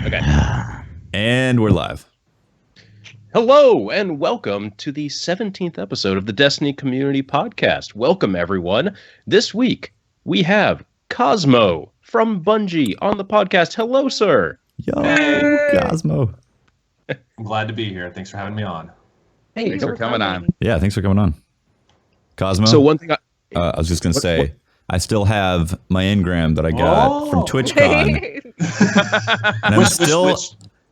Okay. And we're live. Hello, and welcome to the 17th episode of the Destiny Community Podcast. Welcome, everyone. This week, we have Cozmo from Bungie on the podcast. Hello, sir. Yo, Hey. Cozmo. I'm glad to be here. Thanks for having me on. Hey, Thanks for coming on. Yeah, thanks for coming on. Cozmo, So one thing I was just going to say, I still have my engram that I got from TwitchCon. And I'm still...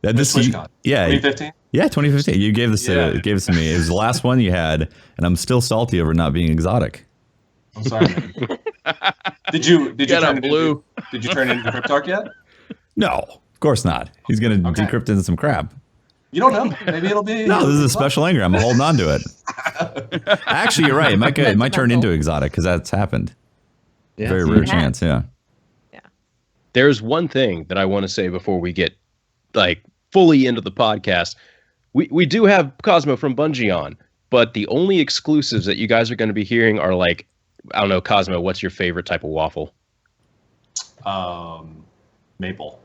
TwitchCon? Yeah, 2015? Yeah, 2015. You gave this, Yeah. gave this to me. It was the last one you had, and I'm still salty over not being exotic. I'm sorry, man. Did you Get turn a blue. Did you turn into Cryptarch yet? No, of course not. He's going to Okay. decrypt into some crap. You don't know. Maybe it'll be. No, this is a special engram. I'm holding on to it. Actually, you're right. It might turn into exotic because that's happened. Yeah. Very rare chance, yeah. there's one thing that I want to say before we get fully into the podcast. We do have Cozmo from Bungie on, but the only exclusives that you guys are going to be hearing are I don't know, Cozmo, what's your favorite type of waffle? Maple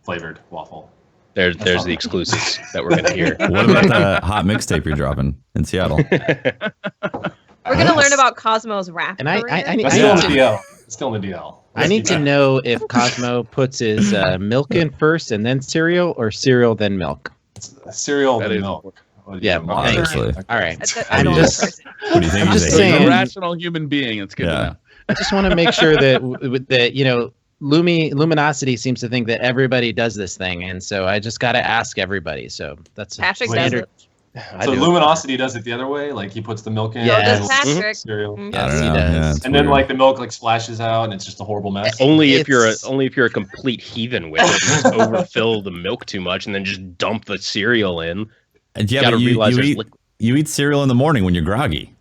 flavored waffle. There's the exclusives that we're going to hear. What about the hot mixtape you're dropping in Seattle? We're gonna learn about Cosmo's rap. And I That's still in the DL. It's still in the DL. I need to know if Cosmo puts his milk in first and then cereal, or cereal then milk. Cereal That and is- milk. Yeah, Obviously. All right. I I'm don't just- know. What do you think? I'm He's just a saying- A hater? rational human being. It's good Yeah. to know. I just want to make sure that Luminosity seems to think that everybody does this thing, and so I just got to ask everybody. So that's a Patrick does standard. it. I So do. Luminosity does it the other way. Like he puts the milk in. Yeah. and Does Patrick? cereal. Mm. Yes, I don't he know. does. Yeah, it's And then weird. like the milk splashes out and it's just a horrible mess. Only if It's- you're a complete heathen with it, just overfill the milk too much and then just dump the cereal in. And yeah, Gotta but realize there's you eat cereal in the morning when you're groggy.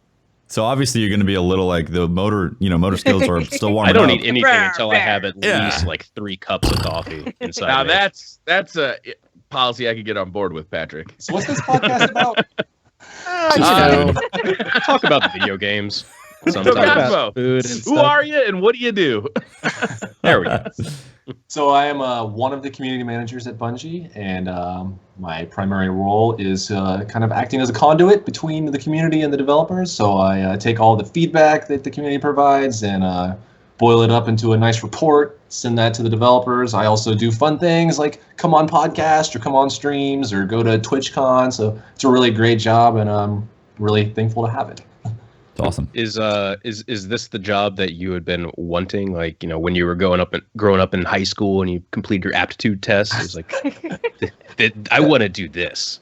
So obviously you're going to be a little like the motor skills are still warming I don't up. eat anything until I have at Yeah. least 3 cups of coffee inside. Now me. that's a policy I could get on board with, Patrick. So what's this podcast about? Talk about video games. So Sometimes. Cosmo, Food and who stuff. are you and what do you do? There we go. So I am one of the community managers at Bungie, and my primary role is kind of acting as a conduit between the community and the developers. So I take all the feedback that the community provides and boil it up into a nice report, send that to the developers. I also do fun things like come on podcast or come on streams or go to TwitchCon. So it's a really great job, and I'm really thankful to have it. It's awesome. Is this the job that you had been wanting? When you were growing up in high school and you completed your aptitude test, it was I want to do this.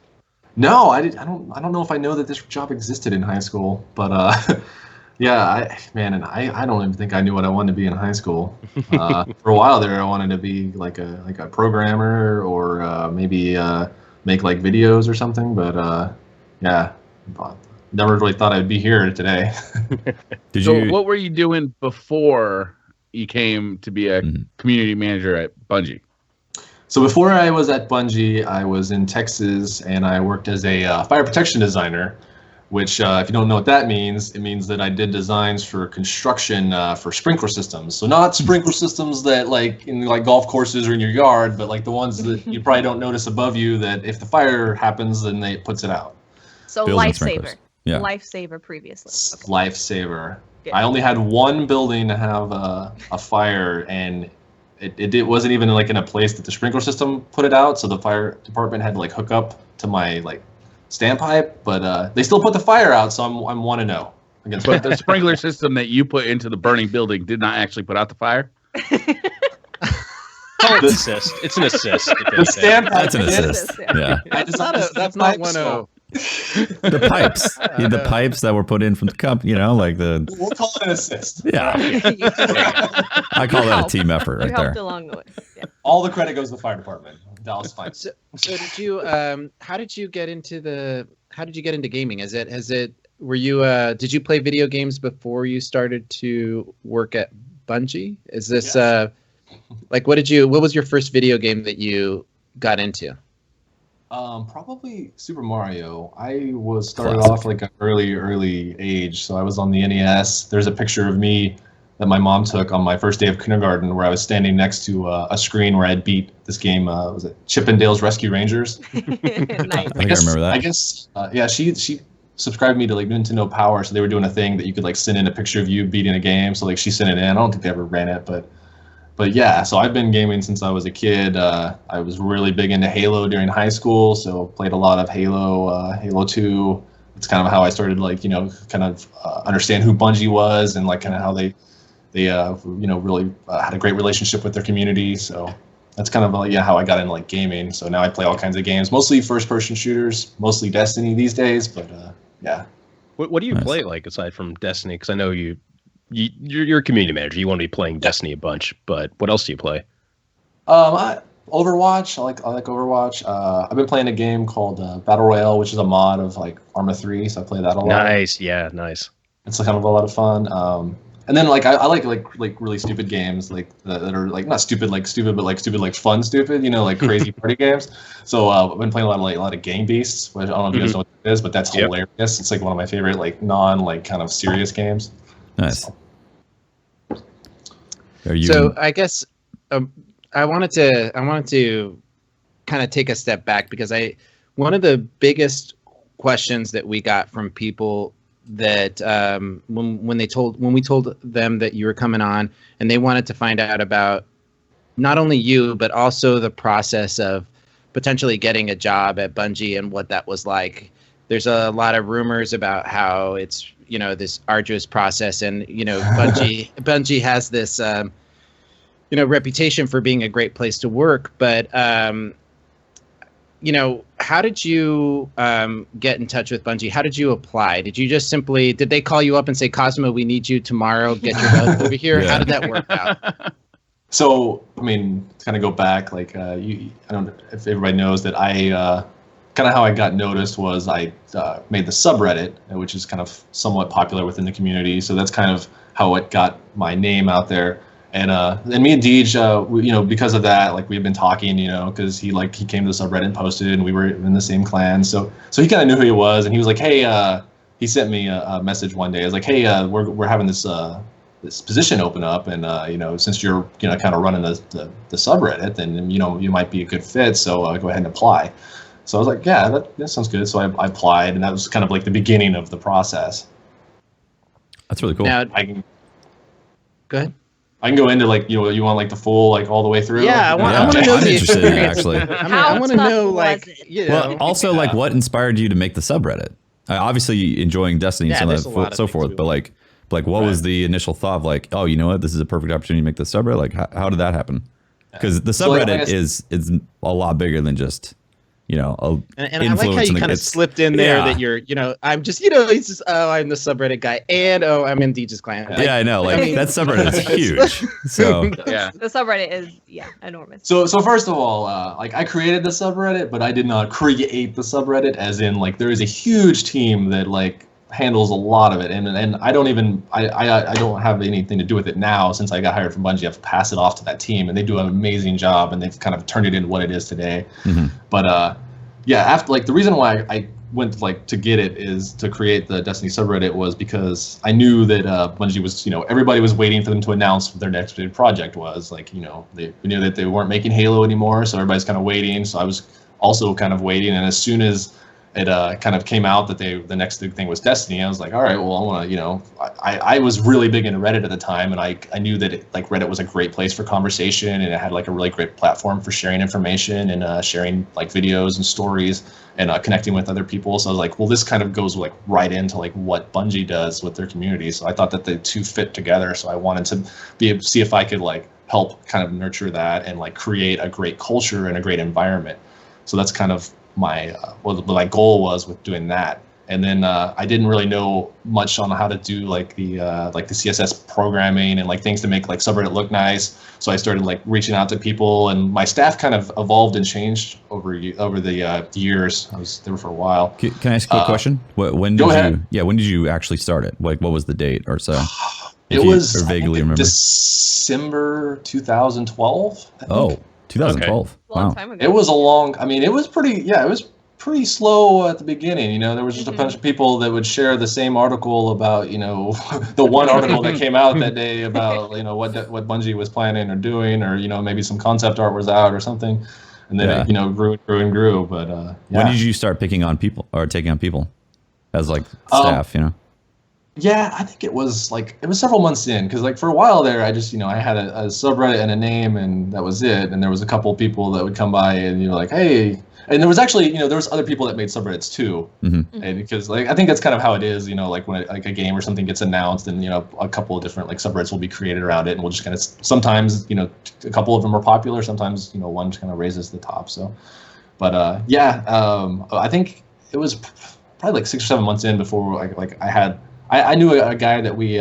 No, I don't know if I know that this job existed in high school, but yeah, I don't even think I knew what I wanted to be in high school. For a while there, I wanted to be like a programmer or maybe make videos or something. But yeah, never really thought I'd be here today. Did So you? what were you doing before you came to be a community manager at Bungie? So before I was at Bungie, I was in Texas and I worked as a fire protection designer, which if you don't know what that means, it means that I did designs for construction for sprinkler systems. So not sprinkler systems that in golf courses or in your yard, but the ones that you probably don't notice above you that if the fire happens, then it puts it out. So Building lifesaver. sprinklers. Yeah. Lifesaver previously. Okay. Lifesaver. Good. I only had one building to have a fire, and it wasn't even in a place that the sprinkler system put it out. So the fire department had to hook up to my standpipe, but they still put the fire out. So I'm 1-0 against. But the sprinkler system that you put into the burning building did not actually put out the fire. Call it assist. It's an assist. if The anything. standpipe. That's an did. assist. Yeah. Yeah. I That's not a. That's not one of. The pipes. The pipes that were put in from the cup. The. We'll call it an assist. Yeah. I call that a team effort You right helped there. along the way. Yeah. All the credit goes to the fire department. Dallas fine. So did you? How did you get into gaming? Were you? Did you play video games before you started to work at Bungie? Is this Yes. What was your first video game that you got into? Probably Super Mario. I started Classic. off an early age, so I was on the NES. There's a picture of me that my mom took on my first day of kindergarten, where I was standing next to a screen where I'd beat this game. Was it Chippendales Rescue Rangers? Nice. I think I remember that. I guess, yeah, she subscribed me to like Nintendo Power, so they were doing a thing that you could like send in a picture of you beating a game. So like she sent it in. I don't think they ever ran it, but yeah. So I've been gaming since I was a kid. I was really big into Halo during high school, so played a lot of Halo, Halo 2. It's kind of how I started like kind of understand who Bungie was and like kind of how they really had a great relationship with their community. So that's kind of how I got into like gaming. So now I play all kinds of games, mostly first-person shooters, mostly Destiny these days. But yeah. What do you play like aside from Destiny? Because I know you're a community manager. You want to be playing Destiny a bunch, but what else do you play? Overwatch. I like Overwatch. I've been playing a game called Battle Royale, which is a mod of like Arma 3. So I play that a lot. Nice, yeah, nice. It's kind of a lot of fun. And then like I like really stupid games like that are like not stupid like stupid, but like stupid like fun stupid, like crazy party games. So I've been playing a lot of Gang Beasts, which I don't know if you guys know what it is, but that's hilarious. It's like one of my favorite like kind of serious games. Nice. So I guess I wanted to kind of take a step back because one of the biggest questions that we got from people that when we told them that you were coming on and they wanted to find out about not only you but also the process of potentially getting a job at Bungie and what that was like. There's a lot of rumors about how it's this arduous process and Bungie has this reputation for being a great place to work, but how did you get in touch with Bungie? How did you apply? Did you just did they call you up and say, Cozmo, we need you tomorrow, get your butt over here? Yeah. How did that work out? So, I mean, to kind of go back, like, I don't know if everybody knows that I, kind of how I got noticed was I made the subreddit, which is kind of somewhat popular within the community. So that's kind of how it got my name out there. And me and Deej, because of that, like we've been talking, because he came to the subreddit and posted, and we were in the same clan. So he kind of knew who he was, and he was like, hey, he sent me a message one day. I was like, hey, we're having this position open up, and since you're kind of running the subreddit, then you might be a good fit. So go ahead and apply. So I was like, yeah, that sounds good. So I applied, and that was kind of like the beginning of the process. That's really cool. Now, go ahead. I can go into like you want like the full like all the way through. Yeah, I want to know I'm interested in it, actually. I want to know like Well, also like what inspired you to make the subreddit? Obviously enjoying Destiny and so forth, but like what was the initial thought of like, oh, you know what, this is a perfect opportunity to make the subreddit? Like how did that happen? Because the subreddit is a lot bigger than just and I like how you kind of slipped in there that you're, I'm just, he's just, I'm the subreddit guy, and I'm in Deej's clan. Yeah, I know, like that subreddit is huge. So yeah, the subreddit is enormous. So first of all, like I created the subreddit, but I did not create the subreddit. As in, like there is a huge team that like handles a lot of it, and I don't even I don't have anything to do with it now since I got hired from Bungie. I have to pass it off to that team, and they do an amazing job, and they've kind of turned it into what it is today. Mm-hmm. But after like the reason why I went like to get it is to create the Destiny subreddit was because I knew that Bungie was everybody was waiting for them to announce what their next big project was. Like we knew that they weren't making Halo anymore, so everybody's kind of waiting. So I was also kind of waiting, and as soon as it kind of came out that the next big thing was Destiny, I was like, all right, well, I want to, I was really big into Reddit at the time, and I knew that Reddit was a great place for conversation, and it had like a really great platform for sharing information and sharing like videos and stories and connecting with other people. So I was like, well, this kind of goes like right into like what Bungie does with their community. So I thought that the two fit together. So I wanted to see if I could like help kind of nurture that and like create a great culture and a great environment. So that's kind of what my goal was with doing that. And then I didn't really know much on how to do like the CSS programming and like things to make like subreddit look nice. So I started like reaching out to people, and my staff kind of evolved and changed over the years. I was there for a while. Can I ask you a question? When did you actually start it? Like what was the date or so? It was vaguely remember December 2012. I think. Oh. 2012. Okay. Wow. Long time ago. It was a long. I mean, it was pretty. Yeah, it was pretty slow at the beginning. You know, there was just a bunch of people that would share the same article about, you know, the one article that came out that day about, you know, what Bungie was planning or doing, or, you know, maybe some concept art was out or something. And then it, you know, grew and grew. But when did you start picking on people or taking on people as like staff, you know? Yeah, I think it was several months in, because like for a while there, I just, you know, I had a subreddit and a name, and that was it. And there was a couple of people that would come by and, you know, like, hey, and there was actually, you know, there was other people that made subreddits too. Mm-hmm. And because like I think that's kind of how it is, you know, like when like a game or something gets announced, and, you know, a couple of different like subreddits will be created around it, and we'll just kind of, sometimes, you know, a couple of them are popular, sometimes, you know, one just kind of raises the top. So, but I think it was probably like 6 or 7 months in before I knew a guy that we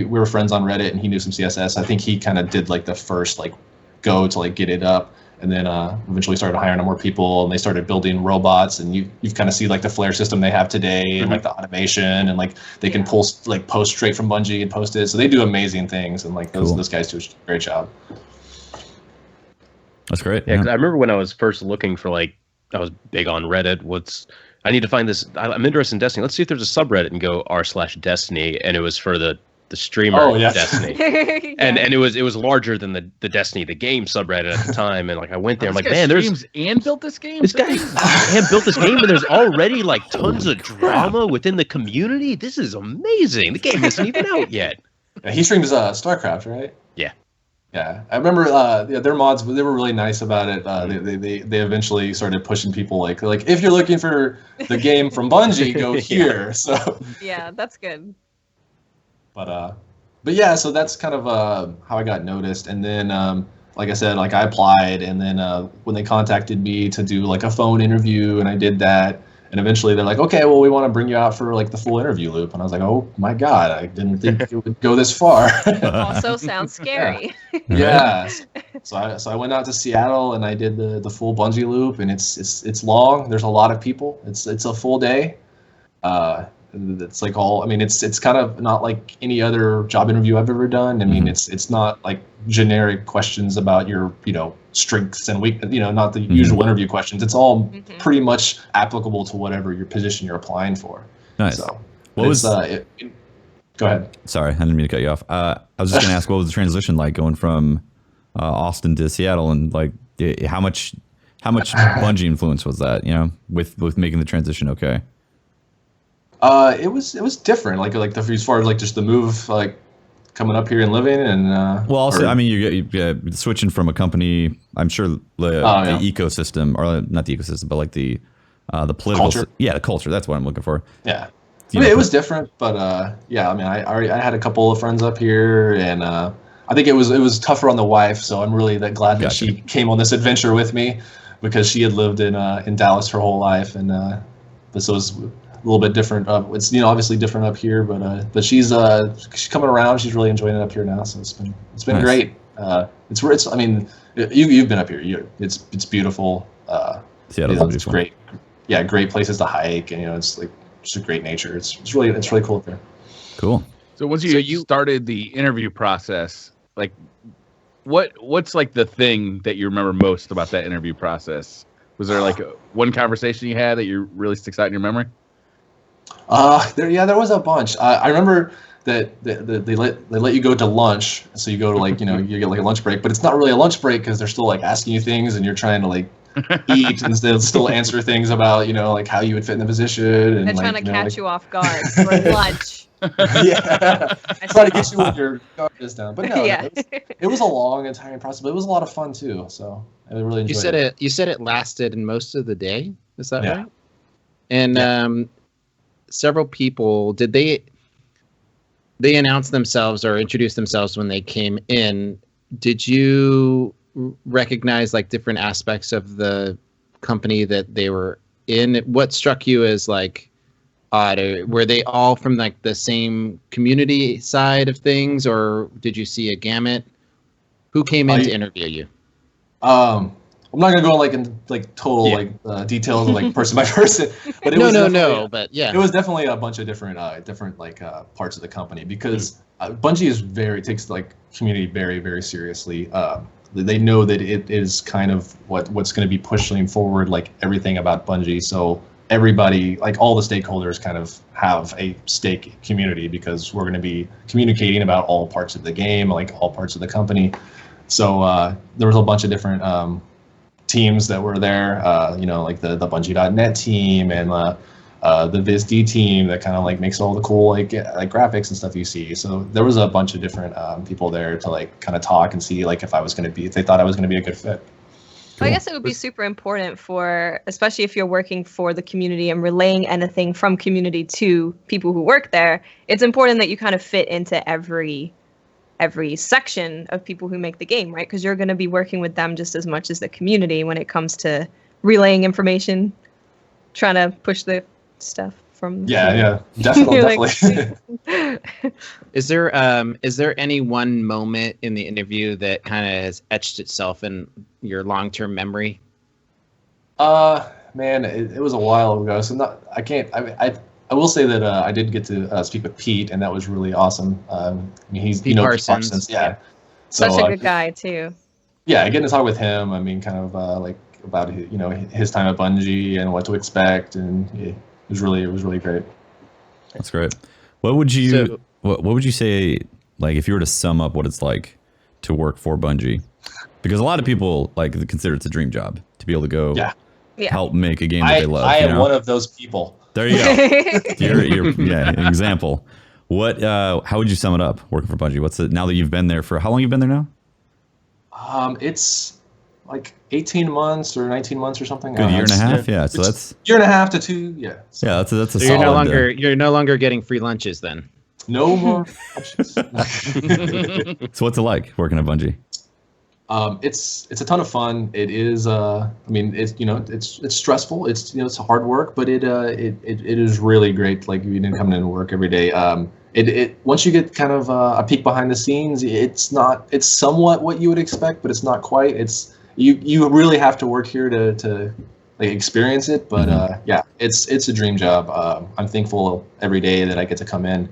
were friends on Reddit, and he knew some CSS. I think he kind of did like the first like go to like get it up, and then eventually started hiring more people, and they started building robots, and you've kind of see like the Flare system they have today, and like the automation, and like they can post straight from Bungie and post it. So they do amazing things, and like those guys do a great job. That's great. Yeah, 'cause I remember when I was first looking for I was big on Reddit. I need to find this. I'm interested in Destiny. Let's see if there's a subreddit, and go r/Destiny, and it was for the streamer Destiny, and it was larger than the Destiny the game subreddit at the time, and like I went there, I'm like, man, there's built this game. This guy built this game, and there's already like tons of drama within the community. This is amazing. The game isn't even out yet. Yeah, he streams StarCraft, right? Yeah. Yeah, I remember their mods. They were really nice about it. They eventually started pushing people like if you're looking for the game from Bungie, go here. So yeah, that's good. But yeah, so that's kind of how I got noticed. And then like I said, like I applied, and then when they contacted me to do like a phone interview, and I did that. And eventually they're like, okay, well, we want to bring you out for like the full interview loop. And I was like, oh my God, I didn't think it would go this far. Also sounds scary. Yeah. So I went out to Seattle, and I did the full Bungie loop, and it's long. There's a lot of people. It's a full day. It's like it's kind of not like any other job interview I've ever done. I mean, it's not like generic questions about your, you know, strengths and weak, you know, not the usual interview questions. It's all pretty much applicable to whatever your position you're applying for. Nice. So what was go ahead. Sorry, I didn't mean to cut you off. I was just gonna ask, what was the transition like going from Austin to Seattle, and like how much Bungie influence was that, you know, with making the transition okay? It was different, like as far as like just the move, like coming up here and living, and well, also, I mean, you're switching from a company. I'm sure the ecosystem, or not the ecosystem, but like the political culture. The culture. That's what I'm looking for. Yeah, I mean, it was different, but yeah, I mean, I had a couple of friends up here, and I think it was tougher on the wife. So I'm really glad that she came on this adventure with me, because she had lived in Dallas her whole life, and this was a little bit different. It's, you know, obviously different up here, but she's coming around. She's really enjoying it up here now, so it's been nice. Great. It's I mean, you've been up here. It's beautiful. Seattle's it's great. Yeah, great places to hike, and you know, it's like just a great nature. It's really cool up there. Cool. So once you started the interview process, like what's like the thing that you remember most about that interview process? Was there like one conversation you had that really sticks out in your memory? There was a bunch. I remember that they let you go to lunch, so you go to like, you know, you get like a lunch break, but it's not really a lunch break, because they're still like asking you things, and you're trying to like eat, and they'll still answer things about, you know, like how you would fit in the position, and they're trying to catch you off guard for lunch. Yeah, try to get you with your guard is down. But no, yeah. it was a long and tiring process, but it was a lot of fun too. So I really enjoyed it. You said it lasted in most of the day. Is that Yeah. right? And several people, did they announce themselves or introduce themselves when they came in? Did you recognize like different aspects of the company that they were in? What struck you as like odd? Were they all from like the same community side of things, or did you see a gamut? Who came in to interview you? I'm not gonna go in total details of like person by person, but it but yeah, it was definitely a bunch of different parts of the company, because Bungie takes like community very, very seriously. they know that it is kind of what's going to be pushing forward like everything about Bungie. So everybody, like all the stakeholders, kind of have a stake community because we're going to be communicating about all parts of the game, like all parts of the company. So there was a bunch of different teams that were there, like the Bungie.net team and the VizD team that kind of like makes all the cool like graphics and stuff you see. So there was a bunch of different people there to like kind of talk and see like if they thought I was going to be a good fit. Well, I guess it would be super important for, especially if you're working for the community and relaying anything from community to people who work there. It's important that you kind of fit into every section of people who make the game, right? Because you're going to be working with them just as much as the community when it comes to relaying information, trying to push the stuff from. Yeah, definitely. Is there any one moment in the interview that kind of has etched itself in your long-term memory? Man, it was a while ago, so I will say that I did get to speak with Pete, and that was really awesome. He's Pete Parsons. Yeah. So, such a good guy too. Yeah, getting to talk with him. I mean, kind of like about his time at Bungie and what to expect, and it was really great. That's great. What would you what would you say, like, if you were to sum up what it's like to work for Bungie? Because a lot of people like consider it's a dream job to be able to go help make a game that they love. I am one of those people. There you go. you're an example. What? How would you sum it up? Working for Bungie. What's it now that you've been there for? How long have you been there now? It's like 18 months or 19 months or something. Good year and a half. Yeah. So that's year and a half to 2. Yeah. So. Yeah. That's a so solid. You're no longer getting free lunches then. No more lunches. So what's it like working at Bungie? It's a ton of fun. It is. I mean, it's stressful. It's hard work, but it is really great. Like you didn't come in and work every day. It once you get kind of a peek behind the scenes, it's somewhat what you would expect, but it's not quite. You really have to work here to like experience it. But yeah, it's a dream job. I'm thankful every day that I get to come in.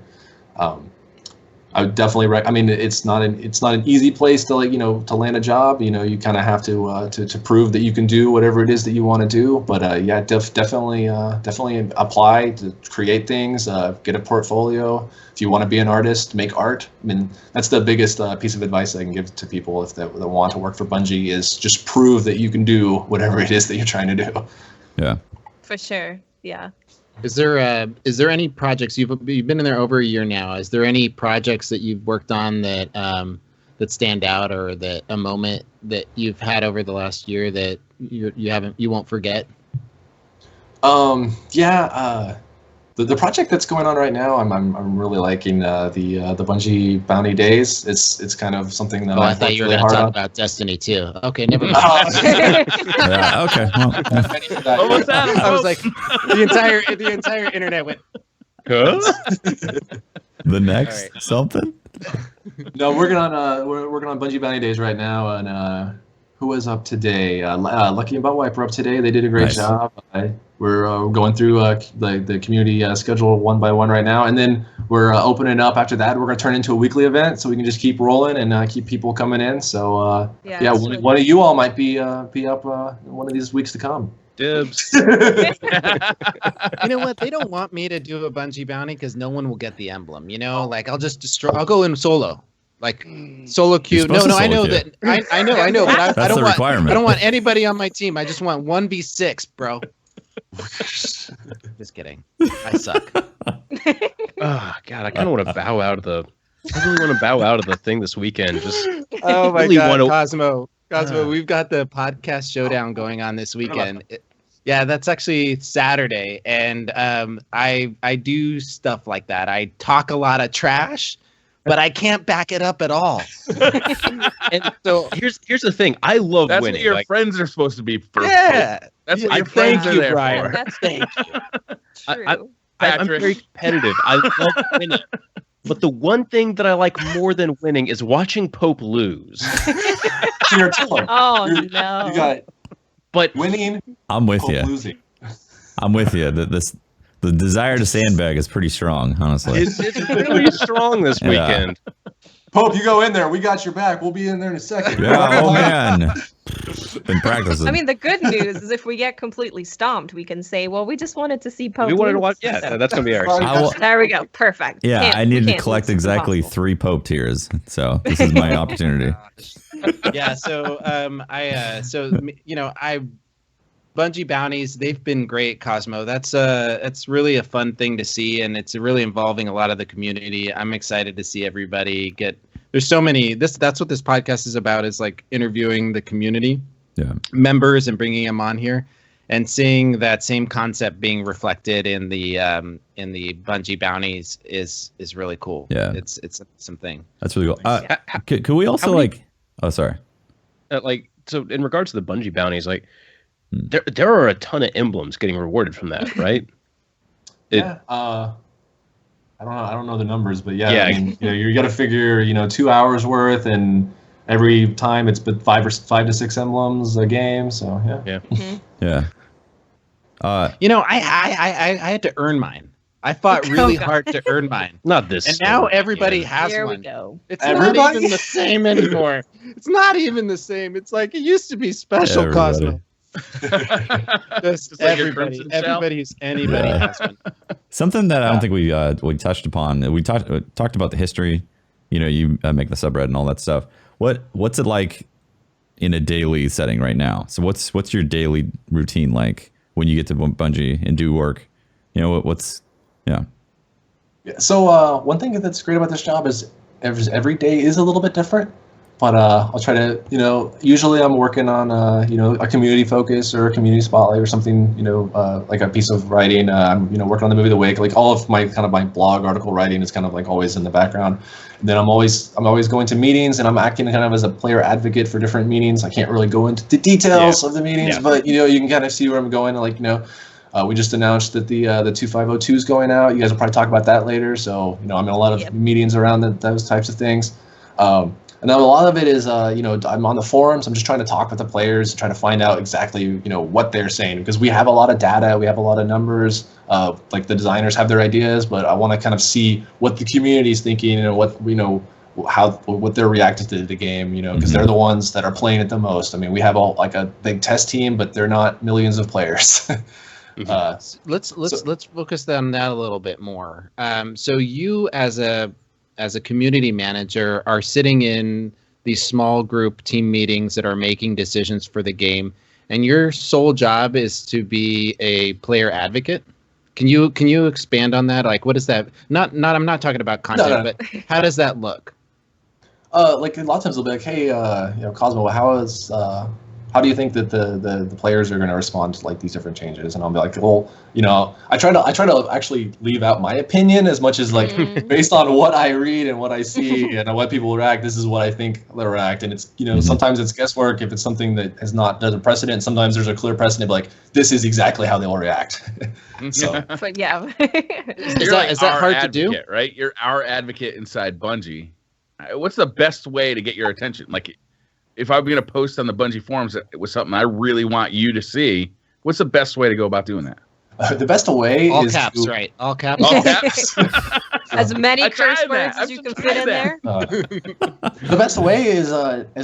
I would definitely I mean, it's not an easy place to to land a job. You kind of have to prove that you can do whatever it is that you want to do. But yeah, definitely apply to create things, get a portfolio. If you want to be an artist, make art. I mean, that's the biggest piece of advice I can give to people if they want to work for Bungie is just prove that you can do whatever it is that you're trying to do. Yeah. For sure. Yeah. Is there any projects you've been in there over a year now? Is there any projects that you've worked on that stand out, or that a moment that you've had over the last year that you won't forget? Yeah. The project that's going on right now, I'm really liking the Bungie Bounty Days. It's kind of something that I thought you were going to talk about Destiny too. Okay, never mind. Yeah, okay. Well. I was like, the entire internet went. Huh? The next something? No, we're working on Bungie Bounty Days right now, and who was up today? Lucky and Buttwipe were up today. They did a great job. We're going through the community schedule one by one right now, and then we're opening up after that. We're going to turn into a weekly event, so we can just keep rolling and keep people coming in. So one of you all might be up one of these weeks to come. Dibs. You know what? They don't want me to do a Bungie bounty because no one will get the emblem. Like I'll just destroy. I'll go in solo. Like solo queue. No, I know that. I know, but I don't want anybody on my team. I just want 1v6, bro. Just kidding. I suck. Oh God, I kind of want to bow out of the. I really want to bow out of the thing this weekend. Just oh my God, Cozmo, we've got the podcast showdown going on this weekend. Yeah, that's actually Saturday, and I do stuff like that. I talk a lot of trash, but I can't back it up at all. And so here's the thing. I love That's winning. What your friends are supposed to be for. Yeah. That's what your friends are there Brian. for. That's thank you. I'm very competitive. I love winning. But the one thing that I like more than winning is watching Pope lose. You're killing. Oh no. You got it. But winning. I'm with Pope you. Losing. I'm with you. The desire to sandbag is pretty strong, honestly. It's really strong this weekend. Pope, you go in there. We got your back. We'll be in there in a second. Yeah, oh man. Been practicing. I mean, the good news is if we get completely stomped, we can say, well, we just wanted to see Pope. We wanted to lose. watch. Yeah, So- that's gonna be our. There we go. Perfect. Yeah, I we need to can't collect lose. It's exactly impossible. 3 Pope tiers. So this is my opportunity. Yeah. So Bungie bounties, they've been great, Cosmo. That's really a fun thing to see, and it's really involving a lot of the community. I'm excited to see everybody get. There's so many. That's what this podcast is about. Is like interviewing the community members and bringing them on here, and seeing that same concept being reflected in the Bungie bounties is really cool. Yeah, it's something. That's really cool. Could we also Oh, sorry. So in regards to the Bungie bounties, like. There are a ton of emblems getting rewarded from that, right? Yeah. I don't know the numbers, but yeah. Yeah. I mean, you got to figure 2 hours worth, and every time it's been 5 to 6 emblems a game. So yeah. Yeah. I had to earn mine. I fought really hard to earn mine. Not this. And now everybody has Here one. we go. It's not even the same anymore. It's not even the same. It's like it used to be special, Cosmo. Just like anybody has one. Something that I don't think we touched upon. We talked about the history. You make the subreddit and all that stuff. What's it like in a daily setting right now? So what's your daily routine like when you get to Bungie and do work? So one thing that's great about this job is every day is a little bit different. But I'll try to, usually I'm working on, a community focus or a community spotlight or something, like a piece of writing. I'm, working on the movie of the week. Like all of my my blog article writing is kind of like always in the background. And then I'm always going to meetings, and I'm acting kind of as a player advocate for different meetings. I can't really go into the details of the meetings, but you can kind of see where I'm going. Like we just announced that the 2502 is going out. You guys will probably talk about that later. So I'm in a lot of meetings around those types of things. And then a lot of it is, I'm on the forums. I'm just trying to talk with the players, trying to find out exactly, what they're saying, because we have a lot of data, we have a lot of numbers. Like the designers have their ideas, but I want to kind of see what the community is thinking and what what they're reacting to the game, because they're the ones that are playing it the most. I mean, we have a big test team, but they're not millions of players. Let's focus on that a little bit more. So you as a community manager are sitting in these small group team meetings that are making decisions for the game, and your sole job is to be a player advocate. Can you expand on that? Like, what is that? I'm not talking about content, but how does that look? Like a lot of times they'll be like, hey, Cozmo, how do you think that the players are going to respond to like these different changes? And I'll be like, well, I try to actually leave out my opinion as much as like based on what I read and what I see and what people react. This is what I think they'll react. And it's sometimes it's guesswork if it's something that has not done a precedent. Sometimes there's a clear precedent, like this is exactly how they'll react. So, but yeah, is that hard to do? Right, you're our advocate inside Bungie. What's the best way to get your attention? Like, if I'm going to post on the Bungie forums that it was something I really want you to see, what's the best way to go about doing that? The best way all is caps, right? All caps. All caps. as many curse tried words that. as you can fit in there. The best way is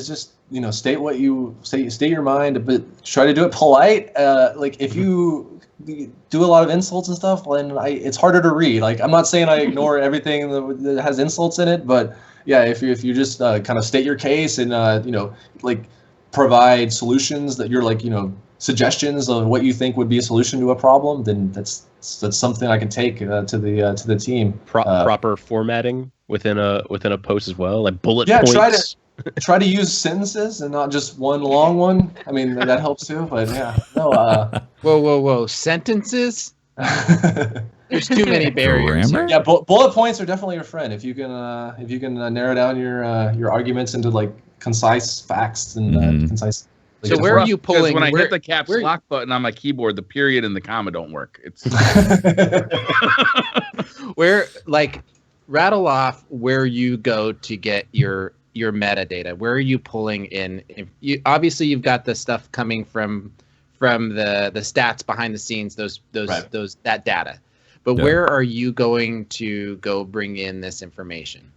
just state what you state your mind, but try to do it polite. Like if you do a lot of insults and stuff, then it's harder to read. Like I'm not saying I ignore everything that has insults in it, but yeah, if you just kind of state your case and like provide solutions that you're like suggestions of what you think would be a solution to a problem, then that's something I can take to the team. Proper formatting within a post as well, like bullet points. Try to use sentences and not just one long one. I mean that helps too. But yeah, no. Whoa! Sentences. There's too many barriers. Grammar? Yeah, bullet points are definitely your friend. If you can narrow down your arguments into like concise facts and concise. So where are you pulling? When I hit the caps lock button on my keyboard, the period and the comma don't work. It's where rattle off where you go to get your metadata. Where are you pulling in? Obviously you've got the stuff coming from the stats behind the scenes, that data. But where are you going to go bring in this information?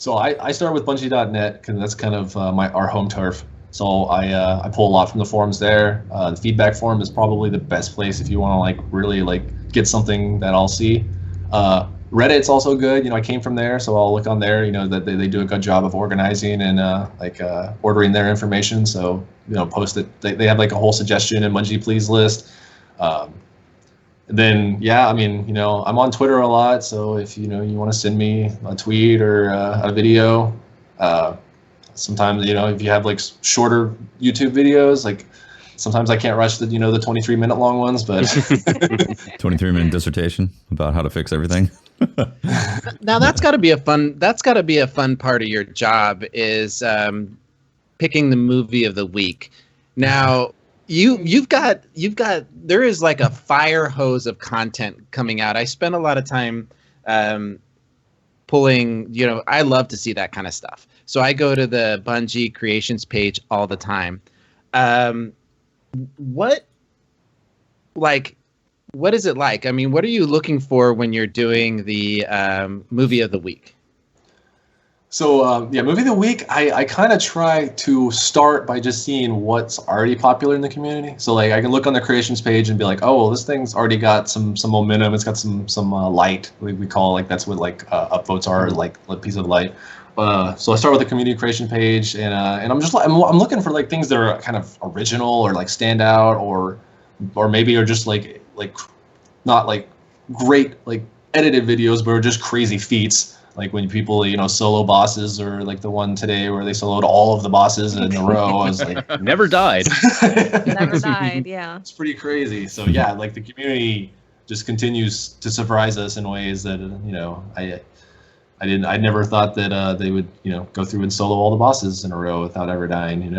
So I start with Bungie.net because that's kind of our home turf. So I pull a lot from the forums there. The feedback forum is probably the best place if you want to like really like get something that I'll see. Reddit's also good. I came from there, so I'll look on there. That they do a good job of organizing and ordering their information. So post it. They have like a whole suggestion and Bungie please list. Then I'm on Twitter a lot. So if you want to send me a tweet or a video. Sometimes if you have like shorter YouTube videos, like sometimes I can't rush the 23-minute long ones, but 23-minute dissertation about how to fix everything. Now that's got to be a fun part of your job is picking the movie of the week. Now you've got there is like a fire hose of content coming out. I spend a lot of time pulling, I love to see that kind of stuff. So I go to the Bungie Creations page all the time. What is it like? I mean, what are you looking for when you're doing the movie of the week? So movie of the week, I kind of try to start by just seeing what's already popular in the community. So like I can look on the creations page and be like, oh, well, this thing's already got some momentum. It's got some light. We call like that's what like upvotes are, like a piece of light. So I start with the community creation page, and I'm looking for like things that are kind of original or like stand out, or maybe are just like not like great like edited videos, but are just crazy feats. Like when people solo bosses, or like the one today where they soloed all of the bosses in a row. I was like, never died. Never died. Yeah. It's pretty crazy. So yeah, like the community just continues to surprise us in ways that I never thought that they would, go through and solo all the bosses in a row without ever dying,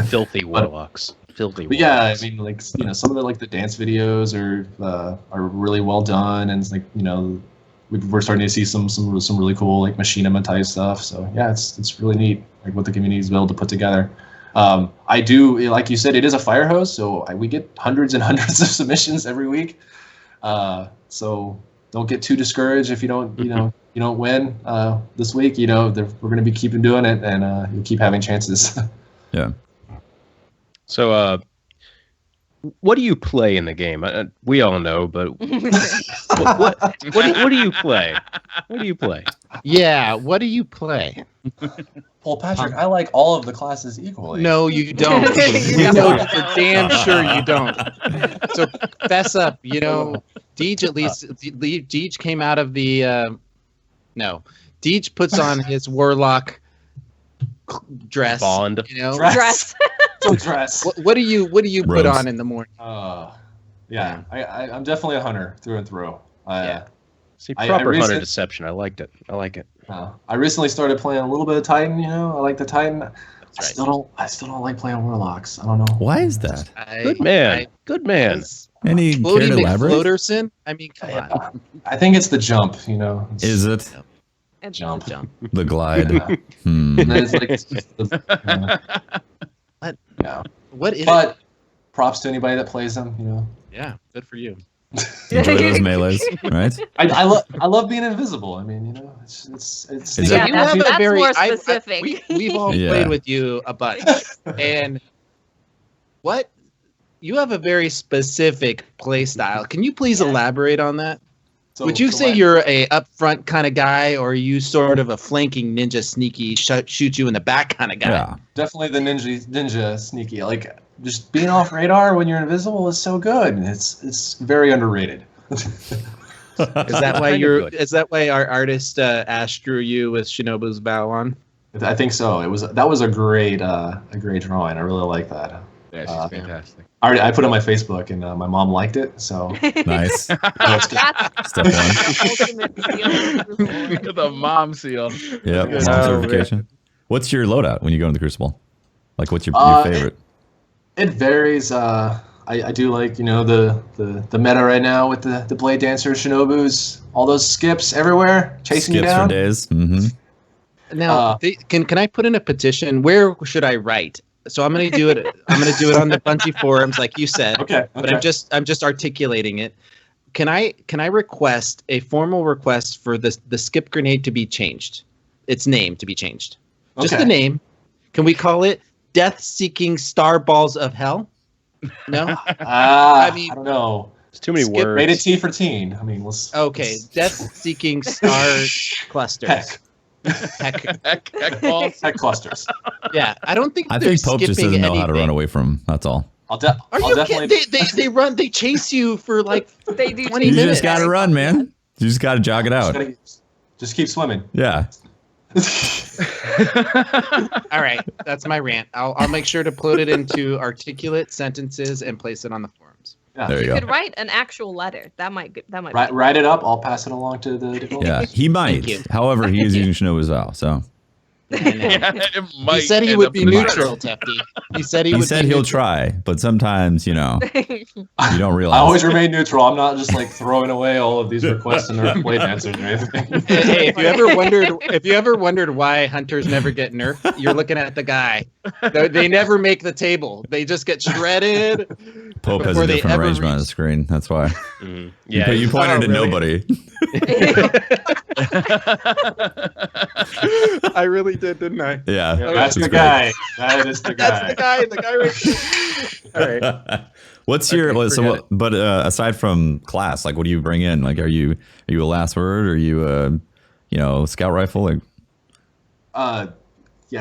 Filthy warlocks. Filthy warlocks. Yeah, I mean, like, some of the, like, the dance videos are really well done, and it's like, we're starting to see some really cool, like, machinima type stuff. So yeah, it's really neat, like, what the community's able to put together. I do, like you said, it is a fire hose, so we get hundreds and hundreds of submissions every week. So don't get too discouraged if you don't, you don't win this week. We're going to be keeping doing it, and you'll keep having chances. Yeah. So, what do you play in the game? We all know, but what do you play? What do you play? Yeah, what do you play? Well, Patrick, I like all of the classes equally. No, you don't. You know for damn sure you don't. So fess up. Deej at least. Deej came out of the. No, Deej puts on his warlock dress. Bond. Dress. Dress. What do you put on in the morning? Yeah, I'm definitely a hunter through and through. Yeah. See, proper hunter deception. I liked it. I like it. I recently started playing a little bit of Titan. I like the Titan. Right. I still don't like playing warlocks. I don't know. Why is that? Good man. Good man. Any care to elaborate? Floaterson? I mean, come on. I think it's the jump. Is it? Jump. The glide. It's like, What? Yeah. What is? But props to anybody that plays them. Yeah, good for you. Enjoy those melees, right? I love being invisible. I mean, it's Yeah, you have that's a very more specific. we've all played with you a bunch, and you have a very specific play style. Can you please elaborate on that? Would you say you're a upfront kind of guy, or are you sort of a flanking ninja sneaky, shoot you in the back kind of guy? Yeah. Definitely the ninja sneaky. Like, just being off radar when you're invisible is so good. It's very underrated. Is that why our artist Ash drew you with Shinobu's bow on? I think so. That was a great drawing. I really like that. Yeah, she's fantastic. I put it on my Facebook, and my mom liked it. So Nice. That's Step one. ultimate seal. The mom seal. Yeah. Good. Certification. What's your loadout when you go in the Crucible? Like, what's your favorite? It varies. I do like the meta right now with the blade dancer Shinobus, all those skips everywhere chasing you down. For days. Mm-hmm. Now, can I put in a petition? Where should I write? So I'm gonna do it. I'm gonna do it on the Bungie forums, like you said. Okay. But I'm just articulating it. Can I request a formal request for the skip grenade to be changed? its name to be changed. Just Okay. the name. Can we call it Death-Seeking Star Balls of Hell? No? I mean, don't know. It's too many words. Rated T for teen. I mean, let's. Okay, Death-Seeking Star Clusters. Heck balls. Heck clusters. Yeah, I don't think I they're think Pope just skipping doesn't know how to anything. run away from him. That's all. I'll Are you definitely. kidding? They chase you for like They do 20 You minutes. just got to run, man. You just got to jog it out. Just keep swimming. Yeah. All right, that's my rant. I'll make sure to put it into articulate sentences and place it on the forums. Yeah. There you You go. could write an actual letter. That might be. Write it up. I'll pass it along to the developers. Yeah, he might. you. However, he is using Shinobu's vow. So It He might said he end would up be in the neutral, Tefty. He said he would said be he'll neutral. try, but sometimes you don't I realize. always remain neutral. I'm not just like throwing away all of these requests and blade answers or anything. Hey, if you ever wondered why hunters never get nerfed, you're looking at the guy. They never make the table. They just get shredded. Pope has before a they different ever arrangement on the reach- screen. That's why. Yeah, You pointed to really? nobody. I really did, didn't I? Yeah. That's the great. guy. That is the guy. That's the guy. The guy right there. All right. What's your Okay, so? forget But aside from class, like, what do you bring in? Like, are you a last word? Are you scout rifle? Like, Yeah,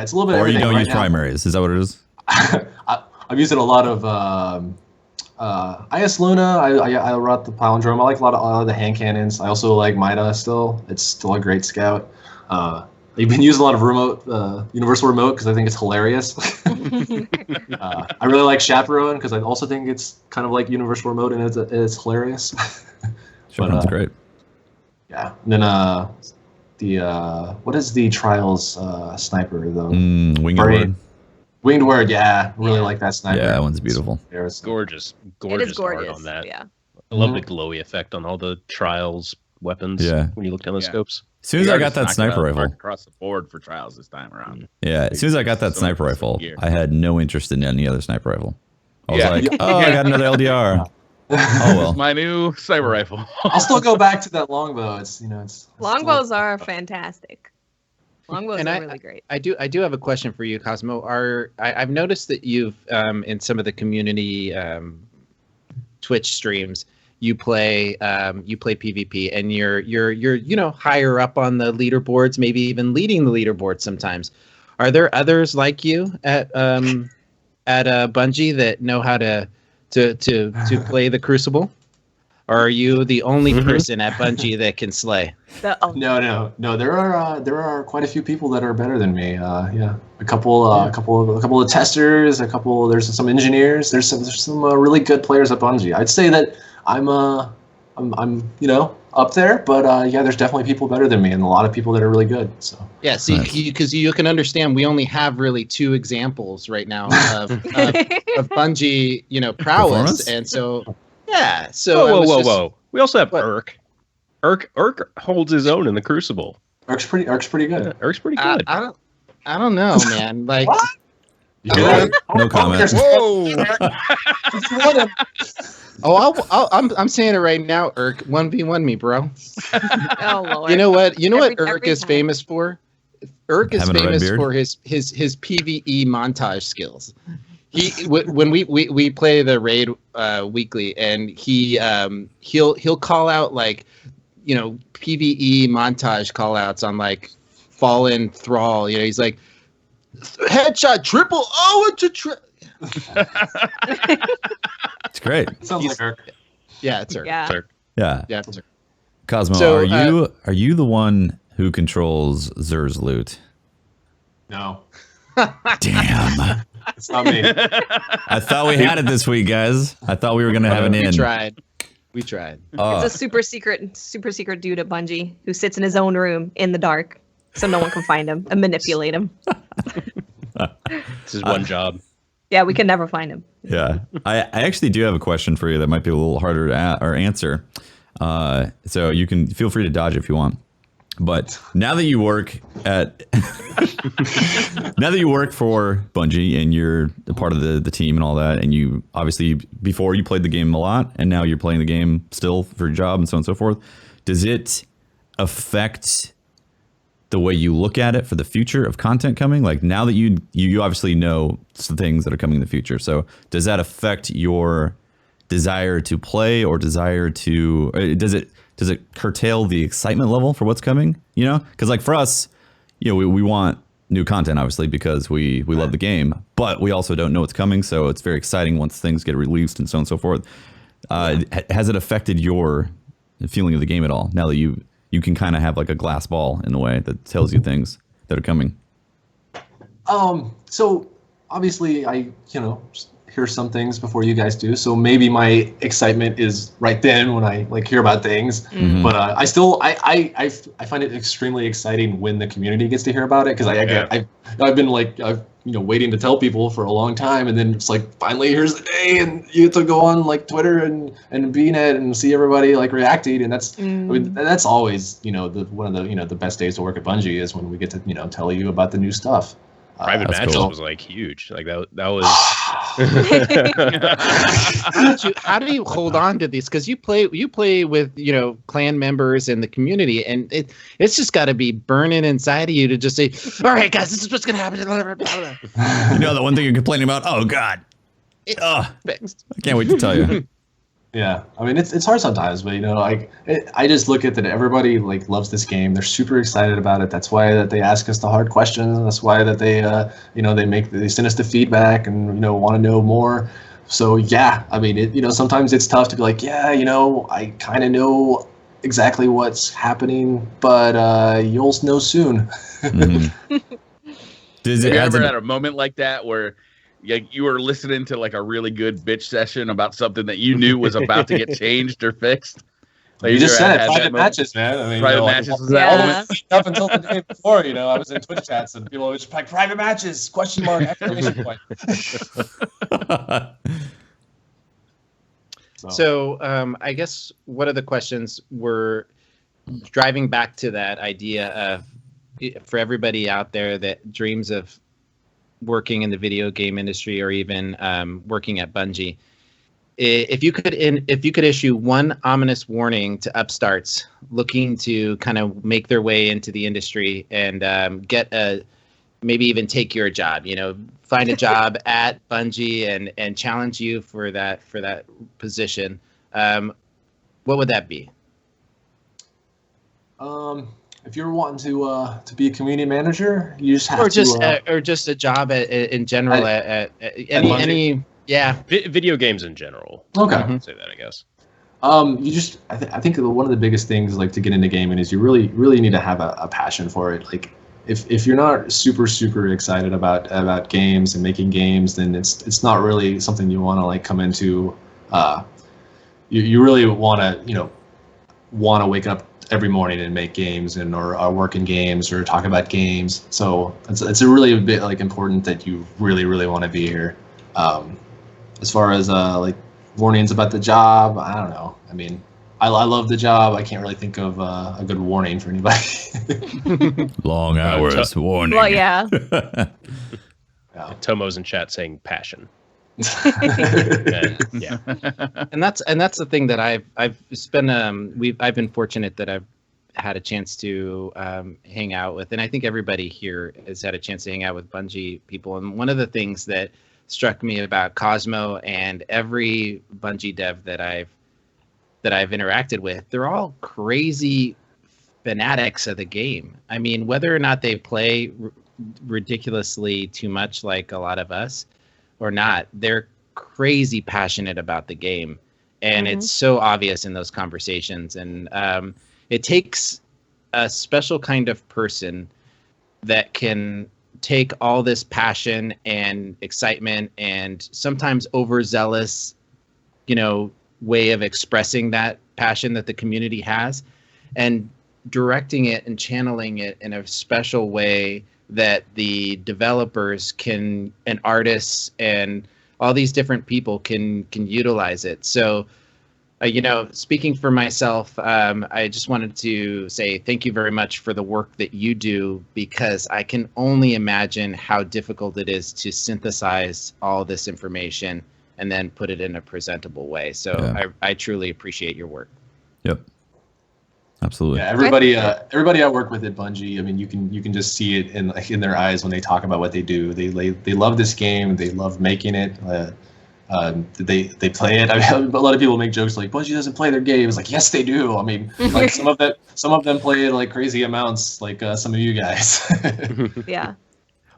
it's a little bit. or you everything don't right use now. primaries? Is that what it is? I'm using a lot of IS Luna. I wrote the palindrome. I like a lot of the hand cannons. I also like Mida still. It's still a great scout. I've been using a lot of remote, universal remote because I think it's hilarious. I really like chaperone because I also think it's kind of like universal remote and it's hilarious. Chaperone's great. Yeah. And then what is the trials sniper though? Winged Brain. word. Winged Word, yeah, really like that sniper. Yeah, that one's beautiful. There's gorgeous It is art gorgeous. on that. Yeah. I love the glowy effect on all the trials weapons. Yeah. When you look down the Yeah. scopes. As soon as I got that sniper rifle, across the board for trials this time around. yeah. As soon as I got that So sniper much rifle, gear. I had no interest in any other sniper rifle. I was Yeah. like, oh, I got another LDR. Oh well. It's my new sniper rifle. I'll still go back to that longbow. It's Longbows are fantastic. Longbows And are really great. I do have a question for you, Cosmo. I've noticed that you've in some of the community Twitch streams you play PvP and you're higher up on the leaderboards, maybe even leading the leaderboard sometimes. Are there others like you at Bungie that know how to play the Crucible? Or are you the only person at Bungie that can slay? No. There are quite a few people that are better than me. Yeah, a couple of testers, There's some engineers. There's some really good players at Bungie. I'd say that I'm up there, but yeah, there's definitely people better than me, and a lot of people that are really good. So Yeah, see, Nice. because you can understand, we only have really two examples right now of Bungie, prowess, Performance? and so yeah. So I Whoa, was whoa, just- whoa. We also have What? Urk. Urk holds his own in the Crucible. Urk's pretty good. Yeah, Urk's pretty I good. I don't know, man. Like, What? No comment. Whoa! I'm saying it right now, Urk 1v1 me, bro. Oh Lord. You know what? Every Urk is time. famous for? Urk is Having a red famous beard? for his PVE montage skills. When we play the raid weekly, and he'll call out like PVE montage call outs on like Fallen Thrall. He's like headshot triple. Oh, it's a It's great. Sounds like Urk. yeah, it's Urk. Yeah. Yeah. Yeah, it's Urk. Cosmo, So, are you the one who controls Zer's loot? No, Damn. it's not me. I thought we had it this week, guys. I thought we were gonna have an We in. tried. We tried. It's a super secret dude at Bungie who sits in his own room in the dark, so no one can find him and manipulate him. This is one job. Yeah, we can never find him. Yeah, I actually do have a question for you that might be a little harder to answer. So you can feel free to dodge if you want. But now that you work at, now that you work for Bungie and you're a part of the team and all that, and you obviously before you played the game a lot, and now you're playing the game still for your job and so on and so forth. Does it affect the way you look at it for the future of content coming? Like now that you obviously know some things that are coming in the future. So does that affect your desire to play or desire to, or does it curtail the excitement level for what's coming? You know, because like for us, you know, we want new content obviously because we love the game, but we also don't know what's coming. So it's very exciting once things get released and so on and so forth. Has it affected your feeling of the game at all now that you can kind of have like a glass ball in a way that tells you things that are coming? So obviously I, hear some things before you guys do. So maybe my excitement is right then when I like hear about things. Mm-hmm. But I find it extremely exciting when the community gets to hear about it. Cause I've been like, waiting to tell people for a long time. And then it's like, finally here's the day and you get to go on like Twitter and BNet and see everybody like reacting. And that's, I mean, that's always, one of the, the best days to work at Bungie is when we get to, tell you about the new stuff. Private matches was like huge. Like that was. How do you hold on to these? Because you play with clan members and the community, and it's just got to be burning inside of you to just say, "All right, guys, this is what's gonna happen." The one thing you're complaining about. Oh God. I can't wait to tell you. Yeah, I mean it's hard sometimes, but I just look at that everybody like loves this game. They're super excited about it. That's why that they ask us the hard questions. And that's why that they they send us the feedback and want to know more. So yeah, I mean sometimes it's tough to be like I kind of know exactly what's happening, but you'll know soon. Mm-hmm. Have you ever had a moment like that where? You were listening to like a really good bitch session about something that you knew was about to get changed or fixed. Like you just said it, private matches, man. I mean, private matches was that moment? Up until the day before, I was in Twitch chats and people would just like private matches, ? Exclamation point. So I guess one of the questions were driving back to that idea of for everybody out there that dreams of working in the video game industry or even working at Bungie, if you could issue one ominous warning to upstarts looking to kind of make their way into the industry and maybe even take your job, find a job at Bungie and challenge you for that position, what would that be? If you're wanting to be a community manager, you just have or just a job in general at any video games in general. Okay, I'd say that I guess. I think one of the biggest things like to get into gaming is you really need to have a passion for it. Like if you're not super excited about games and making games, then it's not really something you want to like come into. You really want to wake up every morning and make games or work in games or talk about games. So it's really a bit like important that you really want to be here. As far as like warnings about the job, I don't know. I mean, I love the job. I can't really think of a good warning for anybody. Long hours, warning. Well, yeah. Tomo's in chat saying passion. And that's the thing that I've been fortunate that I've had a chance to hang out with, and I think everybody here has had a chance to hang out with Bungie people. And one of the things that struck me about Cozmo and every Bungie dev that I've interacted with, they're all crazy fanatics of the game. I mean, whether or not they play ridiculously too much like a lot of us or not, they're crazy passionate about the game. And it's so obvious in those conversations. And it takes a special kind of person that can take all this passion and excitement and sometimes overzealous, way of expressing that passion that the community has and directing it and channeling it in a special way that the developers and artists and all these different people can utilize it. So, speaking for myself, I just wanted to say thank you very much for the work that you do, because I can only imagine how difficult it is to synthesize all this information and then put it in a presentable way. So I truly appreciate your work. Yep. Absolutely. Yeah, everybody I work with at Bungie, I mean, you can just see it in their eyes when they talk about what they do. They love this game. They love making it. They play it. I mean, a lot of people make jokes like Bungie doesn't play their games. Like, yes, they do. I mean, like some of them play it like crazy amounts, like some of you guys. Yeah.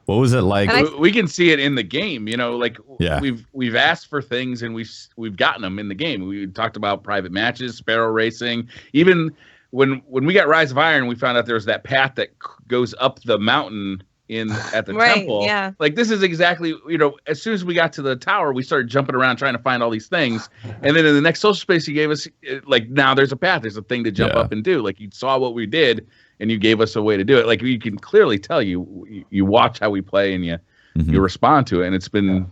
What was it like? We can see it in the game, like Yeah. we've asked for things and we've gotten them in the game. We talked about private matches, sparrow racing. Even when we got Rise of Iron, we found out there was that path that goes up the mountain at the temple. Yeah. Like this is exactly, as soon as we got to the tower, we started jumping around trying to find all these things. And then in the next social space you gave us, like now there's a path, there's a thing to jump up and do. Like you saw what we did and you gave us a way to do it. Like you can clearly tell you watch how we play and you respond to it. And it's been,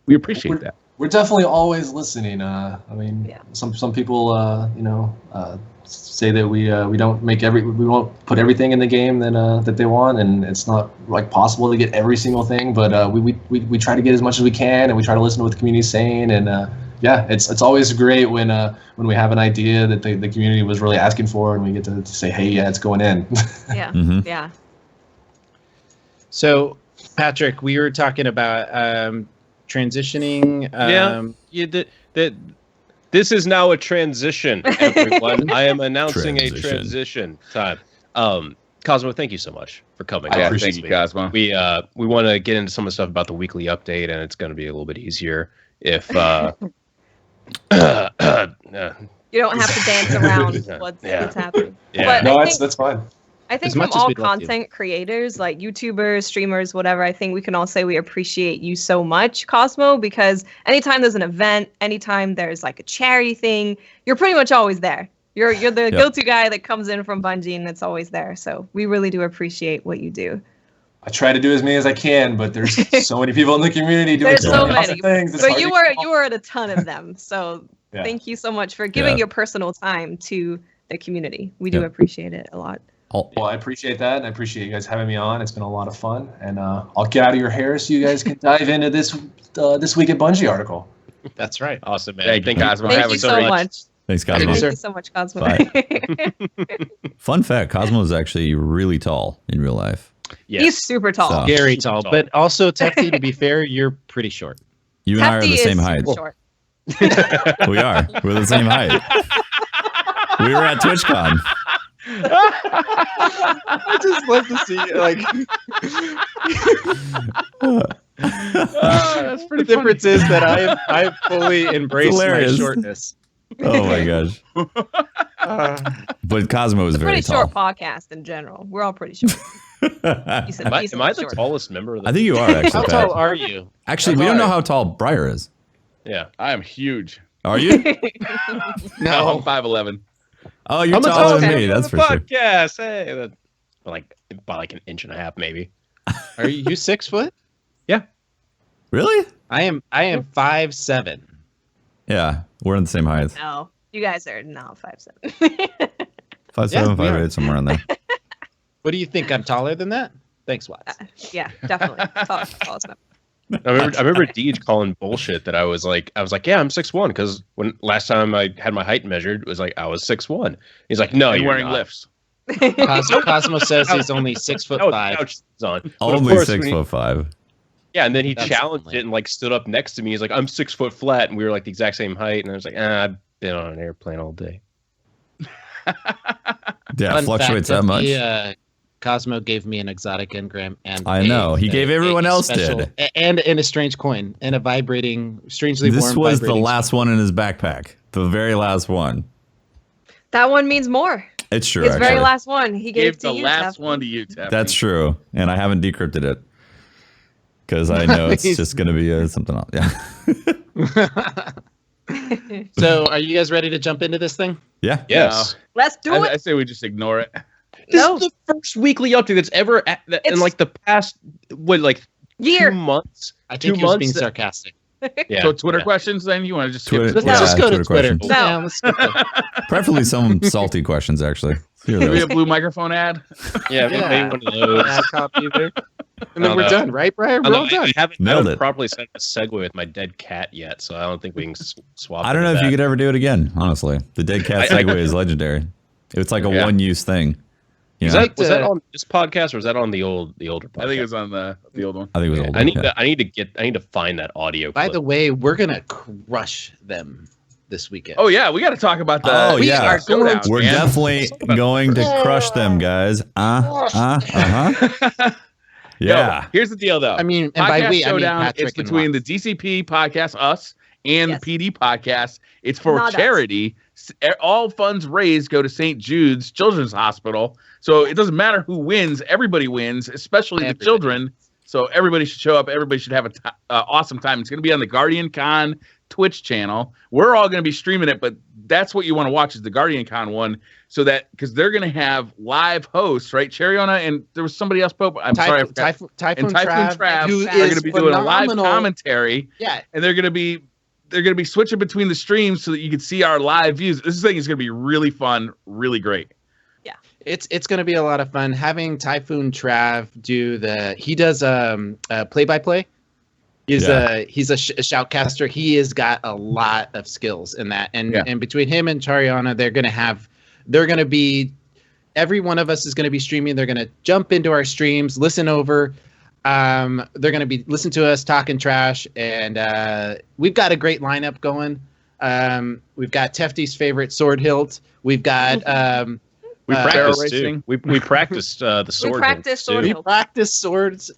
we appreciate that. We're definitely always listening. I mean, some people, say that we won't put everything in the game that they want, and it's not like possible to get every single thing. But we try to get as much as we can, and we try to listen to what the community's saying. And it's always great when we have an idea that the community was really asking for, and we get to say, hey, yeah, it's going in. Yeah. Mhm. Yeah. So, Patrick, we were talking about transitioning. This is now a transition, everyone. I am announcing a transition time. Cozmo, thank you so much for coming. Yeah, thank you, Cozmo. We want to get into some of the stuff about the weekly update, and it's going to be a little bit easier if You don't have to dance around what's happening. Yeah. But that's fine. I think As from much as all we'd love to. content creators, like YouTubers, streamers, whatever, I think we can all say we appreciate you so much, Cozmo, because anytime there's an event, anytime there's like a charity thing, you're pretty much always there. You're the go-to guy that comes in from Bungie and that's always there. So we really do appreciate what you do. I try to do as many as I can, but there's so many people in the community doing There's so awesome many. things. It's But hard you to were at a ton of them. So thank you so much for giving your personal time to the community. We do appreciate it a lot. Well, I appreciate that, and I appreciate you guys having me on. It's been a lot of fun, and I'll get out of your hair so you guys can dive into this week at Bungie article. That's right. awesome, man. Thank you, Cozmo. Thank you so much. Thanks, Cosmo. Thank you so much, Cosmo. Fun fact, Cosmo is actually really tall in real life. Yes. He's super tall. So- Scary tall, but also Tefty, to be fair, you're pretty short. You and I are the Hefty same is height. short. We are. We're the same height. We were at TwitchCon. I just love to see That's pretty the difference is that I have fully embraced my hilarious. shortness. Oh my gosh. But Cosmo is It's a very pretty tall. short podcast in general. We're all pretty short. Am I the tallest member of the I think you are actually. How Pat. tall are you? Actually, we don't know how tall Briar is. Yeah. I am huge. Are you? No, I'm 5'11". Oh, you're I'm the taller tallest than member me. of That's the for sure. podcast. Hey, by like an inch and a half, maybe. Are you 6 foot? Really? I am 5'7". Yeah, we're in the same height. No, you guys are not 5'7". 5'7", we are. 5'8", somewhere in there. What do you think? I'm taller than that? Thanks, Watts. Yeah, definitely. Tallest member. I remember Deej calling bullshit that I was like, yeah, I'm 6'1", because when last time I had my height measured, it was like I was 6'1". He's like, no, And you're wearing not. lifts. Cosmo says he's only 6'5". Couch is on. But of Only course, when he- 6'5". Yeah, and then he That's challenged only- it and like stood up next to me. He's like, I'm 6 foot flat, and we were like the exact same height. And I was like, I've been on an airplane all day. Yeah, Fun fluctuates fact, that much. Cosmo gave me an exotic engram, and I know. He gave everyone else did. and a strange coin, and a vibrating, strangely warm. This was the vibrating last one in his backpack. The very last one. That one means more. It's true, His actually. very last one. He gave Gave to the you, last Tefty. one to you, Tefty. That's true. And I haven't decrypted it. Because I know it's just going to be something else. Yeah. So, are you guys ready to jump into this thing? Yeah. Yes. Let's do I it. say we just ignore it. This No. is the first weekly update that's ever in like the past, Year. 2 months? I 2 think he was months being that- sarcastic. Yeah. So Twitter questions, then you want to just skip Twitter- this? Let's Yeah, just go to Twitter Twitter. questions. No. Yeah, let's go. Preferably some salty questions, actually. Here Maybe those. a blue microphone ad. Yeah, maybe one of those. Ad copy there. And then we're done, right, Brian? We're all done. I haven't properly set a segue with my dead cat yet, so I don't think we can swap. I don't know if you could ever do it again, honestly. The dead cat segue is legendary. It's like a one-use thing. Was that on this podcast or was that on the older podcast? I think it was on the old one. I think it was old. I need to find that audio. By the way, we're gonna crush them this weekend. Oh yeah, we got to talk about the. Oh yeah, we're man. definitely going to crush them, guys. Yeah. Yo, here's the deal, though. I mean, and podcast by we, showdown, I mean it's between the DCP podcast, us, and the PD podcast. It's for charity. All funds raised go to St. Jude's Children's Hospital. So it doesn't matter who wins. Everybody wins, especially the children. So everybody should show up. Everybody should have an awesome time. It's going to be on the Guardian Con Twitch channel. We're all going to be streaming it, but that's what you want to watch is the Guardian Con one. So that because they're going to have live hosts, right? Cheriona and there was somebody else, Pope. I'm sorry, I forgot. Typhoon Trav who are going to be doing a live commentary. Yeah, and they're going to be switching between the streams so that you can see our live views. This thing is going to be really fun, really great. Yeah, it's going to be a lot of fun having Typhoon Trav do he does play-by-play. He's a shoutcaster. He has got a lot of skills in that, and between him and Chariana, they're going to be every one of us is going to be streaming. They're going to jump into our streams, listen over. They're going to be listen to us talking trash, and we've got a great lineup going. We've got Tefty's favorite sword hilt. We've got we practiced too. We practiced the sword. We practiced sword hilt. We practiced swords.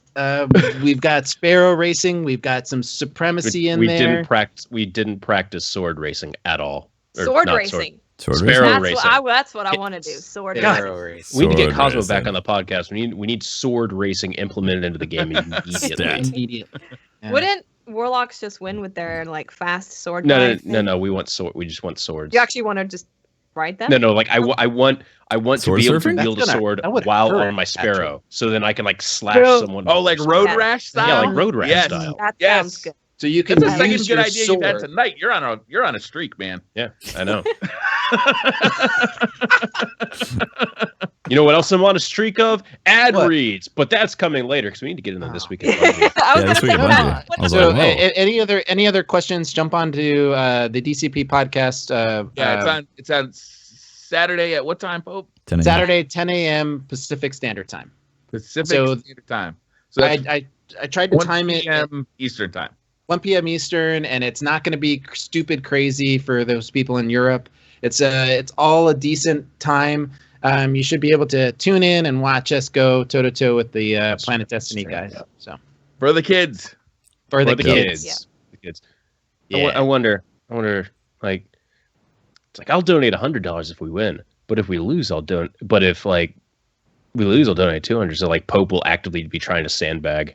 We've got sparrow racing. We've got some supremacy in there. We didn't practice sword racing at all. Sword racing. Sparrow racing. That's what I want to do. Sword racing. We need to get Cozmo back on the podcast. We need sword racing implemented into the game immediately. Yeah. Wouldn't warlocks just win with their like fast sword? No. We want sword. We just want swords. You actually want to just ride them? No. Like I want to be able to wield a sword while on my sparrow, actually. So then I can like slash someone. Oh, like road rash style. Yeah, like road rash style. That sounds good. So you can That's the use second your good idea sword. you've had tonight. You're on a streak, man. Yeah, I know. You know what else I'm on a streak of? Ad reads, but that's coming later because we need to get into this week. This week at Bungie. So, any other questions? Jump onto the DCP podcast. It's on Saturday at what time, Pope? 10 Saturday 10 a.m. Pacific Standard Time. Standard Time. So I tried to time it at Eastern Time. 1 p.m. Eastern, and it's not going to be stupid crazy for those people in Europe. It's all a decent time. You should be able to tune in and watch us go toe to toe with the Planet Destiny guys. So for the kids, for the kids. Yeah. The kids. Yeah. I wonder. Like, it's like I'll donate $100 if we win, but if we lose, I'll donate. But if like we lose, I'll donate 200. So like Pope will actively be trying to sandbag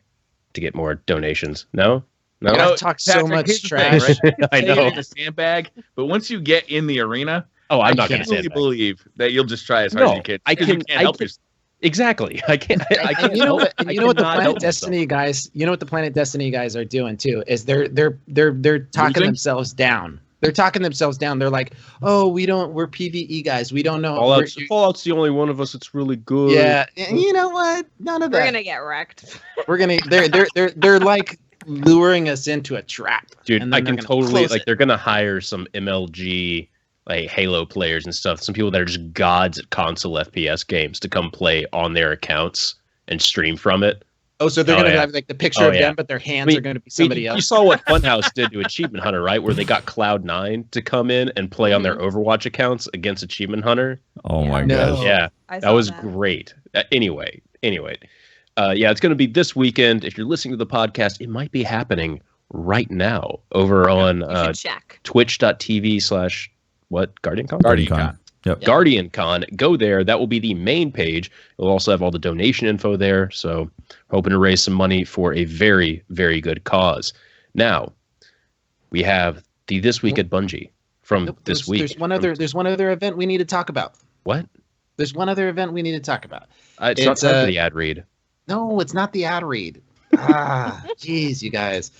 to get more donations. No. I've talked so much trash. Right? I know. The sandbag, but once you get in the arena, I'm not going to really believe that you'll just try as hard as you can. You can't help yourself. Exactly. I can't. You know what the Planet Destiny guys? You know what the Planet Destiny guys are doing too? Is they're talking themselves down. They're talking themselves down. They're like, oh, we're PvE guys. We don't know. Fallout's the only one of us that's really good. Yeah, and you know what? None of that. We're gonna get wrecked. They're like luring us into a trap. Dude, I can totally they're gonna hire some MLG like Halo players and stuff. Some people that are just gods at console FPS games to come play on their accounts and stream from it. Oh, so they're going to have like the picture of them, but their hands are going to be somebody else. You saw what Funhouse did to Achievement Hunter, right? Where they got Cloud9 to come in and play on their Overwatch accounts against Achievement Hunter. Oh my gosh. Yeah, that was great. Anyway. It's going to be this weekend. If you're listening to the podcast, it might be happening right now over on twitch.tv/ what? GuardianCon? GuardianCon. Yep. GuardianCon. Go there. That will be the main page. It'll also have all the donation info there. So hoping to raise some money for a very, very good cause. Now, we have the This Week at Bungie from this week. There's one other event we need to talk about. What? There's one other event we need to talk about. It's not time for the ad read. No, it's not the ad read. Jeez, you guys.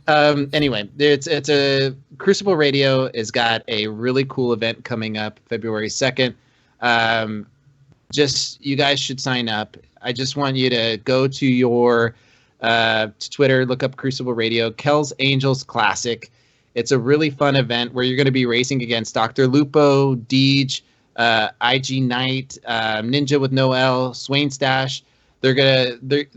Anyway, it's a Crucible Radio has got a really cool event coming up February 2nd. you guys should sign up. I just want you to go to your to Twitter, look up Crucible Radio, Kel's Angels Classic. It's a really fun event where you're going to be racing against Dr. Lupo, Deej, IG Knight, Ninja with no L, Swain Stash. It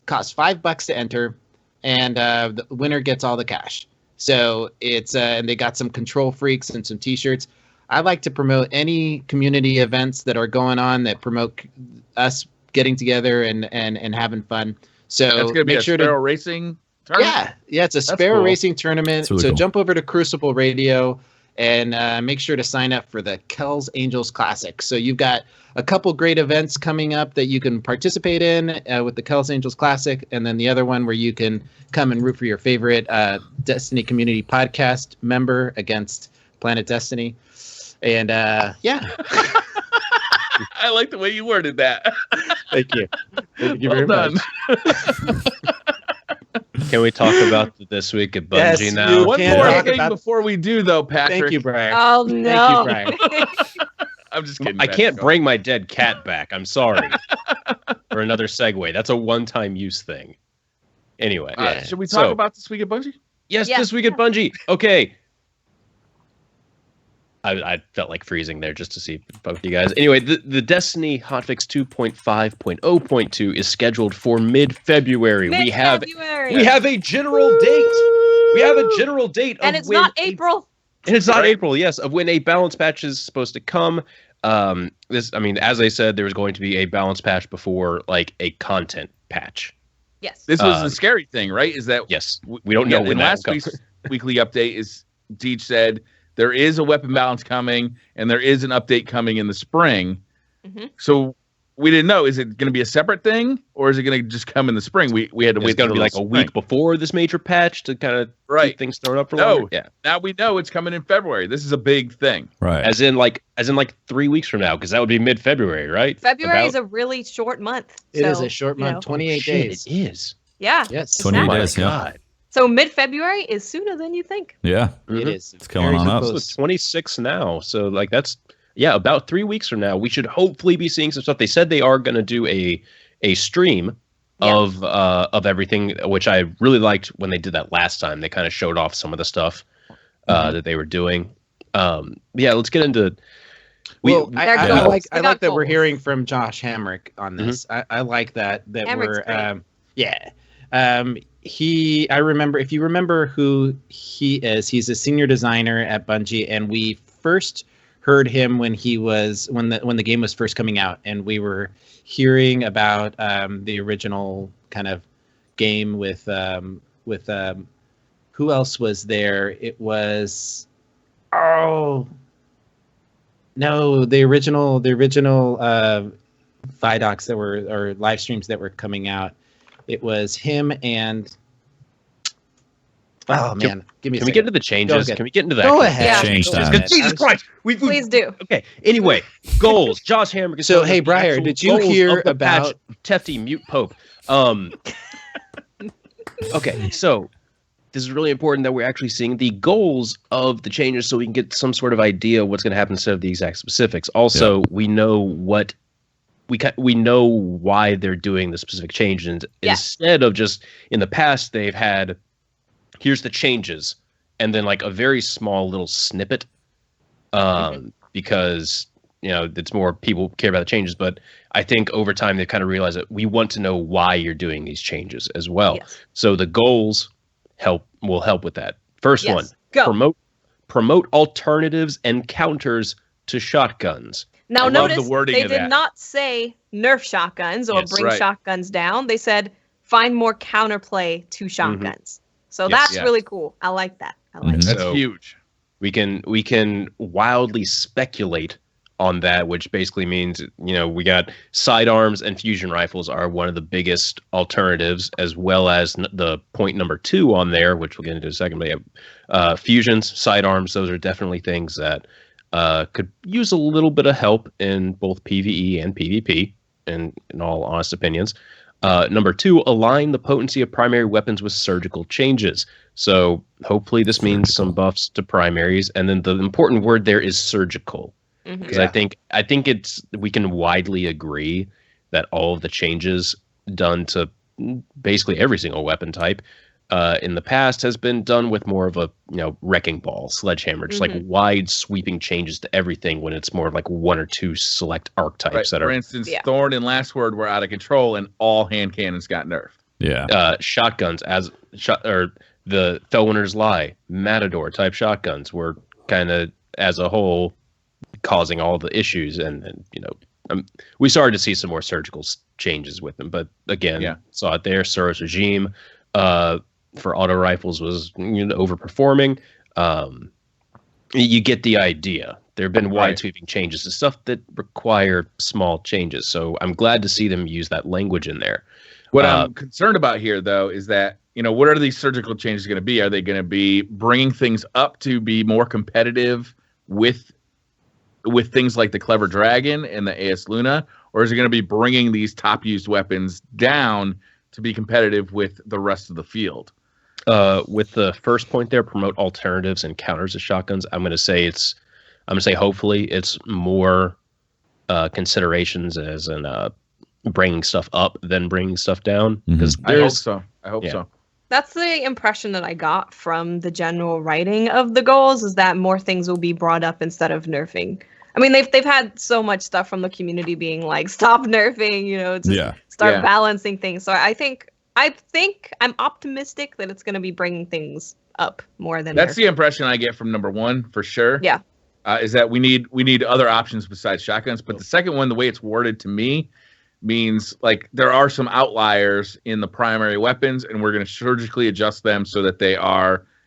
costs $5 to enter, and the winner gets all the cash. So it's and they got some control freaks and some T-shirts. I like to promote any community events that are going on that promote us getting together and having fun. So that's gonna be a Sparrow Racing tournament? Yeah, it's a Sparrow Racing tournament. Really so cool. Jump over to Crucible Radio and make sure to sign up for the Kel's Angels Classic. So you've got a couple great events coming up that you can participate in with the Kel's Angels Classic, and then the other one where you can come and root for your favorite Destiny Community Podcast member against Planet Destiny. And yeah. I like the way you worded that. Thank you. Thank you very much. Can we talk about This Week at Bungie now? One more thing before we do, though, Patrick. Thank you, Brian. Oh, no. Thank you, Brian. I'm just kidding. I can't bring my dead cat back. I'm sorry. For another segue. That's a one-time use thing. Anyway. Should we talk about This Week at Bungie? Yes, This Week at Bungie. Okay. I felt like freezing there just to see both you guys. Anyway, the Destiny hotfix 2.5.0.2 is scheduled for mid-February. We have a general date. We have a general date, and it's not April. And it's not April. Yes, of when a balance patch is supposed to come. As I said, there was going to be a balance patch before like a content patch. Yes. This was the scary thing, right? Is that we don't know when in last week's weekly update is Deej said there is a weapon balance coming, and there is an update coming in the spring. Mm-hmm. So we didn't know. Is it going to be a separate thing, or is it going to just come in the spring? We had to wait. It's going to be like a week before this major patch to kind of keep things thrown up for longer. Yeah. Now we know it's coming in February. This is a big thing. Right. As in like 3 weeks from now, because that would be mid-February, right? February is a really short month. It is a short month, 28 days. It is. Yeah. Yes. 28 days, yeah. So mid-February is sooner than you think. Yeah. Mm-hmm. It is. It's coming on up. It's 26 now. So like that's about 3 weeks from now. We should hopefully be seeing some stuff. They said they are going to do a stream of everything, which I really liked when they did that last time. They kind of showed off some of the stuff that they were doing. Let's get into. I like that we're hearing from Josh Hamrick on this. Mm-hmm. I like that Hamrick's we're I remember, if you remember who he is, he's a senior designer at Bungie, and we first heard him when the game was first coming out, and we were hearing about the original kind of game with who else was there? It was the original ViDocs that were, or live streams that were coming out. It was him and give me. Can we get into the changes? Can we get into that? Go ahead. Change time. Jesus Christ! Please do. Okay. Anyway, goals. Josh Hamrick. So hey, Briar, did you hear about Tefty Mute Pope? Okay, so this is really important that we're actually seeing the goals of the changes, so we can get some sort of idea of what's going to happen instead of the exact specifics. Also, we know what. We know why they're doing the specific changes instead of just in the past they've had here's the changes and then like a very small little snippet because it's more people care about the changes, but I think over time they've kind of realized that we want to know why you're doing these changes as well. Yes. So the goals will help with that. First one, promote alternatives and counters to shotguns. Now, notice they did not say nerf shotguns or bring shotguns down. They said find more counterplay to shotguns. So that's really cool. I like that. That's huge. We can wildly speculate on that, which basically means we got sidearms and fusion rifles are one of the biggest alternatives, as well as the point number 2 on there, which we'll get into in a second. But fusions, sidearms, those are definitely things that could use a little bit of help in both PvE and PvP, in all honest opinions. Number 2, align the potency of primary weapons with surgical changes. So hopefully this means some buffs to primaries, and then the important word there is surgical. Because I think we can widely agree that all of the changes done to basically every single weapon type in the past has been done with more of a wrecking ball, sledgehammer, just like wide sweeping changes to everything when it's more of like one or two select archetypes that For are. instance, Thorn and Last Word were out of control, and all hand cannons got nerfed. Yeah. Shotguns or the Fellwinter's Lie, Matador type shotguns were kind of as a whole causing all the issues, and we started to see some more surgical changes with them. But again, saw it there. Soros regime for auto rifles was overperforming. You get the idea. There have been wide sweeping changes to stuff that require small changes. So I'm glad to see them use that language in there. What I'm concerned about here, though, is that, what are these surgical changes going to be? Are they going to be bringing things up to be more competitive with things like the Clever Dragon and the AS Luna? Or is it going to be bringing these top used weapons down to be competitive with the rest of the field? With the first point there, promote alternatives and counters to shotguns. I'm going to say hopefully it's more considerations as in bringing stuff up than bringing stuff down. Because I hope so. That's the impression that I got from the general writing of the goals, is that more things will be brought up instead of nerfing. I mean, they've had so much stuff from the community being like, stop nerfing, start balancing things. So I think I'm optimistic that it's going to be bringing things up more than that's nerfing. The impression I get from number one for sure. Yeah, is that we need other options besides shotguns. But the second one, the way it's worded to me, means like there are some outliers in the primary weapons, and we're going to surgically adjust them so that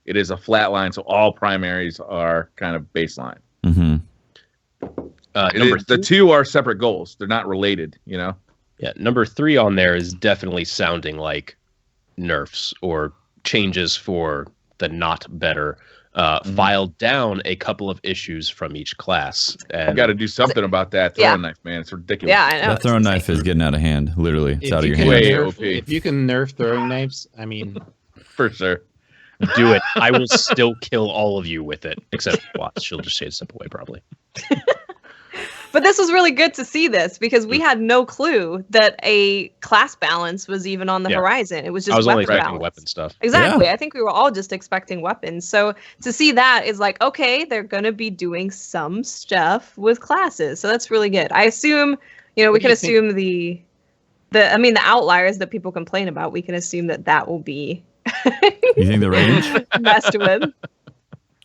it is a flat line. So all primaries are kind of baseline. Mm-hmm. The two are separate goals. They're not related, Yeah. Number 3 on there is definitely sounding like nerfs or changes for the not better. Filed down a couple of issues from each class. I've got to do something about that throwing knife, man. It's ridiculous. Yeah, I know. That throwing knife is getting out of hand. Literally, it's out of your hand. If you can nerf throwing knives, I mean, for sure. Do it. I will still kill all of you with it, except Watts. She'll just say it a simple way, probably. But this was really good to see this, because we had no clue that a class balance was even on the horizon. It was just only expecting balance. Weapon stuff. Exactly. Yeah. I think we were all just expecting weapons. So to see that is like, okay, they're going to be doing some stuff with classes. So that's really good. I assume, we can assume the outliers that people complain about, we can assume that will be You think the range messed with?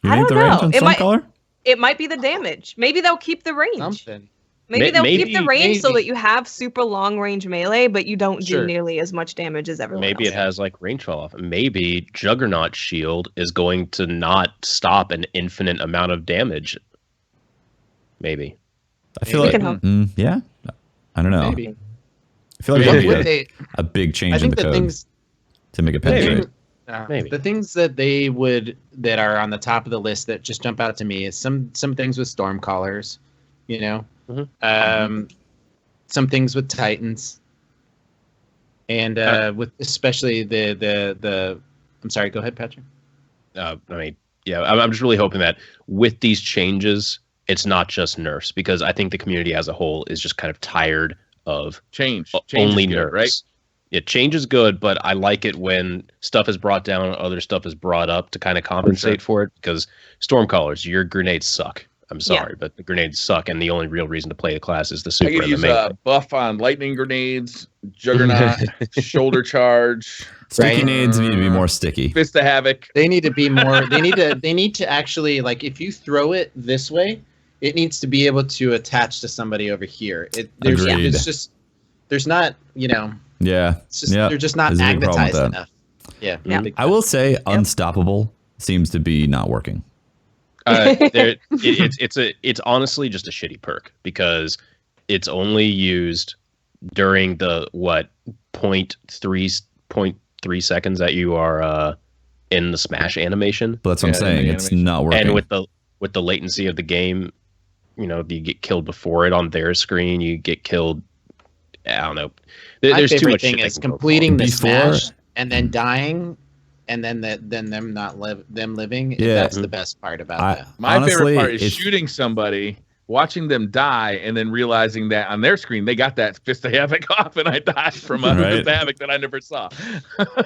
You think the range on Stormcaller? It might be the damage. Maybe they'll keep the range. Something. Maybe they'll keep the range so that you have super long range melee, but you don't do nearly as much damage as everyone else. It has like range fall off. Maybe Juggernaut Shield is going to not stop an infinite amount of damage. Maybe. I feel like, yeah. I don't know. Maybe. I feel like it would be a big change in the code to make it penetrate. Maybe. The things that that are on the top of the list that just jump out to me is some things with Stormcallers, some things with Titans, and with especially the. I'm sorry. Go ahead, Patrick. I'm just really hoping that with these changes, it's not just nerfs, because I think the community as a whole is just kind of tired of change only good, nerfs. Right? Change is good, but I like it when stuff is brought down, other stuff is brought up to kind of compensate for it, because Stormcallers, your grenades suck. I'm sorry, but the grenades suck, and the only real reason to play the class is the super. I could use a buff on lightning grenades, Juggernaut, shoulder charge. Sticky nades need to be more sticky. Fist of Havoc. They need to be more. They need to actually, like, if you throw it this way, it needs to be able to attach to somebody over here. There's not. Yeah. It's just, they're just not magnetized enough. Yeah. I will say Unstoppable seems to be not working. It's honestly just a shitty perk, because it's only used during the 0.3 seconds that you are in the smash animation. But that's what I'm saying. It's not working. And with the latency of the game, you get killed before it on their screen, you get killed. I don't know. There's too much thing shit is completing the smash and then dying, and then them living. Yeah, that's the best part about that. My favorite part is shooting somebody, watching them die and then realizing that on their screen they got that Fist of Havoc off, and I died from a Fist of Havoc that I never saw.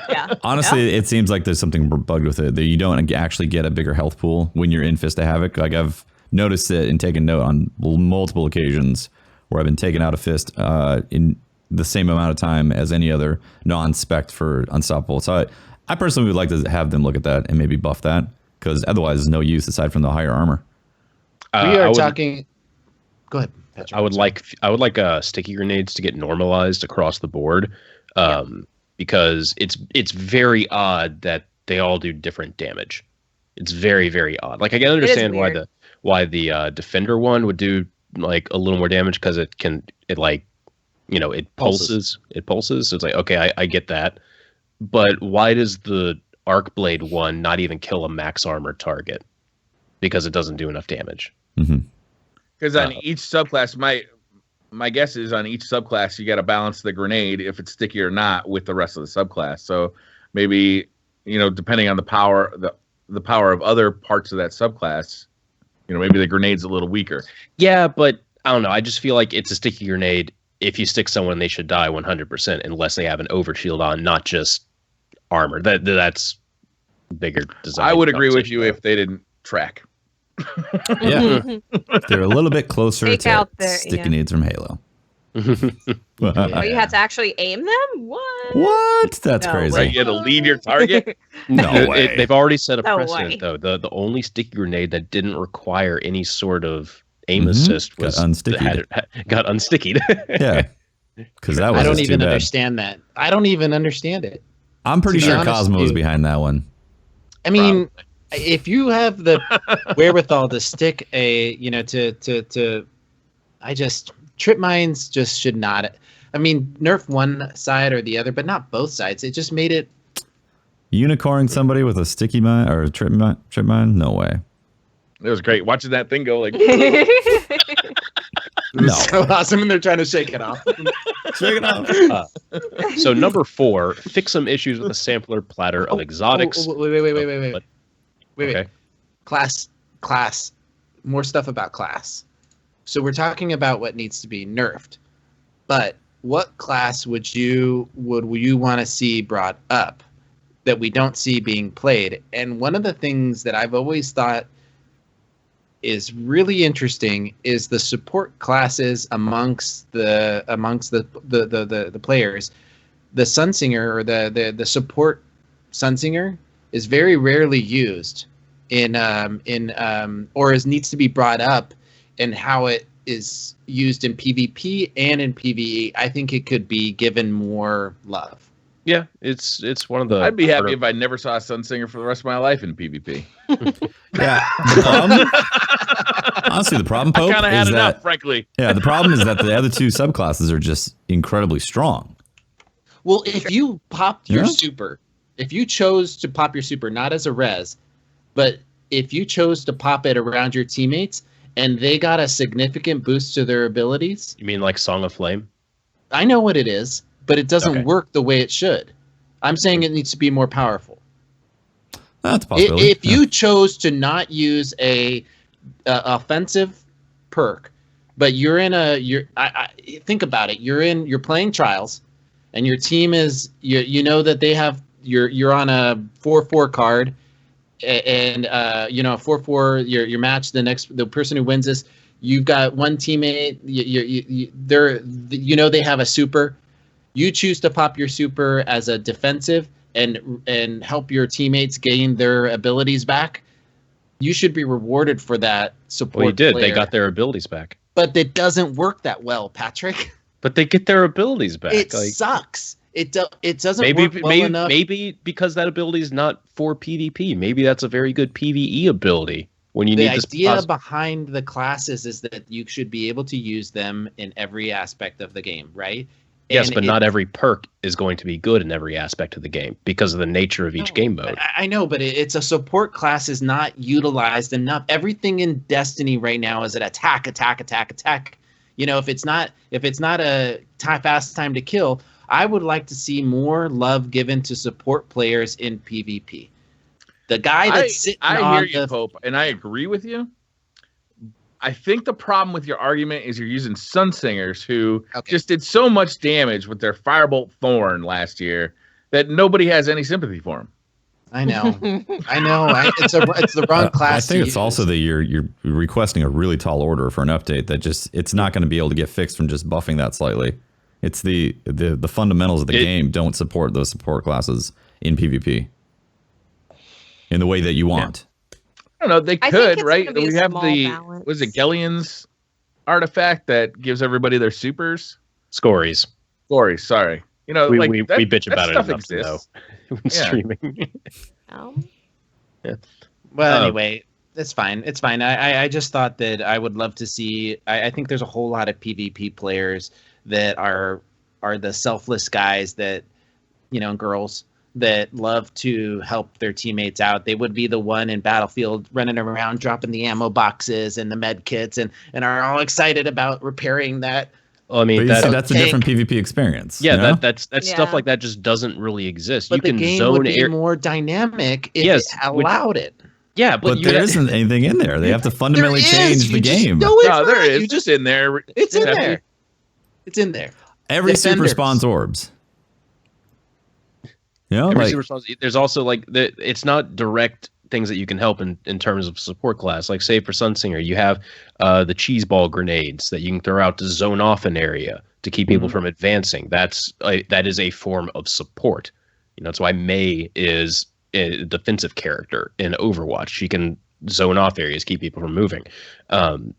Yeah. Honestly, it seems like there's something bugged with it, that you don't actually get a bigger health pool when you're in Fist of Havoc. Like, I've noticed it and taken note on multiple occasions where I've been taking out a fist in the same amount of time as any other non-spec for Unstoppable. So I personally would like to have them look at that and maybe buff that, because otherwise there's no use aside from the higher armor. We are talking. Go ahead, Patrick. I would like sticky grenades to get normalized across the board, because it's very odd that they all do different damage. It's very, very odd. Like, I can understand why the defender one would do like a little more damage, because it pulses. It pulses. So it's like, okay, I get that. But why does the Arc Blade one not even kill a max armor target? Because it doesn't do enough damage. Because on each subclass, my guess is on each subclass you got to balance the grenade, if it's sticky or not, with the rest of the subclass. So maybe, depending on the power of other parts of that subclass, maybe the grenade's a little weaker. Yeah, but I don't know. I just feel like it's a sticky grenade. If you stick someone, they should die 100% unless they have an overshield on, not just armor. That's bigger design. I would agree with you if they didn't track. Yeah, they're a little bit closer to sticky grenades from Halo. Oh, you had to actually aim them? What? That's crazy. Right, you had to lead your target? No way. They've already set a precedent, though. The only sticky grenade that didn't require any sort of aim assist was got unstickied. Yeah, because that was. I don't even understand that. I don't even understand it. I'm pretty sure Cozmo was behind that one. I mean, if you have the wherewithal to stick trip mines just should not. I mean, nerf one side or the other, but not both sides. It just made it. Unicorning somebody with a sticky mine or a trip mine? No way. It was great watching that thing go like. No. So awesome, and they're trying to shake it off. Shake it off. So number 4, fix some issues with a sampler platter of exotics. Wait. Okay. Class. More stuff about class. So we're talking about what needs to be nerfed, but what class would you want to see brought up that we don't see being played? And one of the things that I've always thought is really interesting is the support classes amongst the players. The Sunsinger or the support Sunsinger is very rarely used or needs to be brought up in how it is used in PvP and in PvE. I think it could be given more love. Yeah, it's one of the. I'd be happy if I never saw a Sunsinger for the rest of my life in PvP. Yeah. Honestly, the problem, Pope, I kind of had is enough, that, frankly. Yeah, the problem is that the other two subclasses are just incredibly strong. Well, if you popped your super, if you chose to pop your super, not as a res, but if you chose to pop it around your teammates and they got a significant boost to their abilities. You mean like Song of Flame? I know what it is, but it doesn't work the way it should. I'm saying it needs to be more powerful. That's possible. If you chose to not use a offensive perk, but think about it. You're playing Trials, and your team is that they have you're on a 4/4 card, and a 4/4 your match. The person who wins this, you've got one teammate. They have a super. You choose to pop your super as a defensive and help your teammates gain their abilities back. You should be rewarded for that support. Well, you did. Player. They got their abilities back. But it doesn't work that well, Patrick. But they get their abilities back. It sucks. It doesn't work well enough. Maybe because that ability is not for PvP. Maybe that's a very good PvE ability. When you need the idea behind the classes is that you should be able to use them in every aspect of the game, right? Yes, but not every perk is going to be good in every aspect of the game because of the nature of each game mode. I know, but it's a support class is not utilized enough. Everything in Destiny right now is an attack. If it's not a fast time to kill, I would like to see more love given to support players in PvP. The guy that's sitting I on hear you, Pope, and I agree with you. I think the problem with your argument is you're using Sunsingers who just did so much damage with their Firebolt Thorn last year that nobody has any sympathy for them. I know. It's the wrong class. I think it's also that you're requesting a really tall order for an update that it's not going to be able to get fixed from just buffing that slightly. It's the fundamentals of the game don't support those support classes in PvP in the way that you want. I don't know. They could, right? We have was it Gellian's artifact that gives everybody their supers? Scories, sorry. We bitch about it enough though. Streaming. Yeah. Well, anyway, it's fine. It's fine. I just thought that I would love to see. I think there's a whole lot of PvP players that are the selfless guys that, and girls that love to help their teammates out. They would be the one in Battlefield running around dropping the ammo boxes and the med kits and are all excited about repairing that. Well, I mean, that's a different PvP experience. Yeah, that's stuff like that just doesn't really exist. But you can the game zone would be more dynamic if it allowed it. Yeah, but there isn't anything in there. They have to fundamentally change the game. No, there is. It's in there. It's in there. It's in there. Every super spawns orbs. There's also it's not direct things that you can help in terms of support class. Like say for Sunsinger, you have the cheese ball grenades that you can throw out to zone off an area to keep people from advancing. That is a form of support. That's why Mei is a defensive character in Overwatch. She can zone off areas, keep people from moving.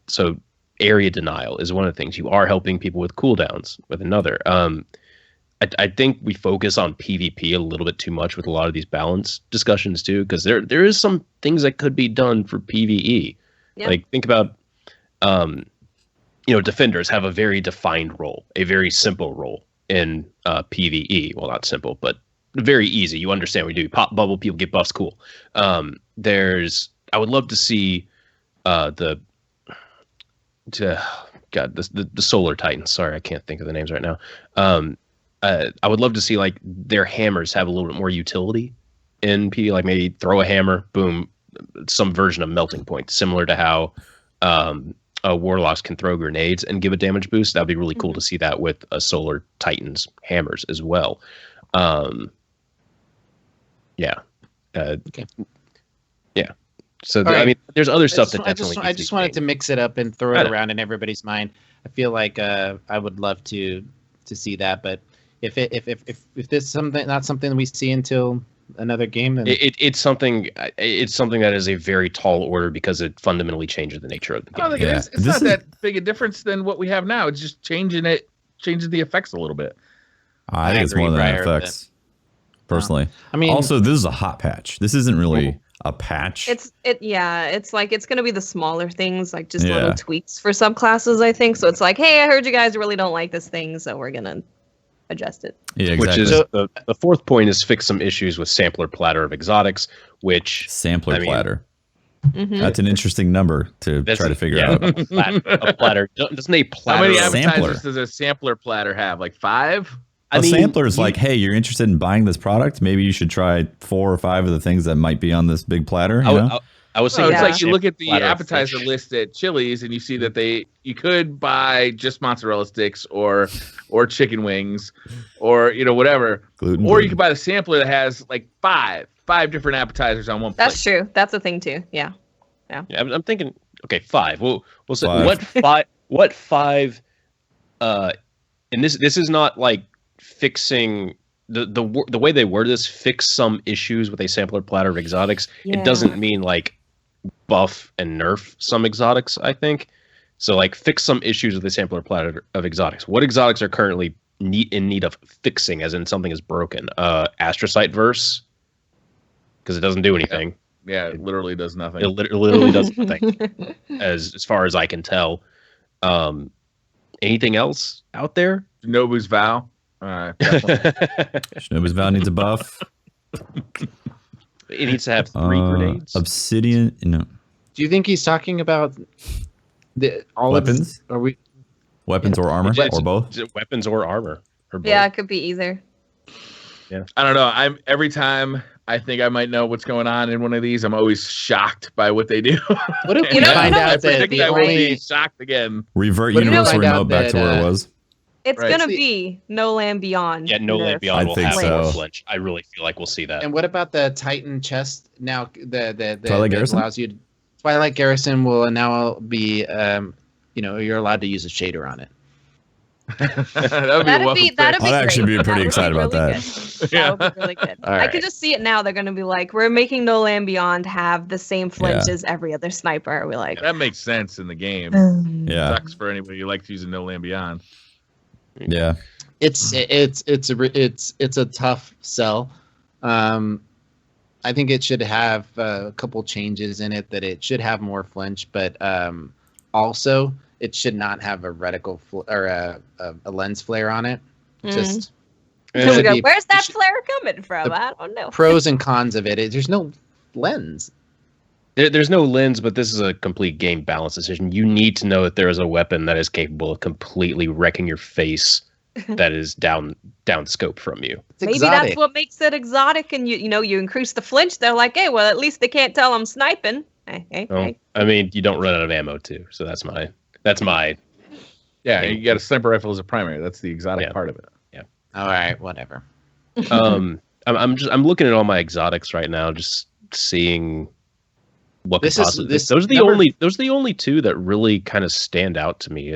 So area denial is one of the things. You are helping people with cooldowns with another. I think we focus on PvP a little bit too much with a lot of these balance discussions too, because there is some things that could be done for PvE. Yeah. Like think about, defenders have a very defined role, a very simple role in PvE. Well, not simple, but very easy. You understand what we do. Pop bubble, people get buffs, cool. I would love to see the Solar Titans. Sorry, I can't think of the names right now. I would love to see their hammers have a little bit more utility in PvP, like maybe throw a hammer, boom, some version of melting point, similar to how warlocks can throw grenades and give a damage boost. That'd be really cool to see that with a Solar Titan's hammers as well. Yeah. Yeah. So I mean, there's other stuff that definitely. I just wanted to mix it up and throw it around in everybody's mind. I feel like I would love to see that, but if this is not something we see until another game, then it's something that is a very tall order because it fundamentally changes the nature of the game. It's not that big a difference than what we have now. It's just changing the effects a little bit. I think it's more than effects. Personally, I mean, also this is a hot patch. This isn't really a patch. It's going to be the smaller things, like just little tweaks for subclasses, I think. So it's like, hey, I heard you guys really don't like this thing, so we're gonna adjust it. Yeah, exactly. Which is the fourth point is fix some issues with sampler platter of exotics, which platter. That's an interesting number to try to figure out. A platter doesn't a platter? How many appetizers does a sampler platter have? Like 5? A sampler is like, hey, you're interested in buying this product? Maybe you should try 4 or 5 of the things that might be on this big platter. I was saying it's like you look at the appetizer list at Chili's and you see that you could buy just mozzarella sticks or chicken wings or whatever, or you could buy the sampler that has like five different appetizers on one plate. That's true. That's a thing too. Yeah. I'm thinking 5. We'll say what 5. And this is not like fixing the way they word this, fix some issues with a sampler platter of exotics. It doesn't mean like buff and nerf some exotics, I think. So like fix some issues with the sampler platter of exotics. What exotics are currently in need of fixing, as in something is broken? Astrocyte verse, because it doesn't do anything. Yeah, it literally does nothing. It literally does nothing, as far as I can tell. Anything else out there? Nobu's Vow. Shinobu's Vow needs a buff. It needs to have 3 grenades. Obsidian, Do you think he's talking about all weapons? Are we weapons or armor or both? Weapons or armor. Yeah, it could be either. I don't know. Every time I think I might know what's going on in one of these, I'm always shocked by what they do. What if we find out that I will be shocked again? Revert Universal Remote back to where it was. It's gonna be No Land Beyond. Yeah, No Land Beyond will have so. more flinch. I really feel like we'll see that. And what about the Titan chest now? The Twilight Garrison allows you. Twilight Garrison will now be, you're allowed to use a shader on it. That'd be I'd actually be pretty excited about that. That would be really good. I could just see it now. They're gonna be like, we're making No Land Beyond have the same flinch as every other sniper. We're like, that makes sense in the game. Yeah, sucks for anybody who likes using No Land Beyond. Yeah, it's a tough sell. I think it should have a couple changes in it. That it should have more flinch, but also it should not have a reticle or a lens flare on it. Just where's that flare coming from? I don't know. Pros and cons of it. There's no lens. There's no lens, but this is a complete game balance decision. You need to know that there is a weapon that is capable of completely wrecking your face that is down scope from you. Maybe that's what makes it exotic, and you increase the flinch. They're like, hey, well, at least they can't tell I'm sniping. Hey. I mean, you don't run out of ammo too, so that's my. Yeah, you got a sniper rifle as a primary. That's the exotic part of it. Yeah. All right, whatever. I'm looking at all my exotics right now, just seeing what could possibly. Those are the only two that really kind of stand out to me.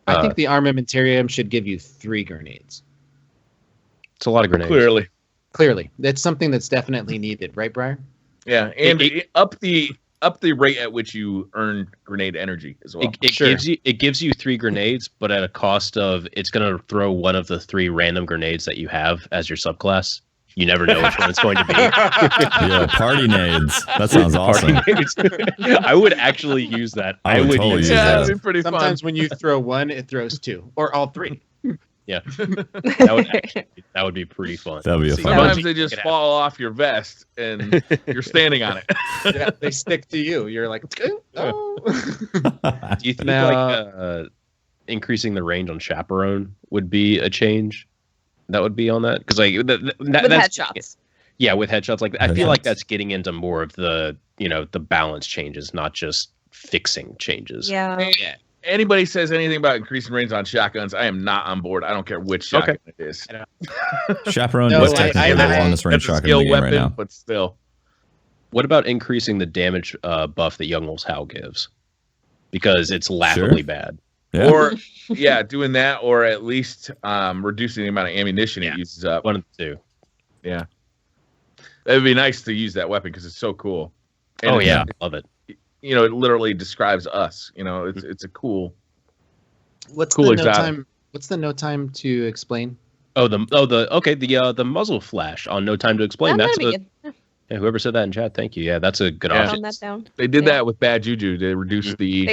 I think the armamentarium should give you 3 grenades. It's a lot of grenades. Clearly, that's something that's definitely needed, right, Brian? Yeah, and up the rate at which you earn grenade energy as well. It gives you 3 grenades, but at a cost of it's going to throw one of the 3 random grenades that you have as your subclass. You never know which one it's going to be. Yeah, party nades. That sounds awesome. I would actually use that. I would totally use that. That'd be pretty Sometimes fun. when you throw 1, it throws 2 or all 3. Yeah, that would be pretty fun. That'd be a fun. Sometimes they just fall off your vest and you're standing on it. Yeah, they stick to you. You're like, oh. Do you think like increasing the range on Chaperone would be a change? That would be on that because like with headshots. Yeah, with headshots. Like I feel like that's getting into more of the the balance changes, not just fixing changes. Yeah. Anybody says anything about increasing range on shotguns, I am not on board. I don't care which shotgun it is. Chaperone is technically the longest range shotgun in the game right now. But still. What about increasing the damage buff that Young Wolf's Howl gives? Because it's laughably bad. Yeah. Or doing that, or at least reducing the amount of ammunition it uses up. One of the two. Yeah, it would be nice to use that weapon because it's so cool. And I love it. It literally describes us. It's a cool. What's cool the exotic. no time? What's the no time to explain? The muzzle flash on No Time to Explain. Whoever said that in chat, thank you. Yeah, that's a good option. That down. They did that with Bad Juju. They reduced the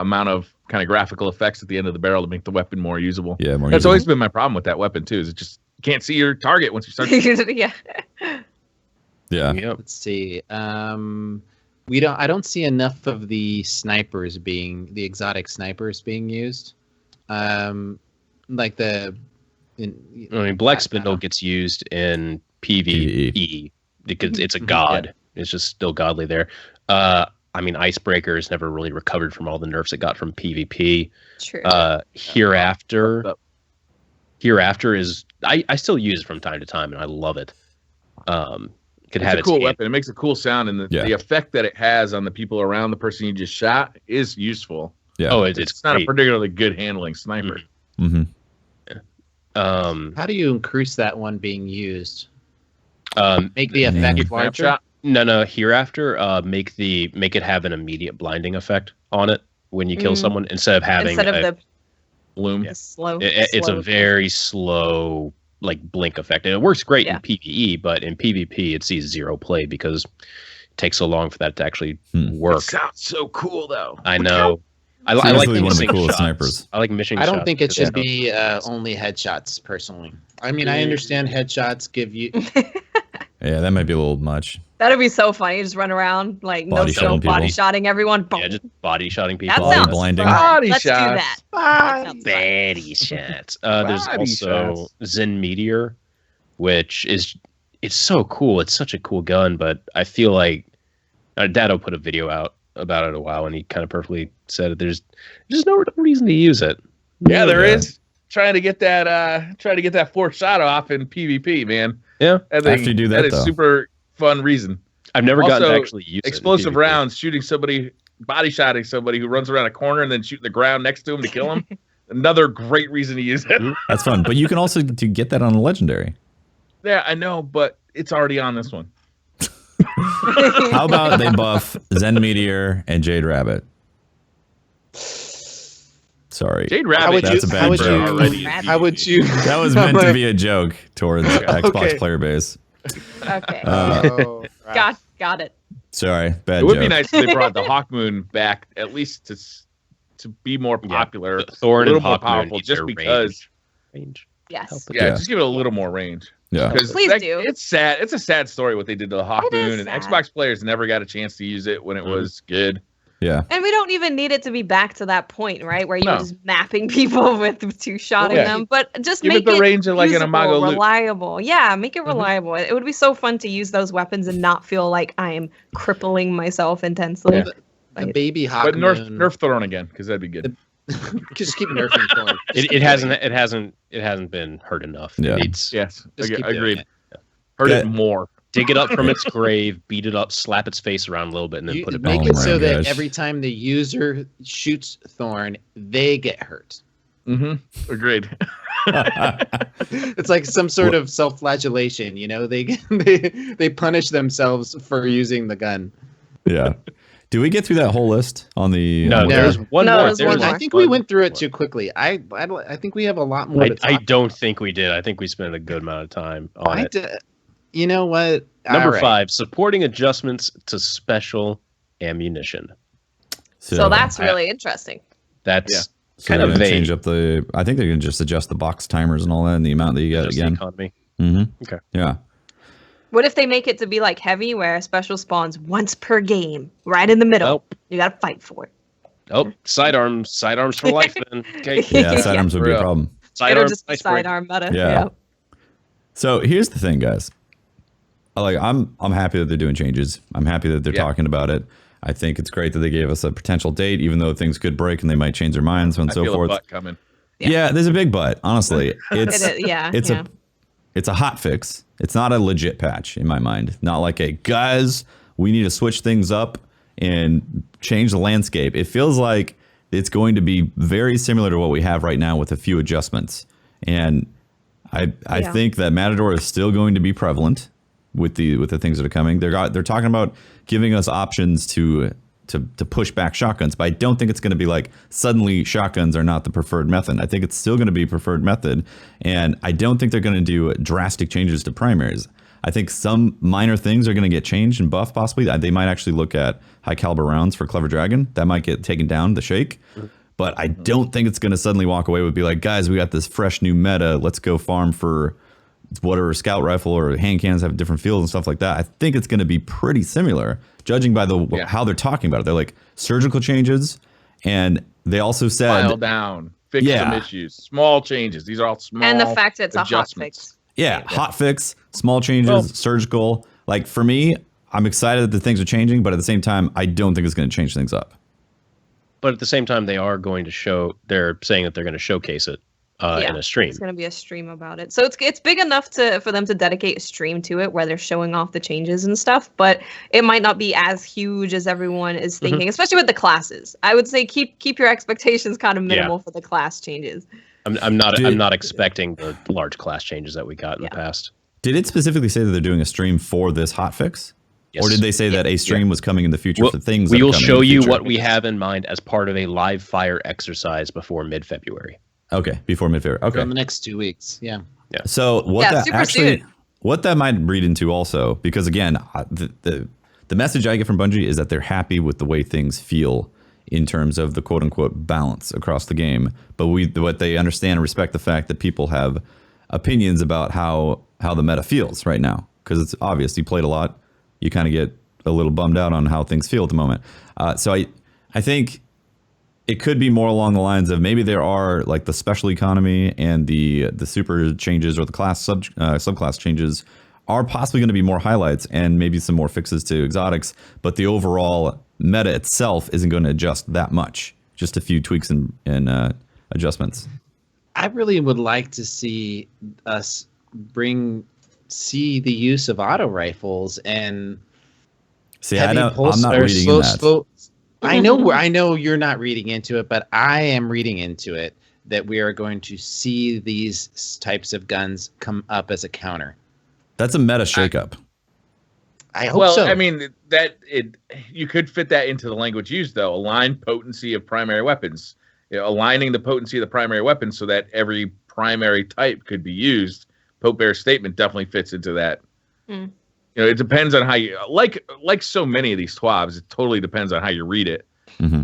amount of kind of graphical effects at the end of the barrel to make the weapon more usable. Yeah, more That's usable. always been my problem with that weapon too. Is it just you can't see your target once you start. Yeah. Yep. Let's see. I don't see enough of the exotic snipers being used. Black Spindle gets used in PvE because it's a god. It's just still godly there. Icebreaker has never really recovered from all the nerfs it got from PvP. True. Hereafter is I still use it from time to time and I love it. It's a cool weapon. It makes a cool sound, and the effect that it has on the people around the person you just shot is useful. Yeah. Oh, it's not a particularly good handling sniper. Mm-hmm. How do you increase that one being used? Make the effect larger. No. Hereafter, make it have an immediate blinding effect on it when you kill someone instead of the bloom. Yeah. It's a very slow blink effect, and it works great in PvE, but in PvP it sees 0 play because it takes so long for that to actually work. It sounds so cool though. I know. I like one of the coolest snipers. I like mission. I don't think it should be only headshots. Personally, I mean, I understand headshots give you. Yeah, that might be a little much. That'd be so funny. You just run around body shotting everyone. Boom. Yeah, just body shotting people. That sounds blinding. fun. Let's do that. Body shots. There's also shots. Zen Meteor, which it's so cool. It's such a cool gun, but I feel like Dado put a video out about it a while, and he kind of perfectly said it. There's just no reason to use it. Yeah, there is. Trying to get that fourth shot off in PvP, man. Yeah, after you do that, that is super fun reason. I've never gotten to actually use explosive rounds, shooting somebody, body shotting somebody who runs around a corner and then shooting the ground next to him to kill him. Another great reason to use it. That's fun, but you can also get that on a legendary. Yeah, I know, but it's already on this one. How about they buff Zen Meteor and Jade Rabbit? Sorry, Jade Rabbit. That's a bad joke. How would you? That was meant to be a joke towards Xbox player base. Okay. Right. Got it. Sorry, bad It would joke. be nice if they brought the Hawkmoon back, at least to be more popular, Thorn a little and more Hawkmoon powerful, need just their because. range. Yes. Yeah, just give it a little more range. Yeah, Please do. It's sad. It's a sad story what they did to the Hawkmoon, and sad. Xbox players never got a chance to use it when it was good. yeah. And we don't even need it to be back to that point, right? Where you're No. just mapping people with two-shotting Yeah. them. But just Give make it the range of like an usable, Imago loop. reliable. Yeah, make it reliable. It would be so fun to use those weapons and not feel like I am crippling myself intensely. Yeah. The baby Hawk But Moon. nerf Thorn again, because that'd be good. Just keep nerfing Thorn. It hasn't been hurt enough. Yeah. It needs Yes, Just keep doing agreed. it. Hurt Yeah. it more. dig it up from its grave, beat it up, slap its face around a little bit, and then You put it back. make Oh it my so that gosh. every time the user shoots Thorn, they get hurt. Mm-hmm. Agreed. It's like some sort of self-flagellation, you know. They punish themselves for using the gun. Yeah. Do we get through that whole list on the? No, on the- there's one No, more. there's one more. I think we went through it too quickly. I think we have a lot more. To talk I don't think we did. I think we spent a good amount of time on it. You know what? Number All right. 5, supporting adjustments to special ammunition. So that's really interesting. That's So kind they're of gonna vague. change up the. I think they're gonna just adjust the box timers and all that, and the amount that you get Just the again. economy. Mm-hmm. Okay. Yeah. What if they make it to be like heavy, where special spawns once per game, right in the middle? Nope. You gotta fight for it. Oh, sidearms for life then. Okay. Yeah, sidearms would be a Real. problem. It'll Sidearms, just be nice break. sidearm meta. Yeah. So here's the thing, guys. I'm happy that they're doing changes. I'm happy that they're talking about it. I think it's great that they gave us a potential date, even though things could break and they might change their minds and I so feel forth. a butt coming. Yeah, there's a big but. Honestly, it's Yeah. it's a hot fix. It's not a legit patch in my mind. Not like a guys, we need to switch things up and change the landscape. It feels like it's going to be very similar to what we have right now with a few adjustments. And I think that Matador is still going to be prevalent with the things that are coming. They're talking about giving us options to push back shotguns, but I don't think it's going to be like suddenly shotguns are not the preferred method. I think it's still going to be preferred method, and I don't think they're going to do drastic changes to primaries. I think some minor things are going to get changed and buffed possibly. They might actually look at high caliber rounds for Clever Dragon. That might get taken down, the shake. But I don't think it's going to suddenly walk away with be like, guys, we got this fresh new meta. Let's go farm for whatever scout rifle or hand cannons have different fields and stuff like that. I think it's going to be pretty similar, judging by how they're talking about it. They're like surgical changes, and they also said File down, fix some issues, small changes. These are all small. And the fact it's a hot adjustments. fix. Yeah, hot fix, small changes, surgical. Like for me, I'm excited that the things are changing, but at the same time, I don't think it's going to change things up. But at the same time, they are going to show. They're saying that they're going to showcase it in a stream. It's going to be a stream about it. So it's big enough for them to dedicate a stream to it where they're showing off the changes and stuff, but it might not be as huge as everyone is thinking, especially with the classes. I would say keep your expectations kind of minimal for the class changes. I'm not expecting the large class changes that we got in the past. Did it specifically say that they're doing a stream for this hotfix? Yes. Or did they say that a stream was coming in the future for things? We will that are coming show in the you future? what we have in mind as part of a live fire exercise before mid-February. Okay, before mid-February. Okay. In the next 2 weeks. Yeah. So what that super actually, soon. what that might read into also, because again, the message I get from Bungie is that they're happy with the way things feel in terms of the quote unquote balance across the game. But what they understand and respect the fact that people have opinions about how the meta feels right now, because it's obvious. You played a lot, you kind of get a little bummed out on how things feel at the moment. So I think it could be more along the lines of maybe there are like the special economy and the super changes or the class subclass changes are possibly going to be more highlights and maybe some more fixes to exotics, but the overall meta itself isn't going to adjust that much. Just a few tweaks and adjustments. I really would like to see us see the use of auto rifles and I'm not reading in that. I know you're not reading into it, but I am reading into it that we are going to see these types of guns come up as a counter. That's a meta shakeup. I hope so. I mean, you could fit that into the language used, though. Align potency of primary weapons. Aligning the potency of the primary weapon so that every primary type could be used. Pope Bear's statement definitely fits into that. Mm. It depends on how you like so many of these TWABs. It totally depends on how you read it. Mm-hmm.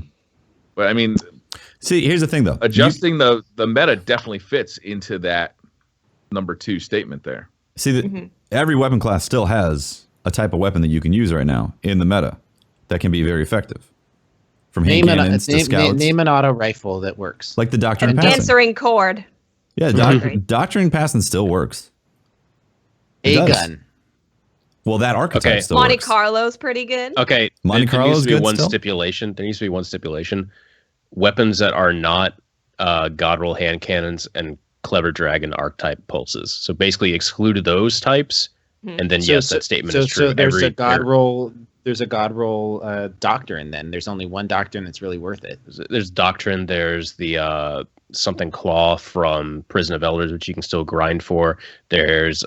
But I mean, see, here's the thing, though. Adjusting the meta definitely fits into that number 2 statement there. See, every weapon class still has a type of weapon that you can use right now in the meta that can be very effective. From hand cannons to scouts. Name an auto rifle that works. Like the Doctrine Passing. Answering cord. Yeah, Doctrine Passing still works. A gun. Well, that archetype still Monte works. Carlo's pretty good. Okay, Monte Carlo's good still? There needs to be one stipulation. Weapons that are not God Roll hand cannons and Clever Dragon archetype pulses. So basically excluded those types, and then that statement is true. So there's a God Roll. There's a God Roll doctrine. Then there's only one doctrine that's really worth it. There's doctrine. There's the something claw from Prison of Elders, which you can still grind for. There's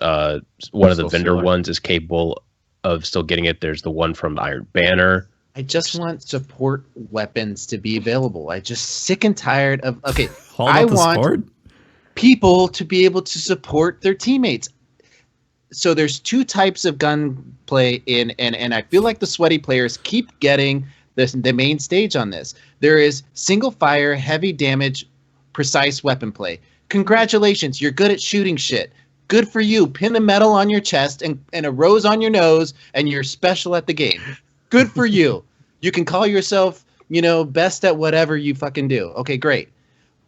one of the vendor ones is capable of still getting it. There's the one from Iron Banner. I just want support weapons to be available. I just sick and tired of I want people to be able to support their teammates. So there's 2 types of gunplay and I feel like the sweaty players keep getting the main stage on this. There is single fire, heavy damage, precise weapon play. Congratulations, you're good at shooting shit. Good for you. Pin a medal on your chest and a rose on your nose, and you're special at the game. Good for you. You can call yourself, best at whatever you fucking do. Okay, great.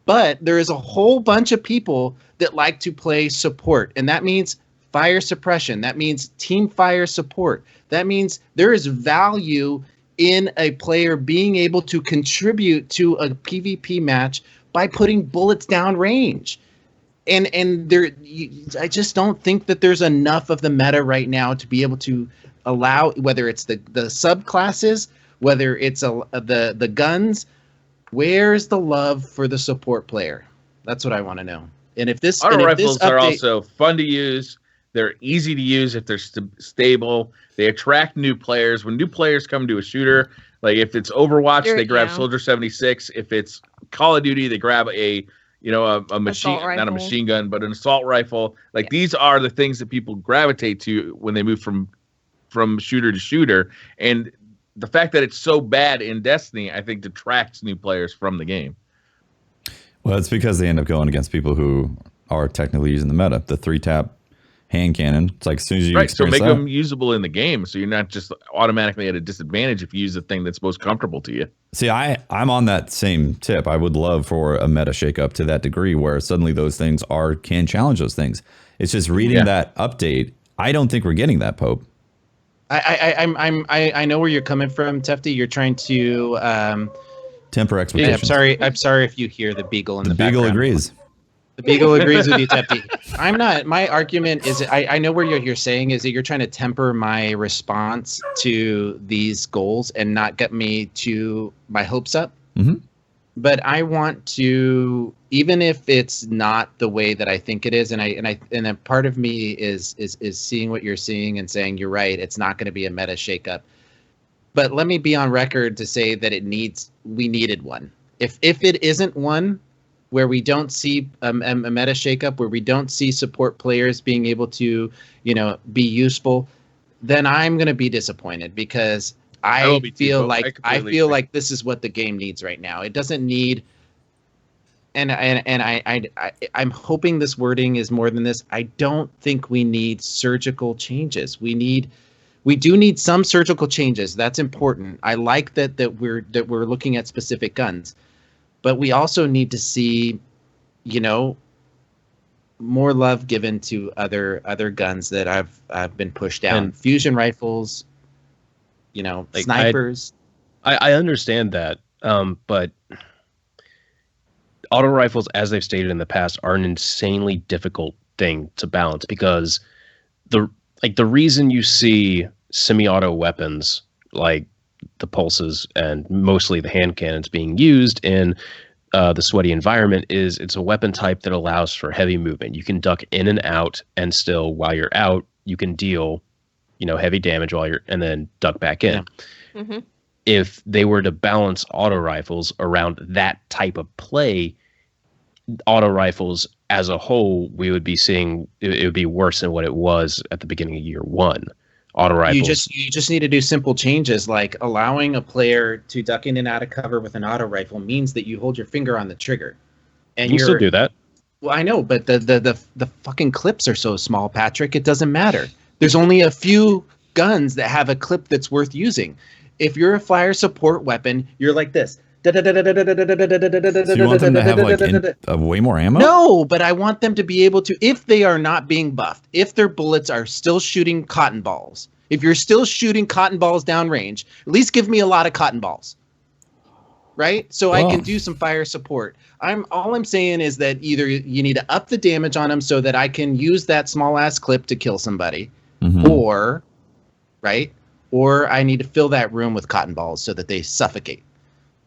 But there is a whole bunch of people that like to play support, and that means fire suppression. That means team fire support. That means there is value in a player being able to contribute to a PvP match by putting bullets down range. And I just don't think that there's enough of the meta right now to be able to allow, whether it's the subclasses, whether it's the guns, where's the love for the support player? That's what I want to know. And if this auto rifles are also fun to use, they're easy to use if they're stable. They attract new players. When new players come to a shooter, like if it's Overwatch, they grab Soldier 76. If it's Call of Duty, they grab a machine, not a machine gun, but an assault rifle. Like these are the things that people gravitate to when they move from shooter to shooter. And the fact that it's so bad in Destiny, I think detracts new players from the game. Well, it's because they end up going against people who are technically using the meta. The 3-tap hand cannon. It's like as soon as you experience so make them usable in the game, so you're not just automatically at a disadvantage if you use the thing that's most comfortable to you. See, I'm on that same tip. I would love for a meta shakeup to that degree where suddenly those things can challenge those things. It's just reading that update. I don't think we're getting that, Pope. I know where you're coming from, Tefty. You're trying to temper expectations. I'm sorry if you hear the beagle in the background. The beagle agrees. The beagle agrees with you, Tefty. I'm not. My argument is I know where you're saying is that you're trying to temper my response to these goals and not get me to my hopes up. Mm-hmm. But I want to, even if it's not the way that I think it is, and a part of me is seeing what you're seeing and saying you're right. It's not going to be a meta shakeup. But let me be on record to say that we needed one. If it isn't one, where we don't see a meta shakeup, where we don't see support players being able to, be useful, then I'm going to be disappointed because I feel like this is what the game needs right now. It doesn't need, and I'm hoping this wording is more than this. I don't think we need surgical changes. We do need some surgical changes. That's important. I like that we're looking at specific guns. but we also need to see, more love given to other guns that I've been pushed down. And fusion rifles, like snipers. I understand that, but auto rifles, as they've stated in the past, are an insanely difficult thing to balance, because the reason you see semi-auto weapons like the pulses and mostly the hand cannons being used in the sweaty environment is it's a weapon type that allows for heavy movement. You can duck in and out, and still while you're out, you can deal, heavy damage and then duck back in. Yeah. Mm-hmm. If they were to balance auto rifles around that type of play, auto rifles as a whole, we would be seeing it would be worse than what it was at the beginning of year one. Auto rifles. You just need to do simple changes, like allowing a player to duck in and out of cover with an auto rifle means that you hold your finger on the trigger, and you can still do that. Well, I know, but the fucking clips are so small, Patrick. It doesn't matter. There's only a few guns that have a clip that's worth using. If you're a fire support weapon, you're like this. So you want them to have like way more ammo? No, but I want them to be able to, if they are not being buffed, if their bullets are still shooting cotton balls, if you're still shooting cotton balls downrange, at least give me a lot of cotton balls, right? So I can do some fire support. All I'm saying is that either you need to up the damage on them so that I can use that small ass clip to kill somebody, or I need to fill that room with cotton balls so that they suffocate.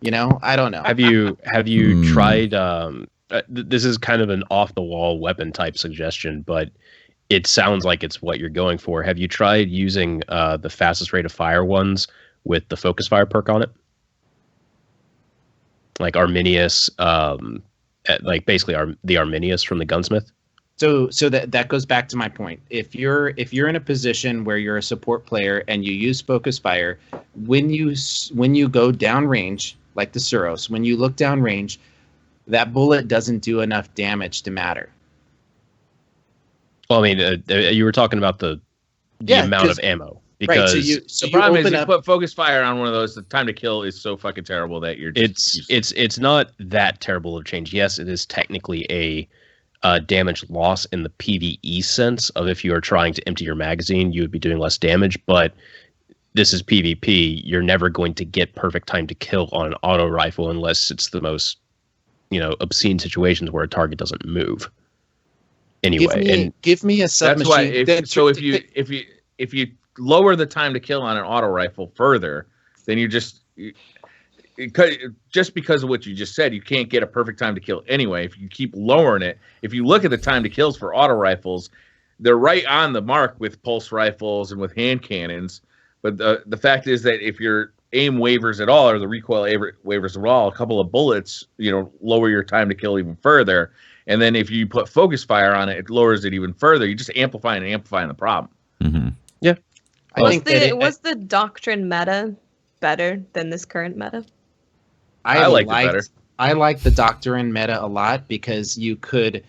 I don't know. Have you tried? This is kind of an off the wall weapon type suggestion, but it sounds like it's what you're going for. Have you tried using the fastest rate of fire ones with the focus fire perk on it? Like Arminius, like basically the Arminius from the Gunsmith. So that goes back to my point. If you're in a position where you're a support player and you use focus fire, when you go downrange, like the Suros, when you look downrange, that bullet doesn't do enough damage to matter. Well, I mean, you were talking about the amount of ammo. Because the problem is you put focus fire on one of those, the time to kill is so fucking terrible that you're just it's not that terrible of change. Yes, it is technically a damage loss in the PvE sense of if you are trying to empty your magazine, you would be doing less damage, but this is PvP. You're never going to get perfect time to kill on an auto rifle unless it's the most, obscene situations where a target doesn't move. Anyway, give me a submachine. That's why. If you lower the time to kill on an auto rifle further, then just because of what you just said, you can't get a perfect time to kill anyway. If you keep lowering it, if you look at the time to kills for auto rifles, they're right on the mark with pulse rifles and with hand cannons. But the fact is that if your aim wavers at all, or the recoil wavers at all, a couple of bullets, lower your time to kill even further. And then if you put focus fire on it, it lowers it even further. You just amplifying the problem. Mm-hmm. Yeah. Was the doctrine meta better than this current meta? I like it better. I like the doctrine meta a lot because you could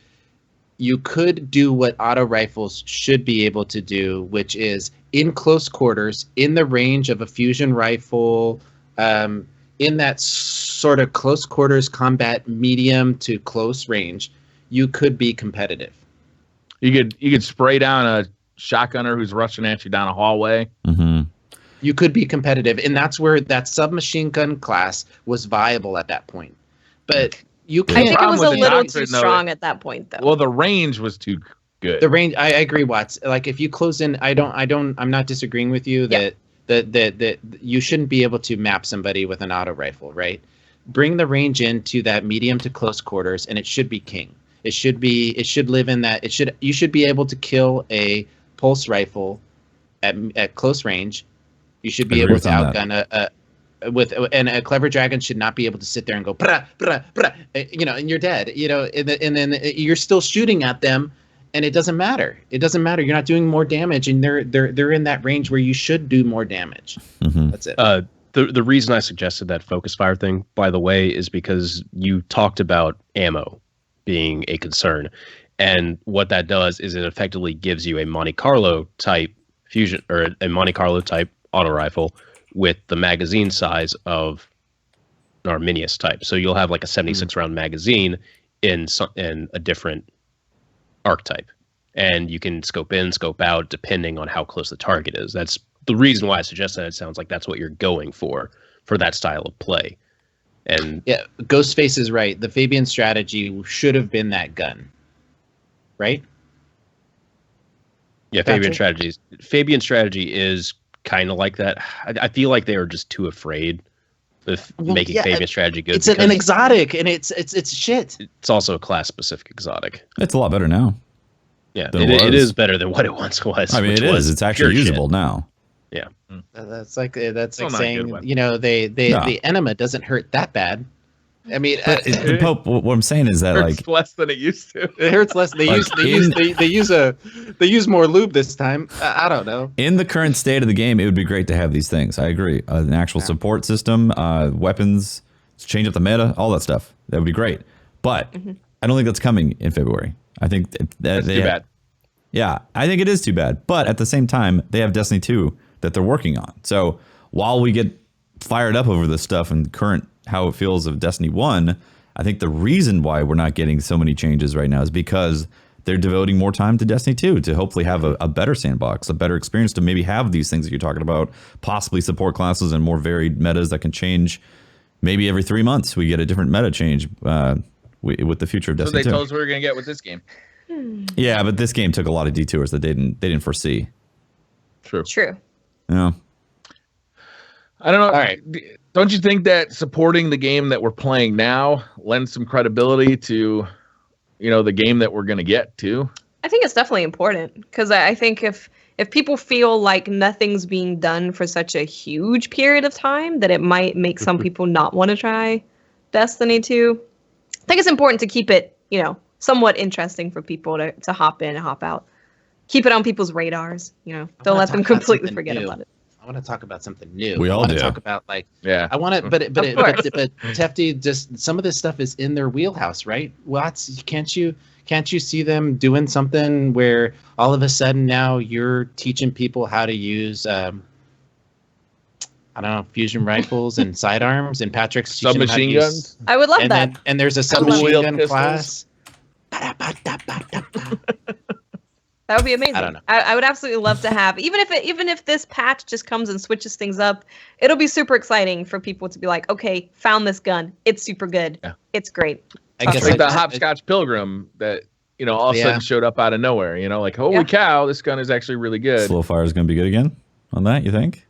do what auto rifles should be able to do, which is in close quarters, in the range of a fusion rifle, in that sort of close quarters combat, medium to close range, you could be competitive. You could spray down a shotgunner who's rushing at you down a hallway. Mm-hmm. You could be competitive, and that's where that submachine gun class was viable at that point. But you can't. I think it was a little too strong at that point, though. Well, the range was too good. The range, I agree, Watts. Like if you close in, I'm not disagreeing with you that you shouldn't be able to map somebody with an auto rifle, right? Bring the range into that medium to close quarters, and it should be king. It should live in that. You should be able to kill a pulse rifle at close range. You should be able to outgun and a clever dragon should not be able to sit there and go brah, brah, brah, and you're dead. And then you're still shooting at them, and it doesn't matter. It doesn't matter. You're not doing more damage, and they're in that range where you should do more damage. Mm-hmm. That's it. The reason I suggested that focus fire thing, by the way, is because you talked about ammo being a concern, and what that does is it effectively gives you a Monte Carlo type fusion or a Monte Carlo type auto rifle with the magazine size of Arminius type. So you'll have like a 76 round magazine in a different archetype, and you can scope in, scope out depending on how close the target is. That's the reason why I suggest that. It sounds like that's what you're going for that style of play. And yeah, Ghostface is right. The Fabian strategy should have been that gun, right? Yeah, Fabian strategy is kind of like that. I feel like they were just too afraid of making Fabian strategy good. It's an exotic, and it's shit. It's also a class specific exotic. It's a lot better now. Yeah, it is better than what it once was. I mean, it is. It's actually usable now. Yeah, that's like saying, good, the enema doesn't hurt that bad. I mean, the Pope. What I'm saying is that hurts less than it used to. It hurts less. They use more lube this time. I don't know. In the current state of the game, it would be great to have these things. I agree. An actual support system, weapons, change up the meta, all that stuff. That would be great. But I don't think that's coming in February. I think that's too bad. Yeah, I think it is too bad. But at the same time, they have Destiny 2 that they're working on. So while we get fired up over this stuff and current how it feels of Destiny 1, I think the reason why we're not getting so many changes right now is because they're devoting more time to Destiny 2 to hopefully have a better sandbox, a better experience, to maybe have these things that you're talking about, possibly support classes and more varied metas that can change. Maybe every 3 months we get a different meta change with the future of Destiny 2. So they told us we were going to get with this game. Yeah, but this game took a lot of detours that they didn't foresee. True. Yeah. I don't know. All right. Don't you think that supporting the game that we're playing now lends some credibility to, the game that we're going to get too? I think it's definitely important, because I think if people feel like nothing's being done for such a huge period of time, that it might make some people not want to try Destiny 2. I think it's important to keep it, somewhat interesting for people to hop in and hop out. Keep it on people's radars, Don't let them completely forget about it. I want to talk about something new. We all do. Talk about I want to, but Tefty, just some of this stuff is in their wheelhouse, right? Watts, can't you see them doing something where all of a sudden now you're teaching people how to use fusion rifles and sidearms, and Patrick's submachine guns? I would love that. And there's a submachine gun class. That would be amazing. I don't know. I would absolutely love to have, even if this patch just comes and switches things up, it'll be super exciting for people to be like, okay, found this gun. It's super good. Yeah. It's great. I guess like the Hopscotch Pilgrim that, all of a sudden showed up out of nowhere, like, holy cow, this gun is actually really good. Slow fire is going to be good again on that, you think?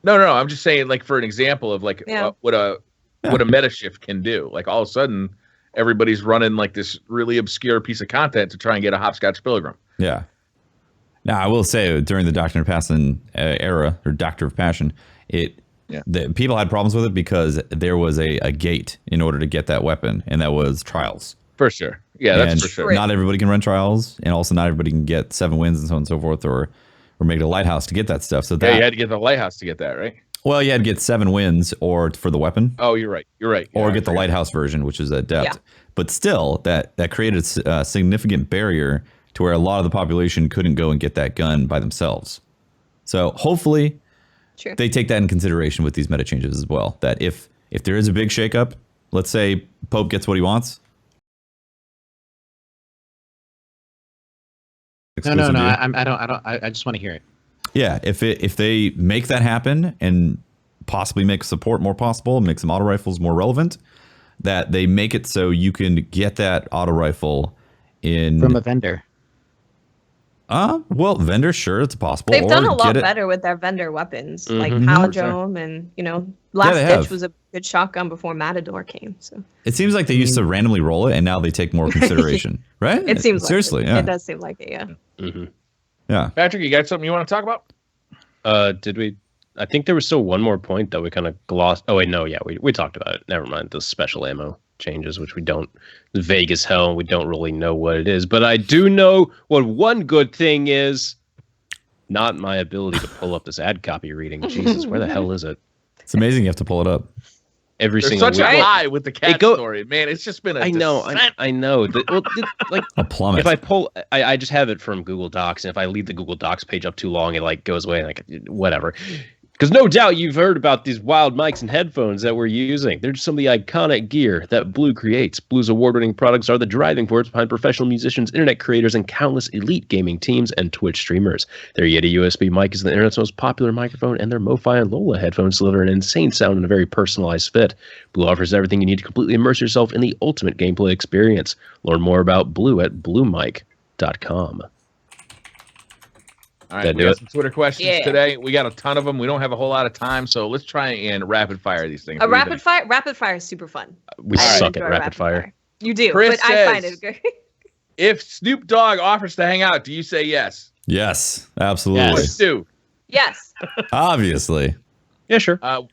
No, I'm just saying, like, for an example of what a meta shift can do. Like, all of a sudden, everybody's running like this really obscure piece of content to try and get a Hopscotch Pilgrim. Yeah. Now, I will say during the Doctrine of Passion era, or Doctor of Passion, the people had problems with it because there was a gate in order to get that weapon, and that was trials. For sure. Yeah, that's for sure. Not everybody can run trials, and also not everybody can get 7 wins and so on and so forth, or make it a lighthouse to get that stuff. So you had to get the lighthouse to get that, right? Well, you had to get 7 wins or for the weapon. Oh, you're right. Or get the lighthouse version, which is at depth. Yeah. But still, that created a significant barrier to where a lot of the population couldn't go and get that gun by themselves. So hopefully they take that in consideration with these meta changes as well. That if there is a big shakeup, let's say Pope gets what he wants. No. I just want to hear it. Yeah, if they make that happen and possibly make support more possible, make some auto rifles more relevant, that they make it so you can get that auto rifle from a vendor. Well, vendor, sure, it's possible. They've done a lot better with their vendor weapons, like Palindrome, and Last Ditch was a good shotgun before Matador came. So it seems like they used to randomly roll it, and now they take more consideration, right? It seems seriously, like it does seem like it, yeah. Mm-hmm. Yeah, Patrick, you got something you want to talk about? Did we? I think there was still one more point that we kind of glossed. Oh wait, no, yeah, we talked about it. Never mind, the special ammo changes, which we don't, vague as hell, and we don't really know what it is. But I do know what one good thing is. Not my ability to pull up this ad copy reading. Jesus, where the hell is it? It's amazing you have to pull it up. Every There's single such a high with the cat story, man. It's just been a I know. Like a plummet. If I pull, I just have it from Google Docs, and if I leave the Google Docs page up too long, it like goes away. Like whatever. Because no doubt you've heard about these wild mics and headphones that we're using. They're just some of the iconic gear that Blue creates. Blue's award-winning products are the driving force behind professional musicians, internet creators, and countless elite gaming teams and Twitch streamers. Their Yeti USB mic is the internet's most popular microphone, and their Mo-Fi and Lola headphones deliver an insane sound and a very personalized fit. Blue offers everything you need to completely immerse yourself in the ultimate gameplay experience. Learn more about Blue at bluemic.com. All right, we got some Twitter questions today. We got a ton of them. We don't have a whole lot of time, so let's try and rapid fire these things. Rapid fire is super fun. We suck at rapid fire. You do, Chris but says, I find it good. If Snoop Dogg offers to hang out, do you say yes? Yes, absolutely. Let's do. Yes. Obviously. Yeah, sure. I'm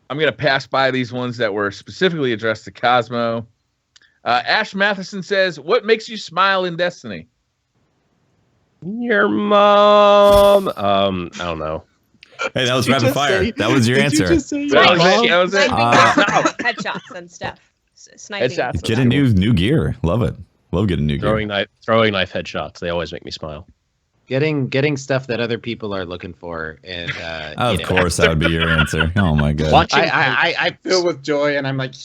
going to pass by these ones that were specifically addressed to Cozmo. Ash Matheson says, what makes you smile in Destiny? Your mom. I don't know. Hey, that was rapid fire. That was your answer. That was it. Headshots and stuff. Sniping. Headshots. Get a new gear. Love it. Love getting new Throwing gear. knife headshots. They always make me smile. Getting stuff that other people are looking for, and Of course, that would be your answer. Oh my god. Watching. I feel with joy, and I'm like.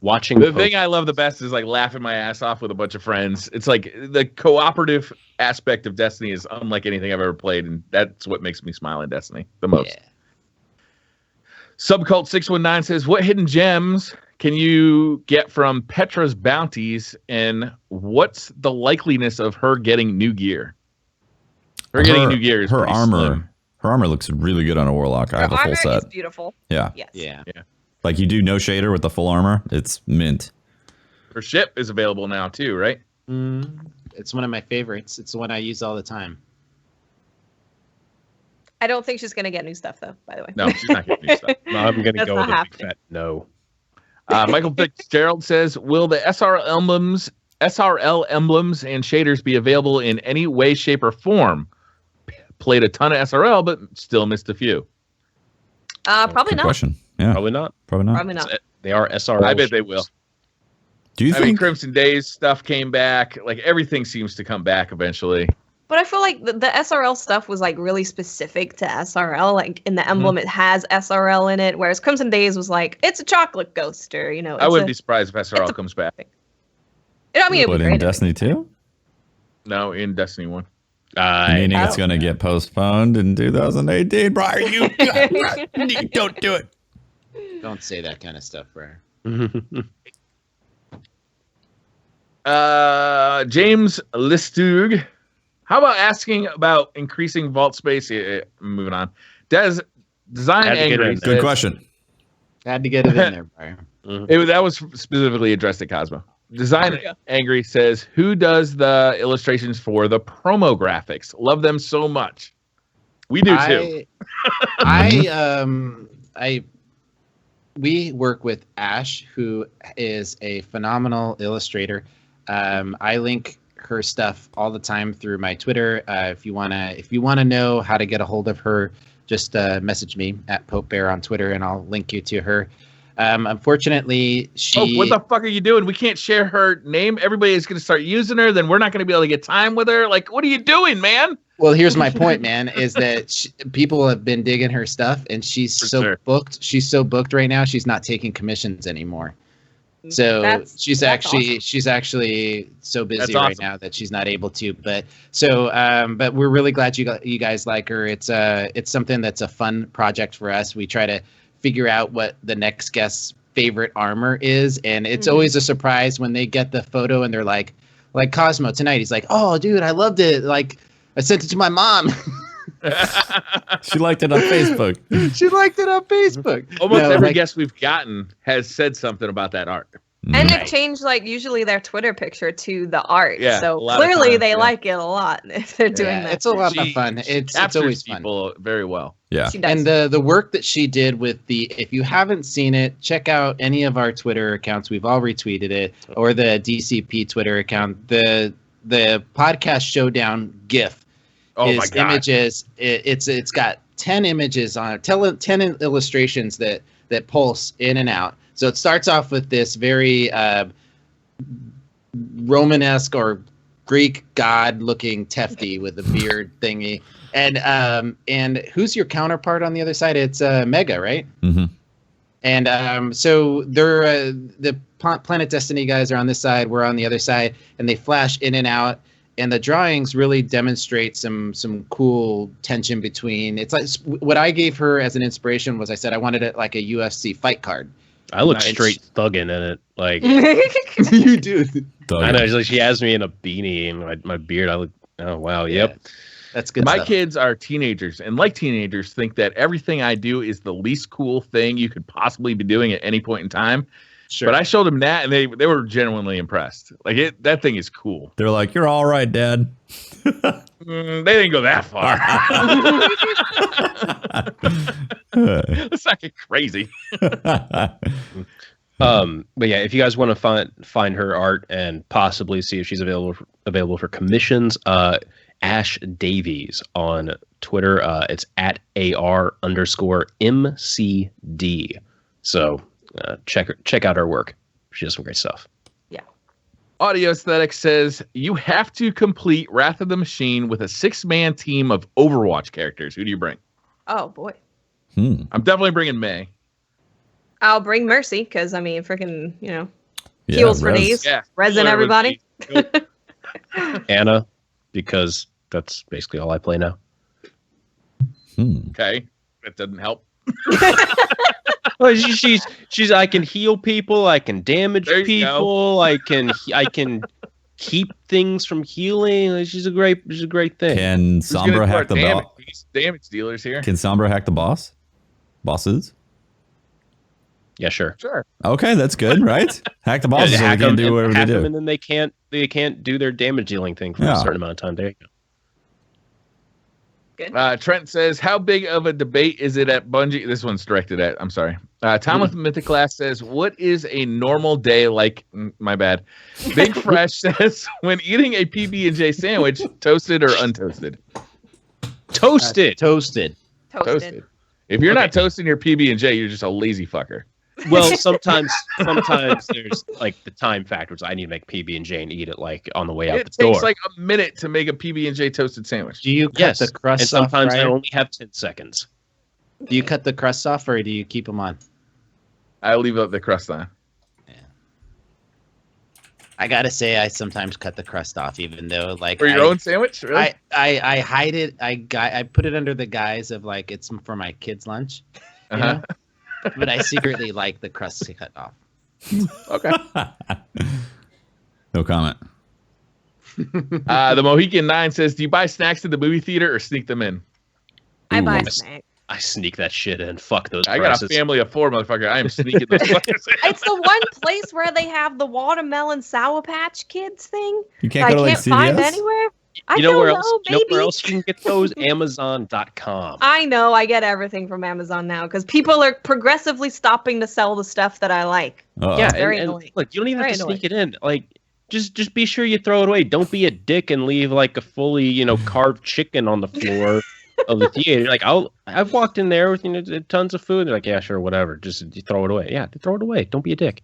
Watching the thing I love the best is like laughing my ass off with a bunch of friends. It's like the cooperative aspect of Destiny is unlike anything I've ever played, and that's what makes me smile in Destiny the most. Yeah. Subcult 619 says, what hidden gems can you get from Petra's bounties, and what's the likeliness of her getting new gear? Getting new gear is her armor. Slim. Her armor looks really good on a warlock. I have a full set. Her armor is beautiful. Yeah. Yes. Yeah. Like you do no shader with the full armor. It's mint. Her ship is available now too, right? It's one of my favorites. It's the one I use all the time. I don't think she's gonna get new stuff though. By the way. No, she's not getting new stuff. No, I'm going to That's go not with a big happening. fat no. Michael Fitzgerald says, will the SRL emblems and shaders be available in any way, shape, or form? Played a ton of SRL, but still missed a few. Probably Good not. question. Yeah. Probably not. Probably not. Probably not. They are SRL. I bet they will. Do you I mean, think? Crimson Days stuff came back. Like everything seems to come back eventually. But I feel like the SRL stuff was like really specific to SRL. Like in the emblem, it has SRL in it, whereas Crimson Days was like it's a chocolate ghost, or you know. I wouldn't be surprised if SRL comes back. I mean, it'd But be in great. Destiny 2? No, in Destiny 1. Meaning it's going to get postponed in 2018. Brian, you don't do it. Don't say that kind of stuff, Brian. James Listug. How about asking about increasing vault space? Moving on. Design Angry. Good question. Had to get it in there, Brian. That was specifically addressed to Cozmo. Design Angry says, who does the illustrations for the promo graphics? Love them so much. We do too. We work with Ash, who is a phenomenal illustrator. I link her stuff all the time through my Twitter. If you wanna know how to get a hold of her, just message me at Pope Bear on Twitter, and I'll link you to her. Unfortunately, she. What the fuck are you doing? We can't share her name. Everybody is going to start using her. Then we're not going to be able to get time with her. Like, what are you doing, man? Well, here's my point, man, is that people have been digging her stuff, and she's booked. She's so booked right now. She's not taking commissions anymore. So she's actually so busy right now that she's not able to. But we're really glad you guys like her. It's something that's a fun project for us. We try to figure out what the next guest's favorite armor is, and it's always a surprise when they get the photo and they're like Cozmo tonight. He's like, "Oh, dude, I loved it. Like, I sent it to my mom." She liked it on Facebook. Almost every guest we've gotten has said something about that art. And they've changed like usually their Twitter picture to the art. Yeah, so clearly they like it a lot if they're doing that. It's a lot of fun. It's always fun. People very well. Yeah. And the work that she did with if you haven't seen it, check out any of our Twitter accounts. We've all retweeted it, or the DCP Twitter account. The podcast showdown GIF is images. It's got 10 images on it, 10 illustrations that pulse in and out. So it starts off with this very Romanesque or Greek god-looking Tefti with a beard thingy. And who's your counterpart on the other side? It's Mega, right? Mm-hmm. And so they're the Planet Destiny guys are on this side, we're on the other side, and they flash in and out. And the drawings really demonstrate some cool tension between. It's like what I gave her as an inspiration was I said I wanted it like a UFC fight card. I look straight thugging in it, like you do. I know. It's like she has me in a beanie and my beard. I look. Oh wow, yep. Yeah, that's good. My kids are teenagers, and like teenagers, think that everything I do is the least cool thing you could possibly be doing at any point in time. Sure. But I showed them that, and they were genuinely impressed. Like that thing is cool. They're like, "You're all right, Dad." They didn't go that far. Let's not get crazy. But yeah, if you guys want to find her art and possibly see if she's available for commissions, Ash Davies on Twitter. It's at AR_MCD. So check out her work. She does some great stuff. Yeah. Audio Aesthetic says you have to complete Wrath of the Machine with a 6-man team of Overwatch characters. Who do you bring? Oh boy. I'm definitely bringing May. I'll bring Mercy because I mean, freaking, heals for days. Yeah. Resin everybody. Anna, because that's basically all I play now. Okay, that doesn't help. Well, she's. I can heal people. I can damage people. I can keep things from healing. She's a great thing. Can Sombra hack the boss? Damage dealers here. Can Sombra hack the boss? Bosses? Yeah, sure. Okay, that's good, right? Hack the bosses so they can do whatever they do. And then they can't do their damage dealing thing for a certain amount of time. There you go. Good. Trent says, how big of a debate is it at Bungie? This one's directed at, I'm sorry. Tom with Mythiclass says, what is a normal day like? My bad. Big Fresh says, when eating a PB&J sandwich, toasted or untoasted? Toasted. Toasted. If you're not toasting your PB&J, you're just a lazy fucker. Well, sometimes there's like the time factor. So I need to make PB&J and eat it like on the way out the door. It takes like a minute to make a PB&J toasted sandwich. Do you cut the crust off? And sometimes I only have 10 seconds. Do you cut the crust off or do you keep them on? I leave out the crust on. Yeah. I gotta say, I sometimes cut the crust off, even though like for your own sandwich. Really? I hide it. I put it under the guise of like it's for my kids' lunch. You know? But I secretly like the crust to cut off. Okay. No comment. The Mohican 9 says, do you buy snacks at the movie theater or sneak them in? I buy snacks. I sneak that shit in. Fuck those I prices. got a family of 4, motherfucker. I am sneaking those fuckers in. It's the one place where they have the watermelon Sour Patch Kids thing. You can't go to like CVS? Find anywhere. You know where else you can get those? Amazon.com. I know. I get everything from Amazon now because people are progressively stopping to sell the stuff that I like. Yeah, and look, you don't even have to sneak it in. Like, just be sure you throw it away. Don't be a dick and leave like a fully, carved chicken on the floor of the theater. Like, I've walked in there with tons of food. They're like, yeah, sure, whatever. Just throw it away. Yeah, throw it away. Don't be a dick.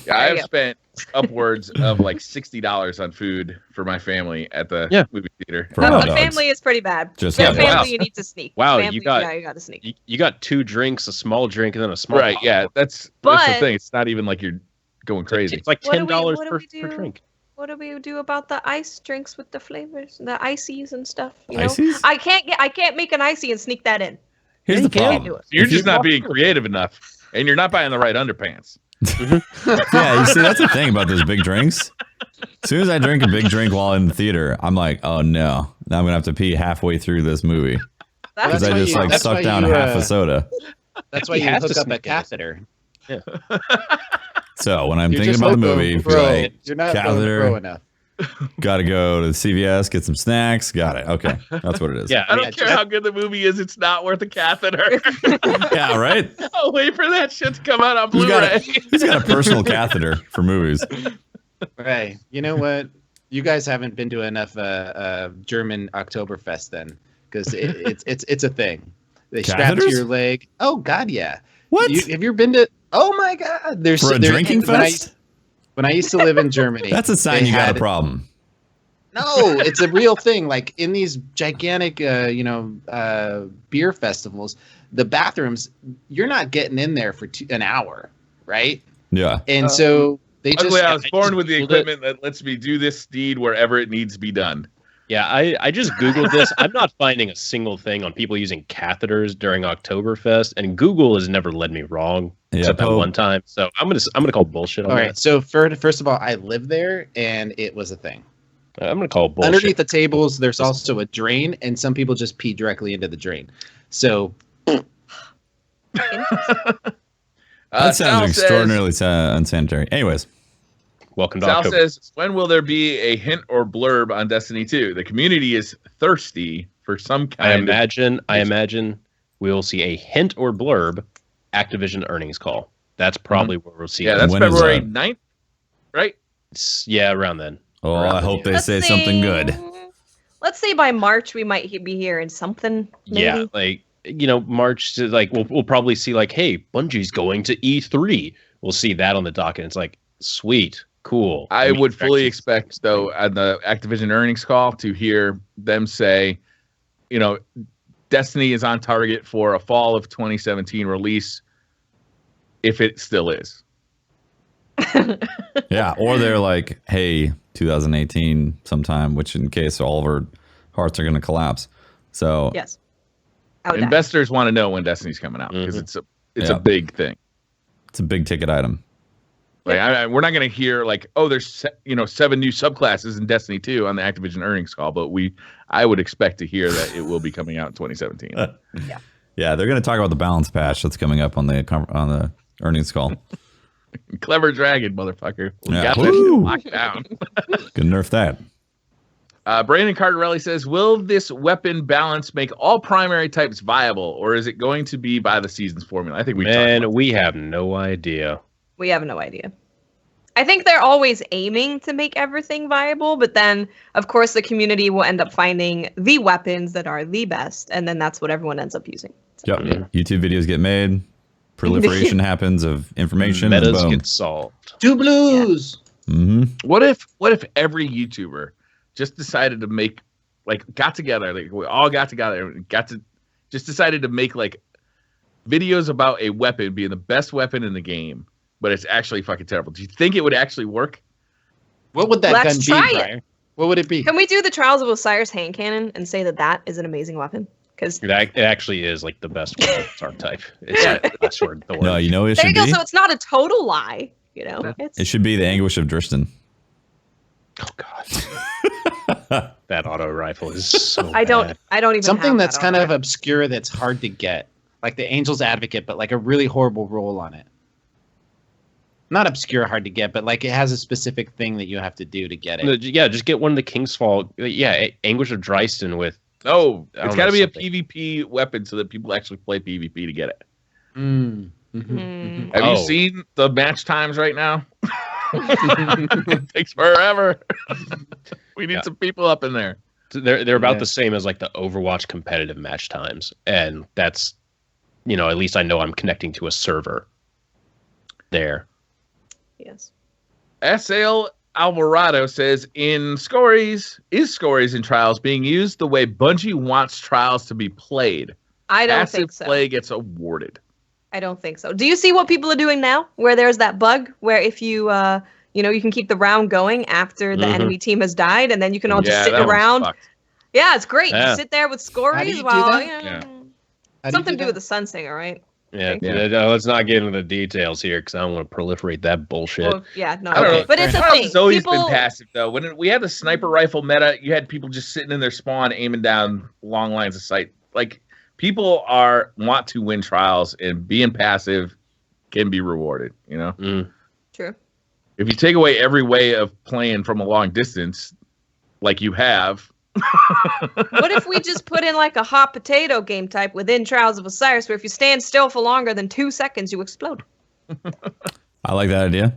Yeah, I have spent upwards of like $60 on food for my family at the movie theater. The family is pretty bad. Just family, you need to sneak. Wow, family, you got to sneak. You got 2 drinks, a small drink, and then a small. Right? Yeah, that's the thing. It's not even like you're going crazy. It's like $10 per drink. What do we do about the ice drinks with the flavors, the ices and stuff? Ices? I can't make an icy and sneak that in. Here's the problem. You're just not being creative enough, and you're not buying the right underpants. Yeah, you see, that's the thing about those big drinks. As soon as I drink a big drink while in the theater, I'm like, oh no, now I'm gonna have to pee halfway through this movie because I just sucked down half a soda. That's why you hook up a catheter. Yeah. So when I'm thinking about the movie, you're not pro enough. Got to go to the CVS, get some snacks. Got it. Okay, that's what it is. Yeah, I don't care how good the movie is. It's not worth a catheter. Yeah, right. I'll wait for that shit to come out on Blu-ray. He's got a personal catheter for movies. Right. You know what? You guys haven't been to enough German Oktoberfest then, because it's a thing. They strap to your leg. Oh God, yeah. What? Have you been to? Oh my God! For a drinking fest. When I used to live in Germany, that's a sign you got a problem. No, it's a real thing. Like in these gigantic, beer festivals, the bathrooms, you're not getting in there for an hour, right? Yeah. And so they just. I was born with the equipment that lets me do this deed wherever it needs to be done. Yeah, I just Googled this. I'm not finding a single thing on people using catheters during Oktoberfest, and Google has never led me wrong except that one time. So I'm gonna call bullshit on that. All right. So first of all, I lived there, and it was a thing. I'm gonna call bullshit. Underneath the tables, there's also a drain, and some people just pee directly into the drain. So that sounds extraordinarily unsanitary. Anyways. Welcome to Sal October. says, when will there be a hint or blurb on Destiny 2? The community is thirsty for some kind I imagine we'll see a hint or blurb Activision earnings call. That's probably where we'll see it. Yeah, that's February 9th, right? Yeah, around then. Oh, I hope they say something good. Let's say by March we might be hearing something. Maybe. Yeah, like, March, like, we'll probably see, like, hey, Bungie's going to E3. We'll see that on the docket. It's like, sweet. Cool. I would fully expect, though, on the Activision earnings call to hear them say, Destiny is on target for a fall of 2017 release, if it still is. Yeah, or they're like, hey, 2018 sometime, which in case all of our hearts are going to collapse. So yes, investors want to know when Destiny's coming out because it's a big thing. It's a big ticket item. Like, we're not going to hear like, oh, there's 7 new subclasses in Destiny 2 on the Activision earnings call, but I would expect to hear that it will be coming out in 2017. Yeah, they're going to talk about the balance patch that's coming up on the earnings call. Clever dragon, motherfucker. We got that locked down. Good nerf that. Brandon Cardarelli says, will this weapon balance make all primary types viable, or is it going to be by the season's formula? I think we have no idea. We have no idea. I think they're always aiming to make everything viable, but then, of course, the community will end up finding the weapons that are the best, and then that's what everyone ends up using. So. Yep. YouTube videos get made, proliferation happens of information, metas and boom. get solved. Two blues. Yeah. Mm-hmm. What if every YouTuber just decided to make, like, got together, like we all got together, just decided to make like videos about a weapon being the best weapon in the game, but it's actually fucking terrible. Do you think it would actually work? What would that gun be, Brian? What would it be? Can we do the Trials of Osiris hand cannon and say that is an amazing weapon? Because it actually is like the best weapon archetype. It's the best word. No, it there should you go. be. So it's not a total lie. It should be the Anguish of Dristan. Oh God, that auto rifle is so. I don't even. Something that's kind of obscure that's hard to get, like the Angel's Advocate, but like a really horrible roll on it. Not obscure, hard to get, but like it has a specific thing that you have to do to get it. Yeah, just get one of the King's Fall. Yeah, Anguish of Dristan with. Oh, it's got to be a PvP weapon so that people actually play PvP to get it. Have you seen the match times right now? It takes forever. We need some people up in there. They're about the same as like the Overwatch competitive match times, and that's, at least I know I'm connecting to a server there. Yes. S.L. Alvarado says, is Scories in Trials being used the way Bungie wants Trials to be played? I don't think so. Passive play gets awarded. I don't think so. Do you see what people are doing now? Where there's that bug where if you, you can keep the round going after the enemy team has died, and then you can all just sit around. Yeah, it's great. You sit there with Scories while something to do with the Sun Singer, right? Yeah, let's not get into the details here because I don't want to proliferate that bullshit. Well, yeah, no, I don't know. But it's a thing. It's always been passive, though. When we had the sniper rifle meta, you had people just sitting in their spawn, aiming down long lines of sight. Like, people want to win Trials, and being passive can be rewarded, True. If you take away every way of playing from a long distance, like you have... What if we just put in like a hot potato game type within Trials of Osiris where if you stand still for longer than 2 seconds, you explode? I like that idea.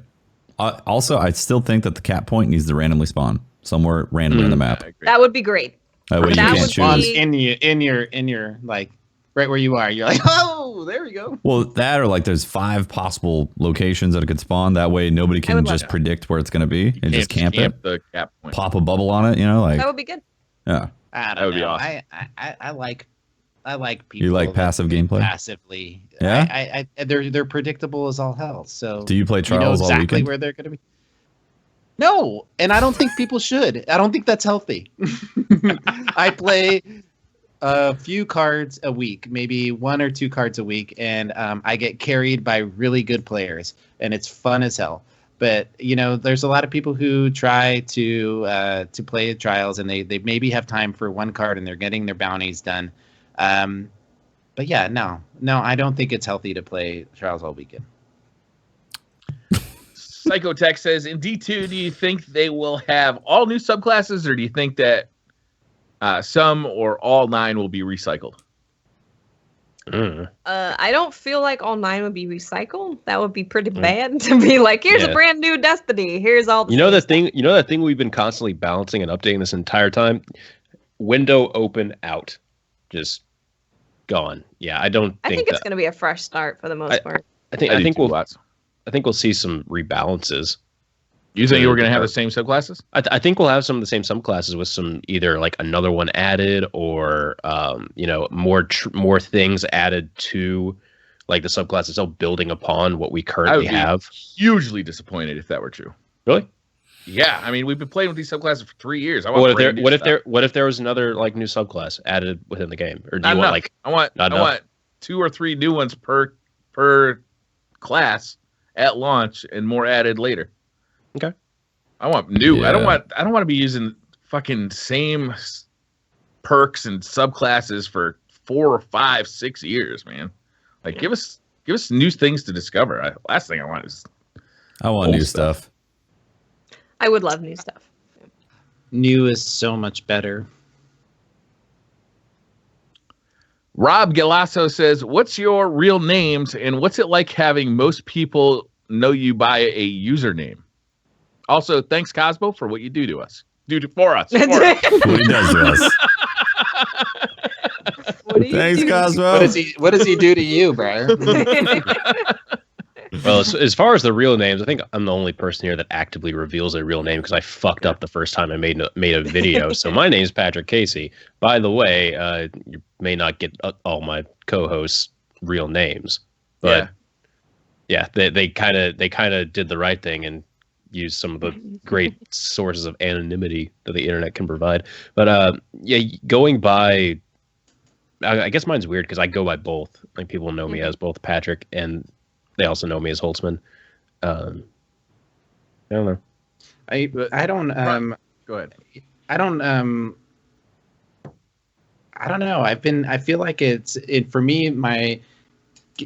Also, I still think that the cap point needs to randomly spawn somewhere randomly on the map. That would be great. That way you can't choose. In your like right where you are. You're like, oh, there we go. Well, that or like there's 5 possible locations that it could spawn. That way nobody can just predict where it's going to be and just camp it. The cap point. Pop a bubble on it, like that would be good. Yeah. I don't That would know. be awesome. I like people. You like passive gameplay? Passively. Yeah. They're predictable as all hell. So do you play Trials all weekend? Where they're going to be. No, and I don't think people should. I don't think that's healthy. I play a few cards a week, maybe 1 or 2 cards a week, and I get carried by really good players, and it's fun as hell. But there's a lot of people who try to play Trials, and they maybe have time for 1 card, and they're getting their bounties done. But yeah, no, I don't think it's healthy to play Trials all weekend. Psychotech says, in D2, do you think they will have all new subclasses, or do you think that some or all 9 will be recycled? I don't feel like all 9 would be recycled. That would be pretty bad to be like, here's a brand new Destiny. Here's all the that thing we've been constantly balancing and updating this entire time? Window open out. Just gone. Yeah, I think it's going to be a fresh start for the most part. I think we'll see some rebalances. You think you were going to have the same subclasses? I think we'll have some of the same subclasses with some either like another one added or more things added to like the subclass itself, building upon what we currently have. Hugely disappointed if that were true. Really? Yeah, I mean we've been playing with these subclasses for 3 years. What if there was another like new subclass added within the game? Or do you want like I want 2 or 3 new ones per class at launch and more added later. Okay. I want new. Yeah. I don't want to be using fucking same perks and subclasses for 4 or 5, 6 years, man. Like give us new things to discover. Last thing I want is new stuff. I would love new stuff. New is so much better. Rob Galasso says, what's your real names and what's it like having most people know you by a username? Also, thanks, Cozmo, for what you do to us. For us. What he does to us. Thanks, Cozmo. What does he do to you, Briar? Well, as far as the real names, I think I'm the only person here that actively reveals a real name because I fucked up the first time I made a video. So my name's Patrick Casey. By the way, you may not get all my co-hosts' real names, but yeah, they kind of did the right thing and used some of the great sources of anonymity that the internet can provide. But going by, I guess mine's weird because I go by both. Like people know me as both Patrick and they also know me as Holtzmann. I don't know. I don't. Go ahead. I don't know. I feel like for me,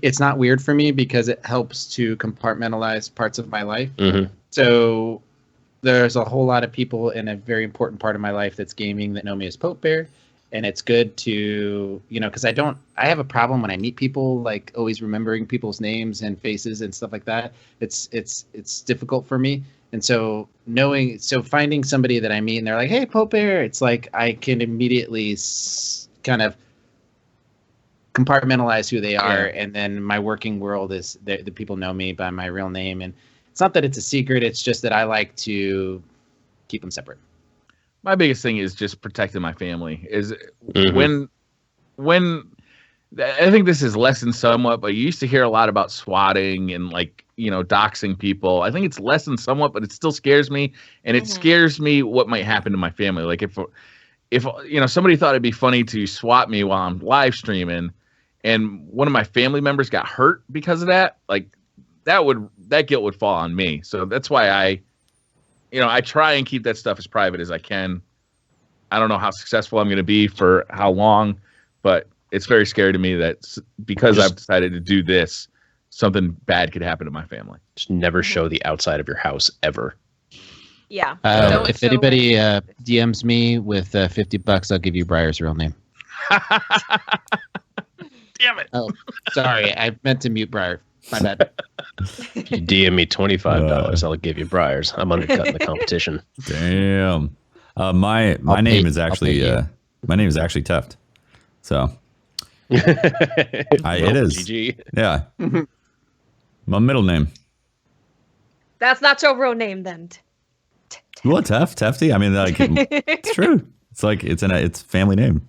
it's not weird for me because it helps to compartmentalize parts of my life. Mm-hmm. So there's a whole lot of people in a very important part of my life that's gaming that know me as Pope Bear. And it's good to, because I have a problem when I meet people, like always remembering people's names and faces and stuff like that. It's difficult for me. And so finding somebody that I meet and they're like, hey, Pope Bear, it's like I can immediately kind of compartmentalize who they are. Yeah. And then my working world is the people know me by my real name. And it's not that it's a secret. It's just that I like to keep them separate. My biggest thing is just protecting my family. Is when I think this is lessened somewhat, but you used to hear a lot about swatting and doxing people. I think it's lessened somewhat, but it still scares me, and it scares me what might happen to my family. Like if somebody thought it'd be funny to swat me while I'm live streaming, and one of my family members got hurt because of that, like that guilt would fall on me. So that's why I try and keep that stuff as private as I can. I don't know how successful I'm going to be for how long, but it's very scary to me that because I've decided to do this, something bad could happen to my family. Just never show the outside of your house ever. Yeah. If anybody DMs me with $50, I'll give you Briar's real name. Damn it. Oh, sorry. I meant to mute Briar. My bad. If you DM me $25, I'll give you Briar's. I'm undercutting the competition. Damn. My name is actually Teft. So It is. GG. Yeah. My middle name. That's not your real name, then. What, Tefty? I mean, like, it's true. It's like it's family name.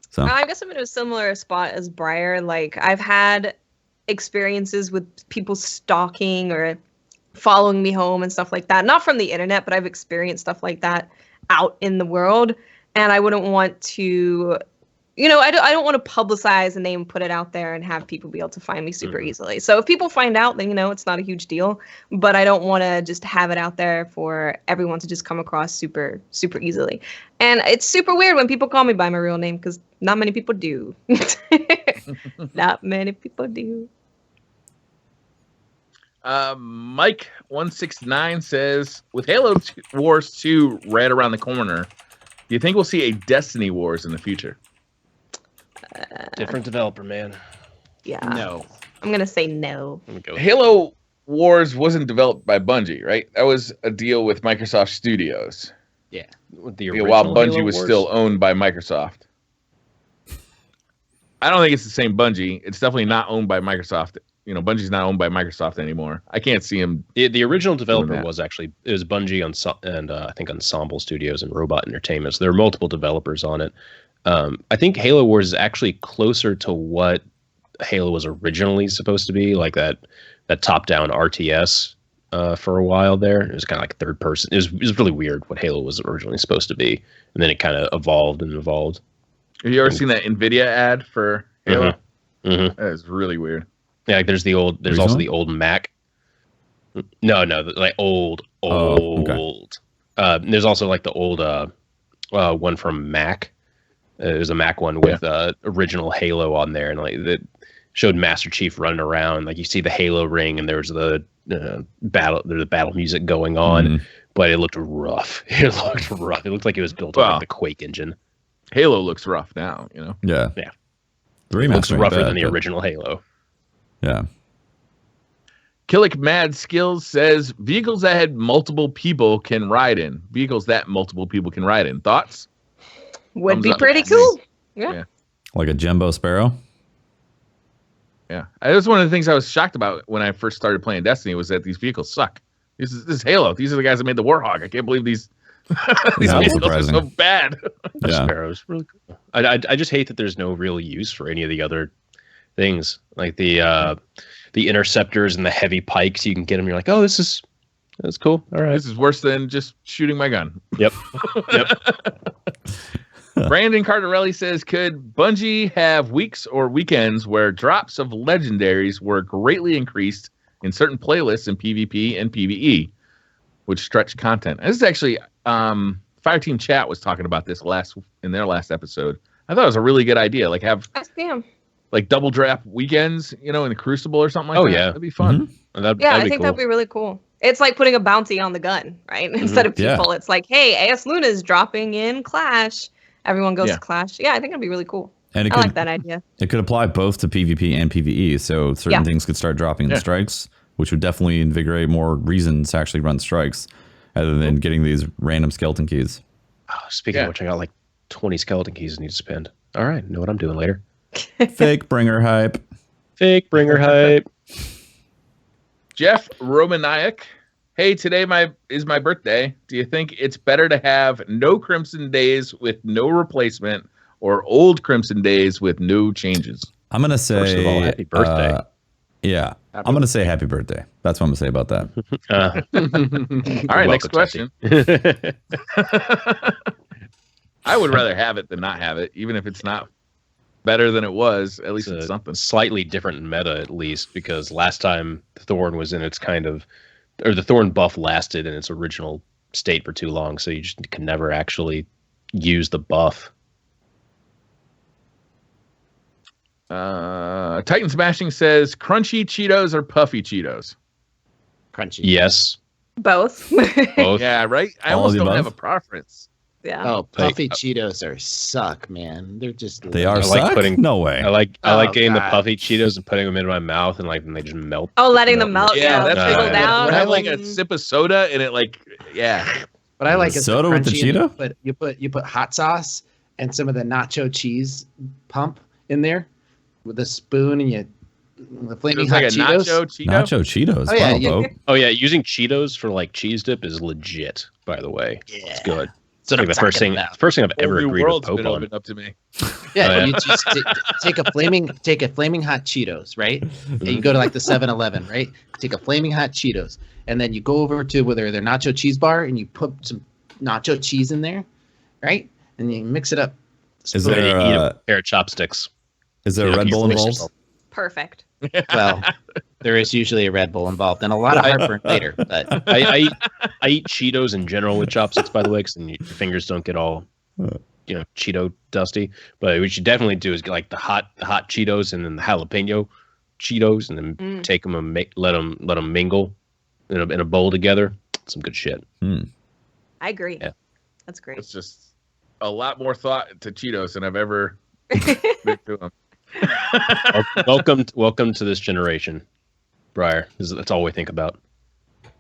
So I guess I'm in a similar spot as Briar. Like, I've had experiences with people stalking or following me home and stuff like that. Not from the internet, but I've experienced stuff like that out in the world. And I wouldn't want to, I don't want to publicize a name, put it out there, and have people be able to find me super easily. So if people find out, then, it's not a huge deal. But I don't want to just have it out there for everyone to just come across super, super easily. And it's super weird when people call me by my real name, because not many people do. Not many people do. Mike169 says, with Halo Wars 2 right around the corner, do you think we'll see a Destiny Wars in the future? Different developer, man. Yeah. No. I'm going to say no. Halo Wars wasn't developed by Bungie, right? That was a deal with Microsoft Studios. Yeah. While Bungie was still owned by Microsoft. I don't think it's the same Bungie. It's definitely not owned by Microsoft. Bungie's not owned by Microsoft anymore. I can't see him. The original developer was Bungie and I think Ensemble Studios and Robot Entertainment. So there are multiple developers on it. I think Halo Wars is actually closer to what Halo was originally supposed to be, like that top-down RTS for a while there. It was kind of like third person. It was really weird what Halo was originally supposed to be, and then it kind of evolved and evolved. Have you ever seen that NVIDIA ad for Halo? Mm-hmm. That is really weird. Yeah, like there's also the old Mac. No, like old. Okay. There's also like the old one from Mac. There's a Mac one with original Halo on there, and like that showed Master Chief running around. Like you see the Halo ring, and there's the battle music going on, but it looked rough. It looked like it was built on like the Quake engine. Halo looks rough now, Yeah. Yeah. The it looks rougher than the but original Halo. Yeah. Killick Mad Skills says vehicles that multiple people can ride in. Thoughts? Would be pretty cool. Yeah. Like a Jumbo Sparrow? Yeah. That was one of the things I was shocked about when I first started playing Destiny, was that these vehicles suck. This is Halo. These are the guys that made the Warhawk. I can't believe these vehicles are so bad. Yeah. Sparrow's really cool. I just hate that there's no real use for any of the other things, like the interceptors and the heavy pikes. You can get them. You're like, oh, that's cool. All right, this is worse than just shooting my gun. Yep. Brandon Cardarelli says, could Bungie have weeks or weekends where drops of legendaries were greatly increased in certain playlists in PvP and PvE, which stretch content? This is actually Fireteam Chat was talking about this in their last episode. I thought it was a really good idea. Like have like double draft weekends, in the Crucible or something like that. Yeah, that'd be fun. Mm-hmm. I think that'd be really cool. It's like putting a bounty on the gun, right? Instead of people, it's like, hey, AS Luna is dropping in Clash. Everyone goes to Clash. Yeah, I think it'd be really cool. And I like that idea. It could apply both to PvP and PvE. So certain things could start dropping in strikes, which would definitely invigorate more reasons to actually run strikes, other than getting these random skeleton keys. Oh, speaking of which, I got like 20 skeleton keys I need to spend. All right, know what I'm doing later. Fake bringer hype. Jeff Romaniak. Hey, today is my birthday. Do you think it's better to have no Crimson Days with no replacement, or old Crimson Days with no changes? I'm going to say... First of all, happy birthday. I'm going to say happy birthday. That's what I'm going to say about that. All right, next question. I would rather have it than not have it, even if it's not better than it was. At least it's something. Slightly different meta, at least, because last time Thorn was in its the Thorn buff lasted in its original state for too long, so you just can never actually use the buff. Titan Smashing says, crunchy Cheetos or puffy Cheetos? Crunchy. Yes. Both. Yeah, right? I almost don't have a preference. Yeah. Oh, puffy Cheetos suck, man. They're just... They are suck? No way. I like getting the puffy Cheetos and putting them into my mouth, and like they just melt. Oh, letting them melt. Yeah, that's fizzle down. When I have like a sip of soda and it What I like is soda with the Cheeto? You put hot sauce and some of the nacho cheese pump, in there with a spoon and the flaming It's hot like a Cheetos. Nacho Cheetos. Oh, yeah, Wow, Bo. Oh yeah, using Cheetos for like cheese dip is legit. By the way, it's good. That's what Like I'm the first thing I've ever Whole new agreed with world's Pope been on. opened up to me. Yeah, Oh, yeah. you just take a flaming hot Cheetos, right? And you go to like the 7-Eleven, right? Take a flaming hot Cheetos, and then you go over to whether they're nacho cheese bar, and you put some nacho cheese in there, right? And you mix it up. Is Or you there eat a pair of chopsticks. is there a Red Bull involved? Perfect. Well, there is usually a Red Bull involved, and a lot of heartburn later. But I eat Cheetos in general with chopsticks, by the way, because then your fingers don't get all, Cheeto dusty. But what you should definitely do is get like the hot Cheetos and then the jalapeno Cheetos, and then take them and let them mingle in a bowl together. Some good shit. I agree. Yeah. That's great. It's just a lot more thought to Cheetos than I've ever been to them. Welcome to this generation, Briar. That's all we think about.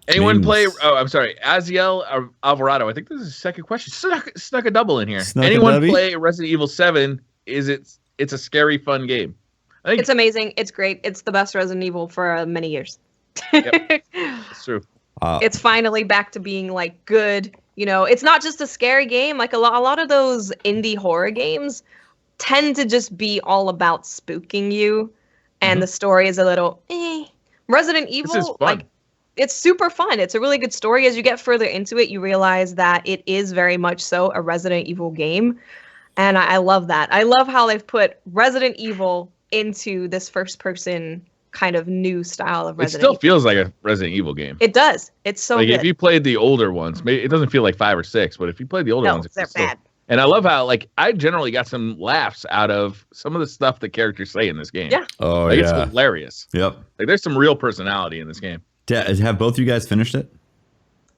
Anyone Names. play? Oh, I'm sorry, Aziel Alvarado. I think this is the second question. Snuck a double in here. Snuck a Anyone dubby? play Resident Evil 7? It's a scary, fun game. I think It's amazing. It's great. It's the best Resident Evil for many years. Yep. it's true. It's finally back to being like good. It's not just a scary game. Like a lot of those indie horror games tend to just be all about spooking you, and the story is a little Resident Evil, This is fun. like, it's super fun. It's a really good story. As you get further into it, you realize that it is very much so a Resident Evil game, and I love that. I love how they've put Resident Evil into this first-person kind of new style of It Resident still Evil. feels like a Resident Evil game. It does. It's so Like good. if you played the older ones, maybe it doesn't feel like 5 or 6, but if you played the older No, ones, they're it's still. bad. And I love how I generally got some laughs out of some of the stuff the characters say in this game. Yeah. Oh It's yeah. hilarious. Yep. Like there's some real personality in this game. Have both you guys finished it?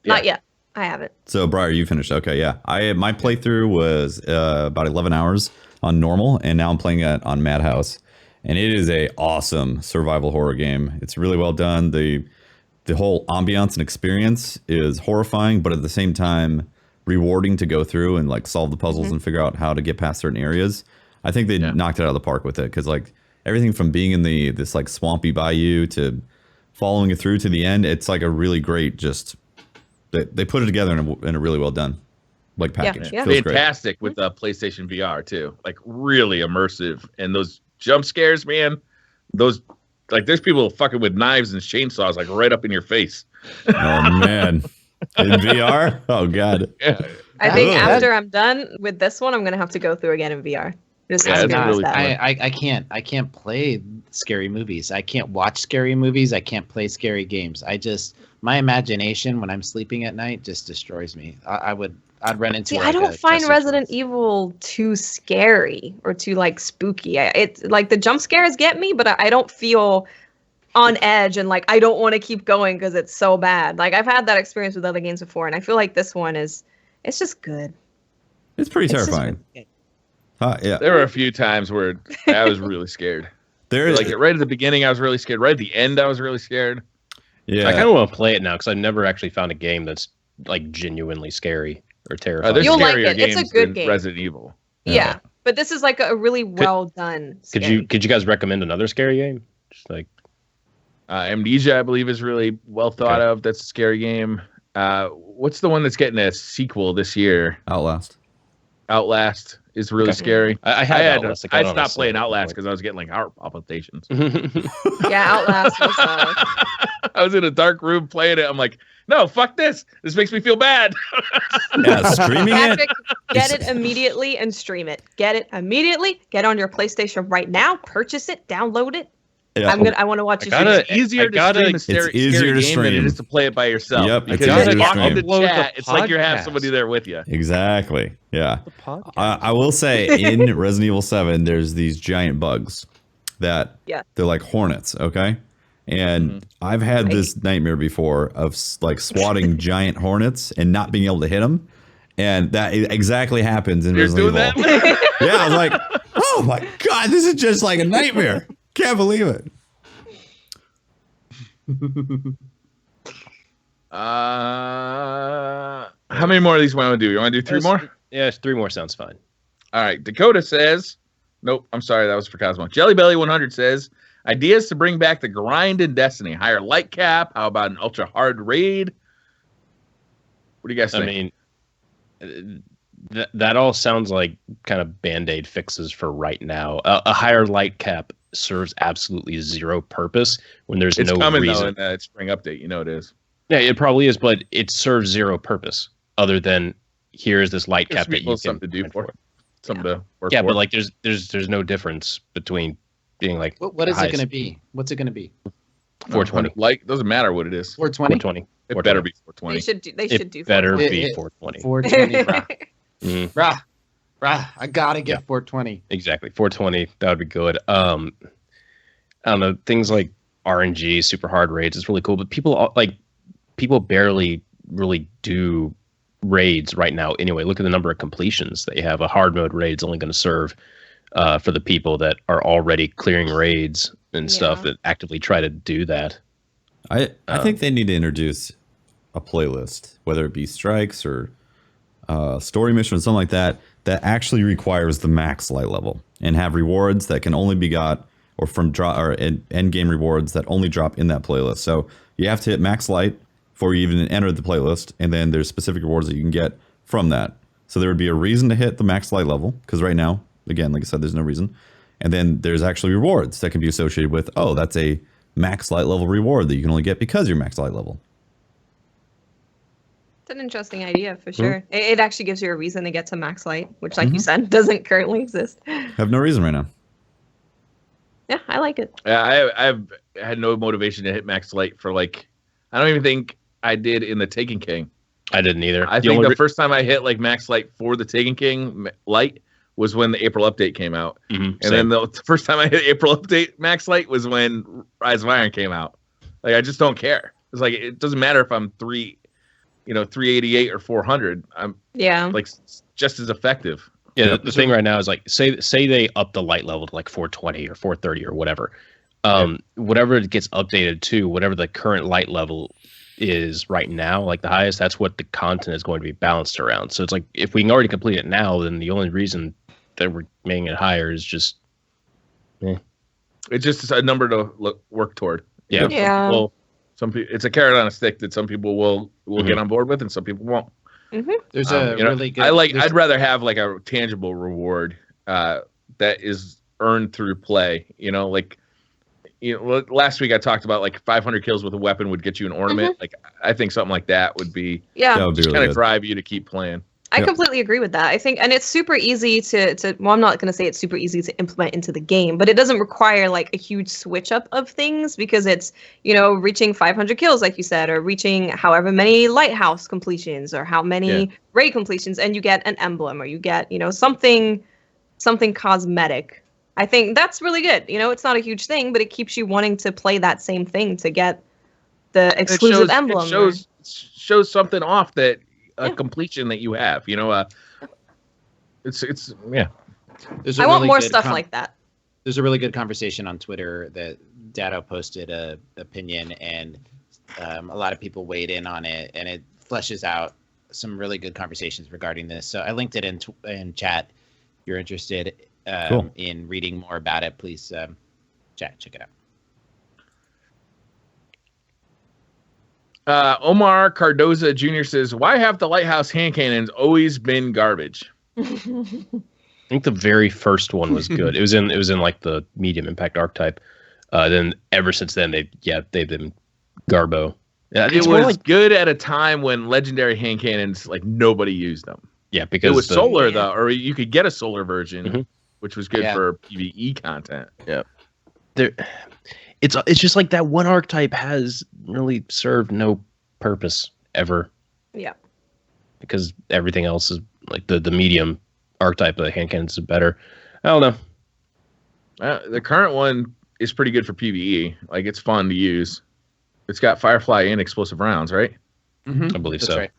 Not yet. I haven't. So Briar, you finished. Okay, yeah. My playthrough was about 11 hours on normal, and now I'm playing it on Madhouse, and it is a awesome survival horror game. It's really well done. The whole ambiance and experience is horrifying, but at the same time rewarding to go through and like solve the puzzles and figure out how to get past certain areas. I think they knocked it out of the park with it, because like everything from being in this like swampy bayou to following it through to the end, it's like a really great they put it together in a really well done like package. Yeah. Feels great. Fantastic with PlayStation VR too. Like really immersive, and those jump scares, man. Those like there's people fucking with knives and chainsaws like right up in your face. Oh man, in VR? Oh god. Yeah, I think Oh, after I'm done with this one, I'm gonna have to go through again in VR. Just Yeah, it's experience really that. fun. I can't play scary movies. I can't watch scary movies. I can't play scary games. My imagination when I'm sleeping at night just destroys me. I'd run into. See, like I don't a find Chester Resident Childs. Evil too scary or too like spooky. It's like the jump scares get me, but I don't feel on edge and like I don't want to keep going because it's so bad. Like I've had that experience with other games before, and I feel like this one it's just good. It's pretty It's just terrifying. really Yeah. there were a few times where I was really scared. There is Like right at the beginning, I was really scared. Right at the end, I was really scared. yeah. I kind of want to play it now because I've never actually found a game that's like genuinely scary or terrifying. There's You'll like scarier it. It's a games good than game. Resident Evil. Yeah, but this is like a really well done. Could you guys recommend another scary game? Just like Amnesia, I believe, is really well thought of. That's a scary game. What's the one that's getting a sequel this year? Outlast. Outlast is really scary. I had Outlast, like, I I don't know, stopped playing so- Outlast because I was getting like heart palpitations. Yeah, Outlast was. I was in a dark room playing it. I'm like, no, fuck this. This makes me feel bad. Yeah, streaming it. Patrick, get it immediately and stream it. Get it immediately. Get on your PlayStation right now. Purchase it. Download it. Yeah. I want to watch you. gotta- stream it. It's easier to stream a It's scary easier to game than it stream. is to play it by yourself. Yep, it's because easier to talking to stream. chat, it's like you have Podcast. somebody there with you. Exactly. Yeah. I will say in Resident Evil 7, there's these giant bugs that they're like hornets. Okay. And I've had this nightmare before of like swatting giant hornets and not being able to hit them. And that exactly happens in You're Resident doing Evil. that? Yeah. I was like, oh my God, this is just like a nightmare. Can't believe it. How many more of these want to do? You want to do three more? Yeah, 3 more sounds fine. All right. Dakota says, Nope. I'm sorry. That was for Cozmo. Jellybelly100 says, ideas to bring back the grind in Destiny. Higher light cap. How about an ultra hard raid? What do you guys think? I mean, that all sounds like kind of Band-Aid fixes for right now. A higher light cap serves absolutely zero purpose when there's no coming, reason. Though, in that spring update. You know it is. Yeah, it probably is, but it serves zero purpose other than here's this light cap that you can something to do for it. Something to work yeah, for. but like there's no difference between being like what is it going to be? What's it going to be? 420. Like doesn't matter what it is. 420. 420. It better be 420. They should do. Better be 420. 420, Mm. Brah, I gotta get 420. Exactly, 420. That would be good. I don't know, things like RNG, super hard raids. It's really cool, but people barely really do raids right now. Anyway, look at the number of completions that you have. A hard mode raid is only going to serve for the people that are already clearing raids and stuff that actively try to do that. I think they need to introduce a playlist, whether it be strikes or story mission or something like that, that actually requires the max light level and have rewards that can only be got or from end game rewards that only drop in that playlist. So you have to hit max light before you even enter the playlist, and then there's specific rewards that you can get from that. So there would be a reason to hit the max light level, because right now, again, like I said, there's no reason. And then there's actually rewards that can be associated with, oh, that's a max light level reward that you can only get because you're max light level. It's an interesting idea for sure. It actually gives you a reason to get to max light, which, like you said, doesn't currently exist. Have no reason right now. Yeah, I like it. Yeah, I've had no motivation to hit max light for like, I don't even think I did in the Taken King. I didn't either. I think the first time I hit like max light for the Taken King light was when the April update came out. And then the first time I hit April update max light was when Rise of Iron came out. Like, I just don't care. It's like, it doesn't matter if I'm 388 or 400. I'm like just as effective. Yeah, the thing right now is like, say they up the light level to like 420 or 430 or whatever. Whatever it gets updated to, whatever the current light level is right now, like the highest, that's what the content is going to be balanced around. So it's like, if we can already complete it now, then the only reason that we're making it higher is just it's just a number to work toward. Yeah. Some people, it's a carrot on a stick that some people will get on board with and some people won't. There's a really good. I'd rather have like a tangible reward that is earned through play. Last week I talked about like 500 kills with a weapon would get you an ornament. Like, I think something like that would be really kind of drive you to keep playing. I completely agree with that. I think, and it's super easy to well, I'm not going to say it's super easy to implement into the game, but it doesn't require like a huge switch up of things, because it's, reaching 500 kills, like you said, or reaching however many lighthouse completions or how many raid completions, and you get an emblem or you get, something cosmetic. I think that's really good. It's not a huge thing, but it keeps you wanting to play that same thing to get the exclusive emblem. It shows something off that completion that you have. It's I want more stuff like that. There's a really good conversation on Twitter that Dado posted a opinion, and a lot of people weighed in on it, and it fleshes out some really good conversations regarding this. So I linked it in chat. If you're interested in reading more about it, please check it out. Omar Cardoza Jr. says, why have the lighthouse hand cannons always been garbage? I think the very first one was good. It was in like the medium impact archetype. Then ever since then they've been garbo. Yeah, it was good at a time when legendary hand cannons, like, nobody used them. Yeah, because it was solar though, or you could get a solar version, which was good for PvE content. Yeah. It's just like that one archetype has really served no purpose ever. Yeah. Because everything else is like the medium archetype of the hand cannons is better. I don't know. The current one is pretty good for PvE. Like, it's fun to use. It's got Firefly and explosive rounds, right? I believe That's so. right.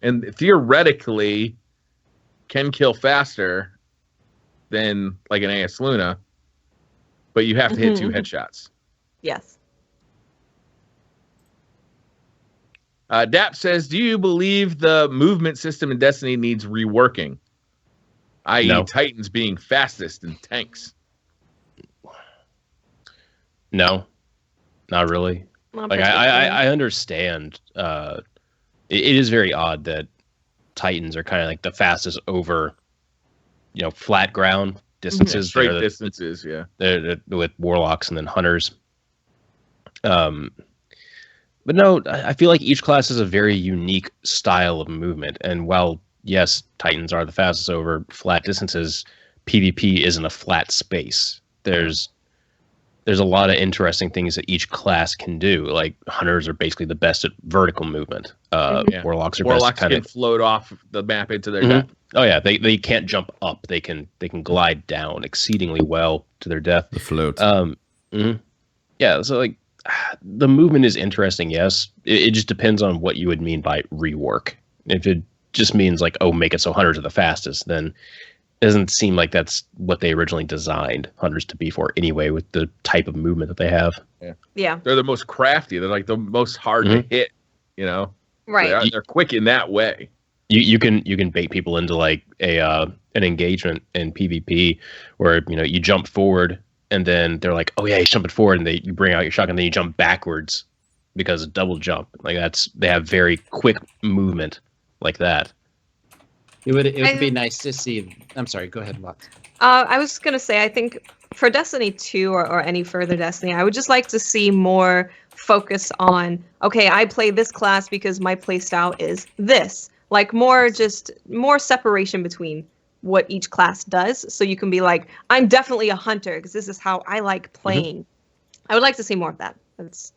And theoretically can kill faster than like an AS Luna, but you have to hit 2 headshots. Yes. Dap says, do you believe the movement system in Destiny needs reworking? i.e. No. Titans being fastest in tanks. No, not really. Not Like particularly. I understand. It is very odd that Titans are kind of like the fastest over, flat ground distances. Straight distances, yeah. They're with warlocks and then hunters. But no, I feel like each class has a very unique style of movement. And while, yes, Titans are the fastest over flat distances, PvP isn't a flat space. There's a lot of interesting things that each class can do. Like hunters are basically the best at vertical movement. Warlocks are best can float off the map into their death. Oh yeah, they can't jump up. They can glide down exceedingly well to their death. The float. Yeah, so like the movement is interesting. Yes, it just depends on what you would mean by rework. If it just means like, oh, make it so hunters are the fastest, then it doesn't seem like that's what they originally designed hunters to be for anyway, with the type of movement that they have. Yeah. They're the most crafty. They're like the most hard to hit, Right. They're quick in that way. You can bait people into like an engagement in PvP where you jump forward and then they're like, oh yeah, he's jumping forward, and you bring out your shotgun, then you jump backwards because of double jump. Like they have very quick movement like that. It would be nice to see. I'm sorry. Go ahead, Watts. I was gonna say, I think for Destiny 2 or any further Destiny, I would just like to see more focus on, okay, I play this class because my playstyle is this. Like more separation between what each class does, so you can be like, I'm definitely a hunter because this is how I like playing. I would like to see more of that. That's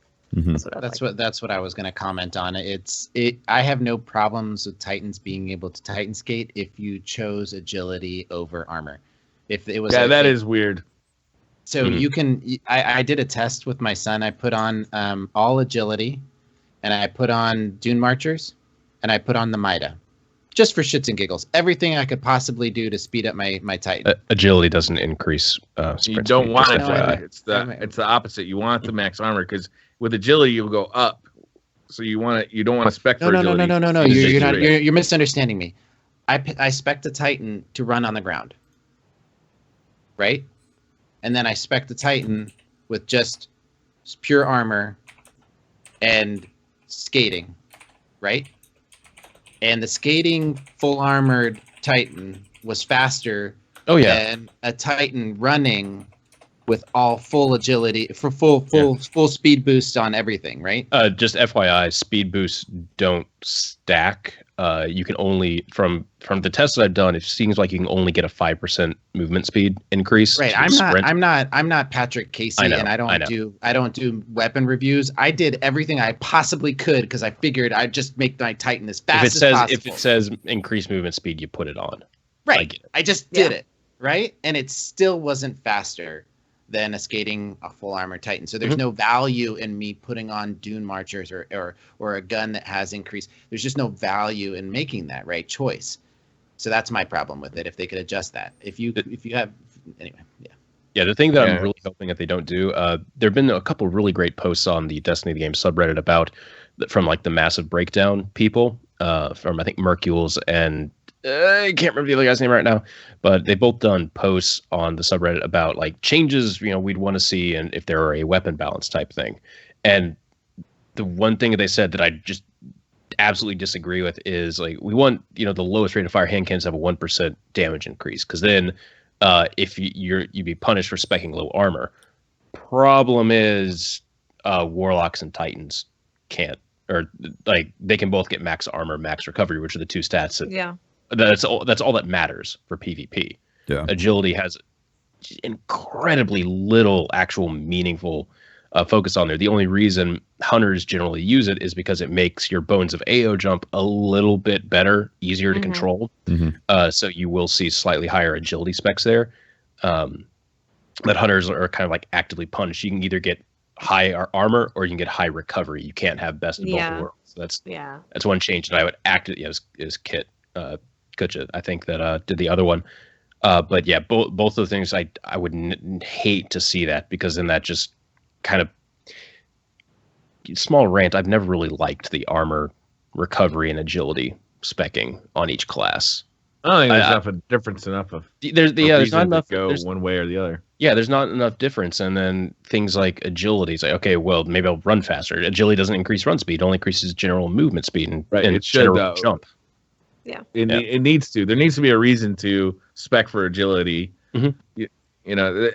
what I was going to comment on. I have no problems with Titans being able to Titan skate if you chose agility over armor. If it was that is weird. So you can. I did a test with my son. I put on all agility, and I put on Dune Marchers, and I put on the Mida, just for shits and giggles. Everything I could possibly do to speed up my Titan. Agility doesn't increase. You don't want it. FYI. It's the opposite. You want the max armor because with agility you'll go up. So you don't want to spec for agility. No. You're misunderstanding me. I spec the Titan to run on the ground, right? And then I spec the Titan with just pure armor and skating, right? And the skating full armored Titan was faster than a Titan running with all full agility for full speed boost on everything, right? Just FYI, speed boosts don't stack. You can only from the tests that I've done, it seems like you can only get a 5% movement speed increase. Right. I'm not Patrick Casey, and I don't do weapon reviews. I did everything I possibly could because I figured I'd just make my Titan as fast as possible. If it says increase movement speed, you put it on. Right. I just did it. Right. And it still wasn't faster than a full armor Titan. So there's no value in me putting on Dune Marchers or a gun that has increased. There's just no value in making that right choice. So that's my problem with it. If they could adjust that, if you have anyway, yeah. The thing that I'm really hoping that they don't do, there've been a couple really great posts on the Destiny the Game subreddit from like the Massive Breakdown people, from I think Mercules and I can't remember the other guy's name right now, but they've both done posts on the subreddit about like changes, we'd want to see, and if there are a weapon balance type thing. And the one thing that they said that I just absolutely disagree with is like, we want, the lowest rate of fire hand cannons have a 1% damage increase. Cause then, if you'd be punished for speccing low armor. Problem is, warlocks and titans can't, or like they can both get max armor, max recovery, which are the two stats that, that's all that matters for PvP. Yeah. Agility has incredibly little actual meaningful focus on there. The only reason hunters generally use it is because it makes your bones of AO jump a little bit better, easier to control. So you will see slightly higher agility specs there. That hunters are kind of like actively punished. You can either get high armor or you can get high recovery. You can't have best of both worlds. So that's one change that I would is Kit. Kutcha, I think that did the other one, but yeah, both of the things I would hate to see that, because then that just kind of small rant. I've never really liked the armor recovery and agility specking on each class. I don't think there's enough of difference enough of there's not enough to go one way or the other. Yeah, there's not enough difference. And then things like agility, it's like, okay, well, maybe I'll run faster. Agility doesn't increase run speed; it only increases general movement speed and it should, general jump. Yeah, it needs to. There needs to be a reason to spec for agility. Mm-hmm. You know,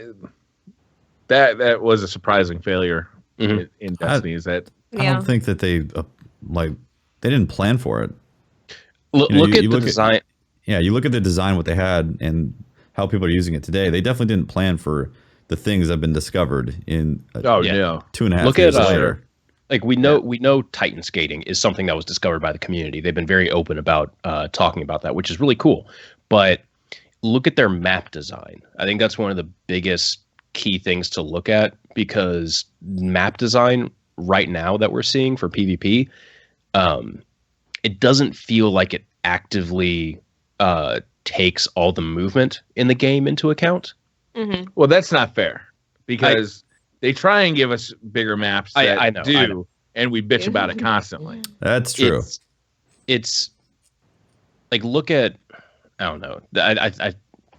that was a surprising failure in Destiny. I don't think that they didn't plan for it. Look at the design. You look at the design, what they had, and how people are using it today. They definitely didn't plan for the things that have been discovered in 2.5 years later. Like we know Titan skating is something that was discovered by the community. They've been very open about talking about that, which is really cool. But look at their map design. I think that's one of the biggest key things to look at, because map design right now that we're seeing for PvP, it doesn't feel like it actively takes all the movement in the game into account. Mm-hmm. Well, that's not fair, because they try and give us bigger maps that I know. And we bitch about it constantly. That's true. It's like, look at, I don't know.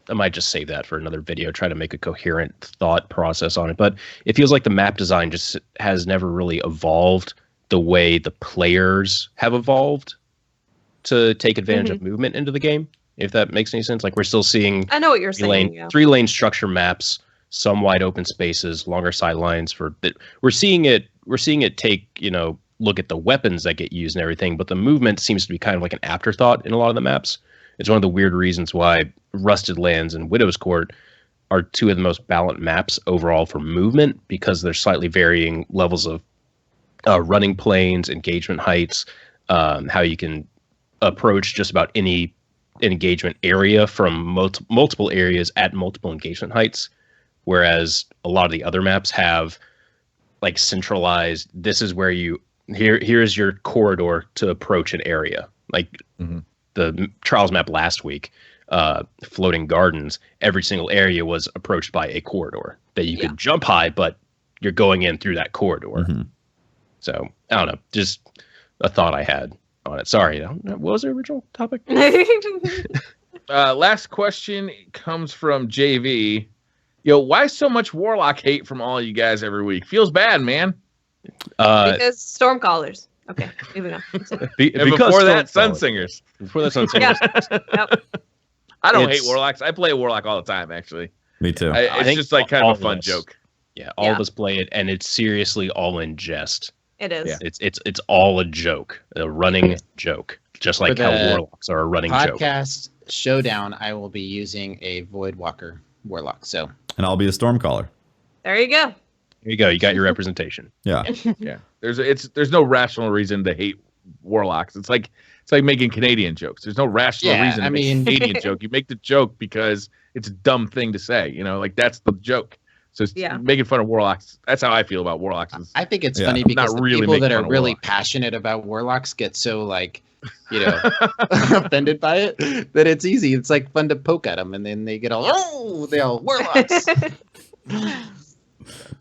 I might just save that for another video, try to make a coherent thought process on it. But it feels like the map design just has never really evolved the way the players have evolved to take advantage of movement into the game, if that makes any sense. Like, we're still seeing I know what you're saying. Three-lane structure maps, some wide open spaces, longer sidelines we're seeing it take, look at the weapons that get used and everything, but the movement seems to be kind of like an afterthought in a lot of the maps. It's one of the weird reasons why Rusted Lands and Widow's Court are two of the most balanced maps overall for movement, because there's slightly varying levels of running planes, engagement heights, how you can approach just about any engagement area from multiple areas at multiple engagement heights. Whereas a lot of the other maps have like centralized, this is where here's your corridor to approach an area. Like the Trials map last week, Floating Gardens, every single area was approached by a corridor that you could jump high, but you're going in through that corridor. So I don't know, just a thought I had on it. Sorry, what was the original topic? Last question comes from JV. Yo, why so much Warlock hate from all you guys every week? Feels bad, man. Because Stormcallers. Okay, moving on. Before that, Sunsingers. Yep. I don't hate Warlocks. I play Warlock all the time, actually. Me too. It's just like kind of a fun joke. Yeah, all of us play it, and it's seriously all in jest. It is. Yeah. It's all a joke, a running joke, just like how Warlocks are a running joke. Podcast showdown, I will be using a Voidwalker Warlock. And I'll be a Stormcaller. There you go. There you go. You got your representation. Yeah. Yeah. There's no rational reason to hate Warlocks. It's like making Canadian jokes. There's no rational reason to make a Canadian joke. You make the joke because it's a dumb thing to say. Like that's the joke. So making fun of Warlocks, that's how I feel about Warlocks. I think it's funny because the people that are really passionate about Warlocks get so offended by it that it's easy. It's like fun to poke at them, and then they get all Warlocks.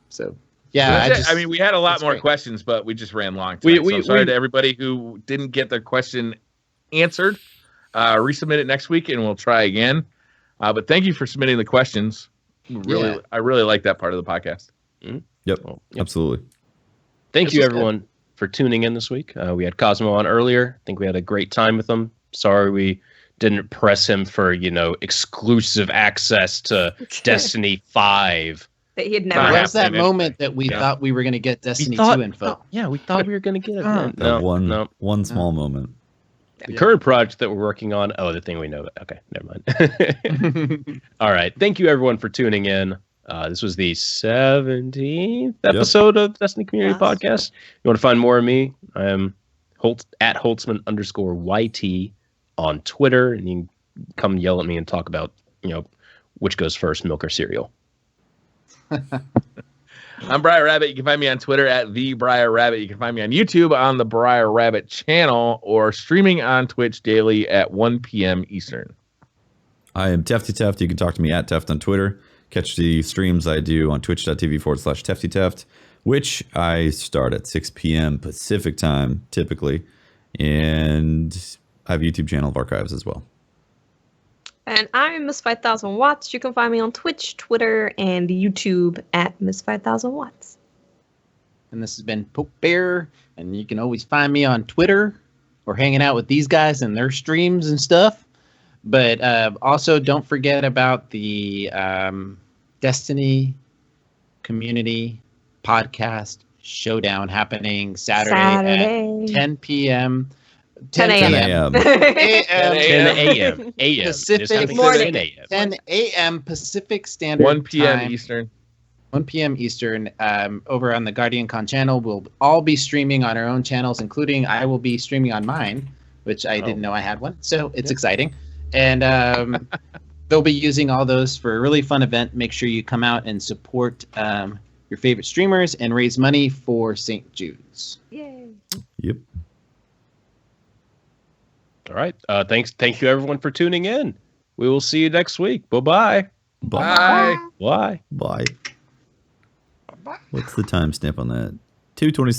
So yeah, I mean, we had a lot more questions, but we just ran long. So sorry to everybody who didn't get their question answered. Resubmit it next week, and we'll try again. But thank you for submitting the questions. I really like that part of the podcast. Yep, absolutely. Thank you, everyone, for tuning in this week. We had Cozmo on earlier. I think we had a great time with him. Sorry we didn't press him for exclusive access to Destiny 5. That he had never. What was that moment that we thought we were going to get Destiny 2 info? We thought we were going to get it. One small moment. The current project that we're working on. Oh, the thing we know. Okay, never mind. All right. Thank you, everyone, for tuning in. This was the 17th episode of Destiny Community Podcast. You want to find more of me? I am at Holtzmann_YT on Twitter, and you can come yell at me and talk about which goes first, milk or cereal. I'm Briar Rabbit. You can find me on Twitter at the Briar Rabbit. You can find me on YouTube on the Briar Rabbit channel, or streaming on Twitch daily at 1 p.m. Eastern. I am Tefty Teft. You can talk to me at Teft on Twitter. Catch the streams I do on twitch.tv/Tefty Teft, which I start at 6 p.m. Pacific time, typically. And I have a YouTube channel of archives as well. And I'm Miss 5000 Watts. You can find me on Twitch, Twitter, and YouTube at Miss 5000 Watts. And this has been Poke Bear, and you can always find me on Twitter or hanging out with these guys and their streams and stuff. But also don't forget about the Destiny Community Podcast Showdown happening Saturday. At 10 p.m. 10 a.m. 10 a.m. Pacific 10 a.m. Pacific Standard 1 p.m. Time. Eastern. 1 p.m. Eastern, over on the Guardian Con channel. We'll all be streaming on our own channels, including I will be streaming on mine, which I didn't know I had one. So it's exciting. And they'll be using all those for a really fun event. Make sure you come out and support your favorite streamers and raise money for St. Jude's. Yay. Yep. All right. Thank you everyone for tuning in. We will see you next week. Bye-bye. Bye. Bye. Bye. What's the timestamp on that? 2:26.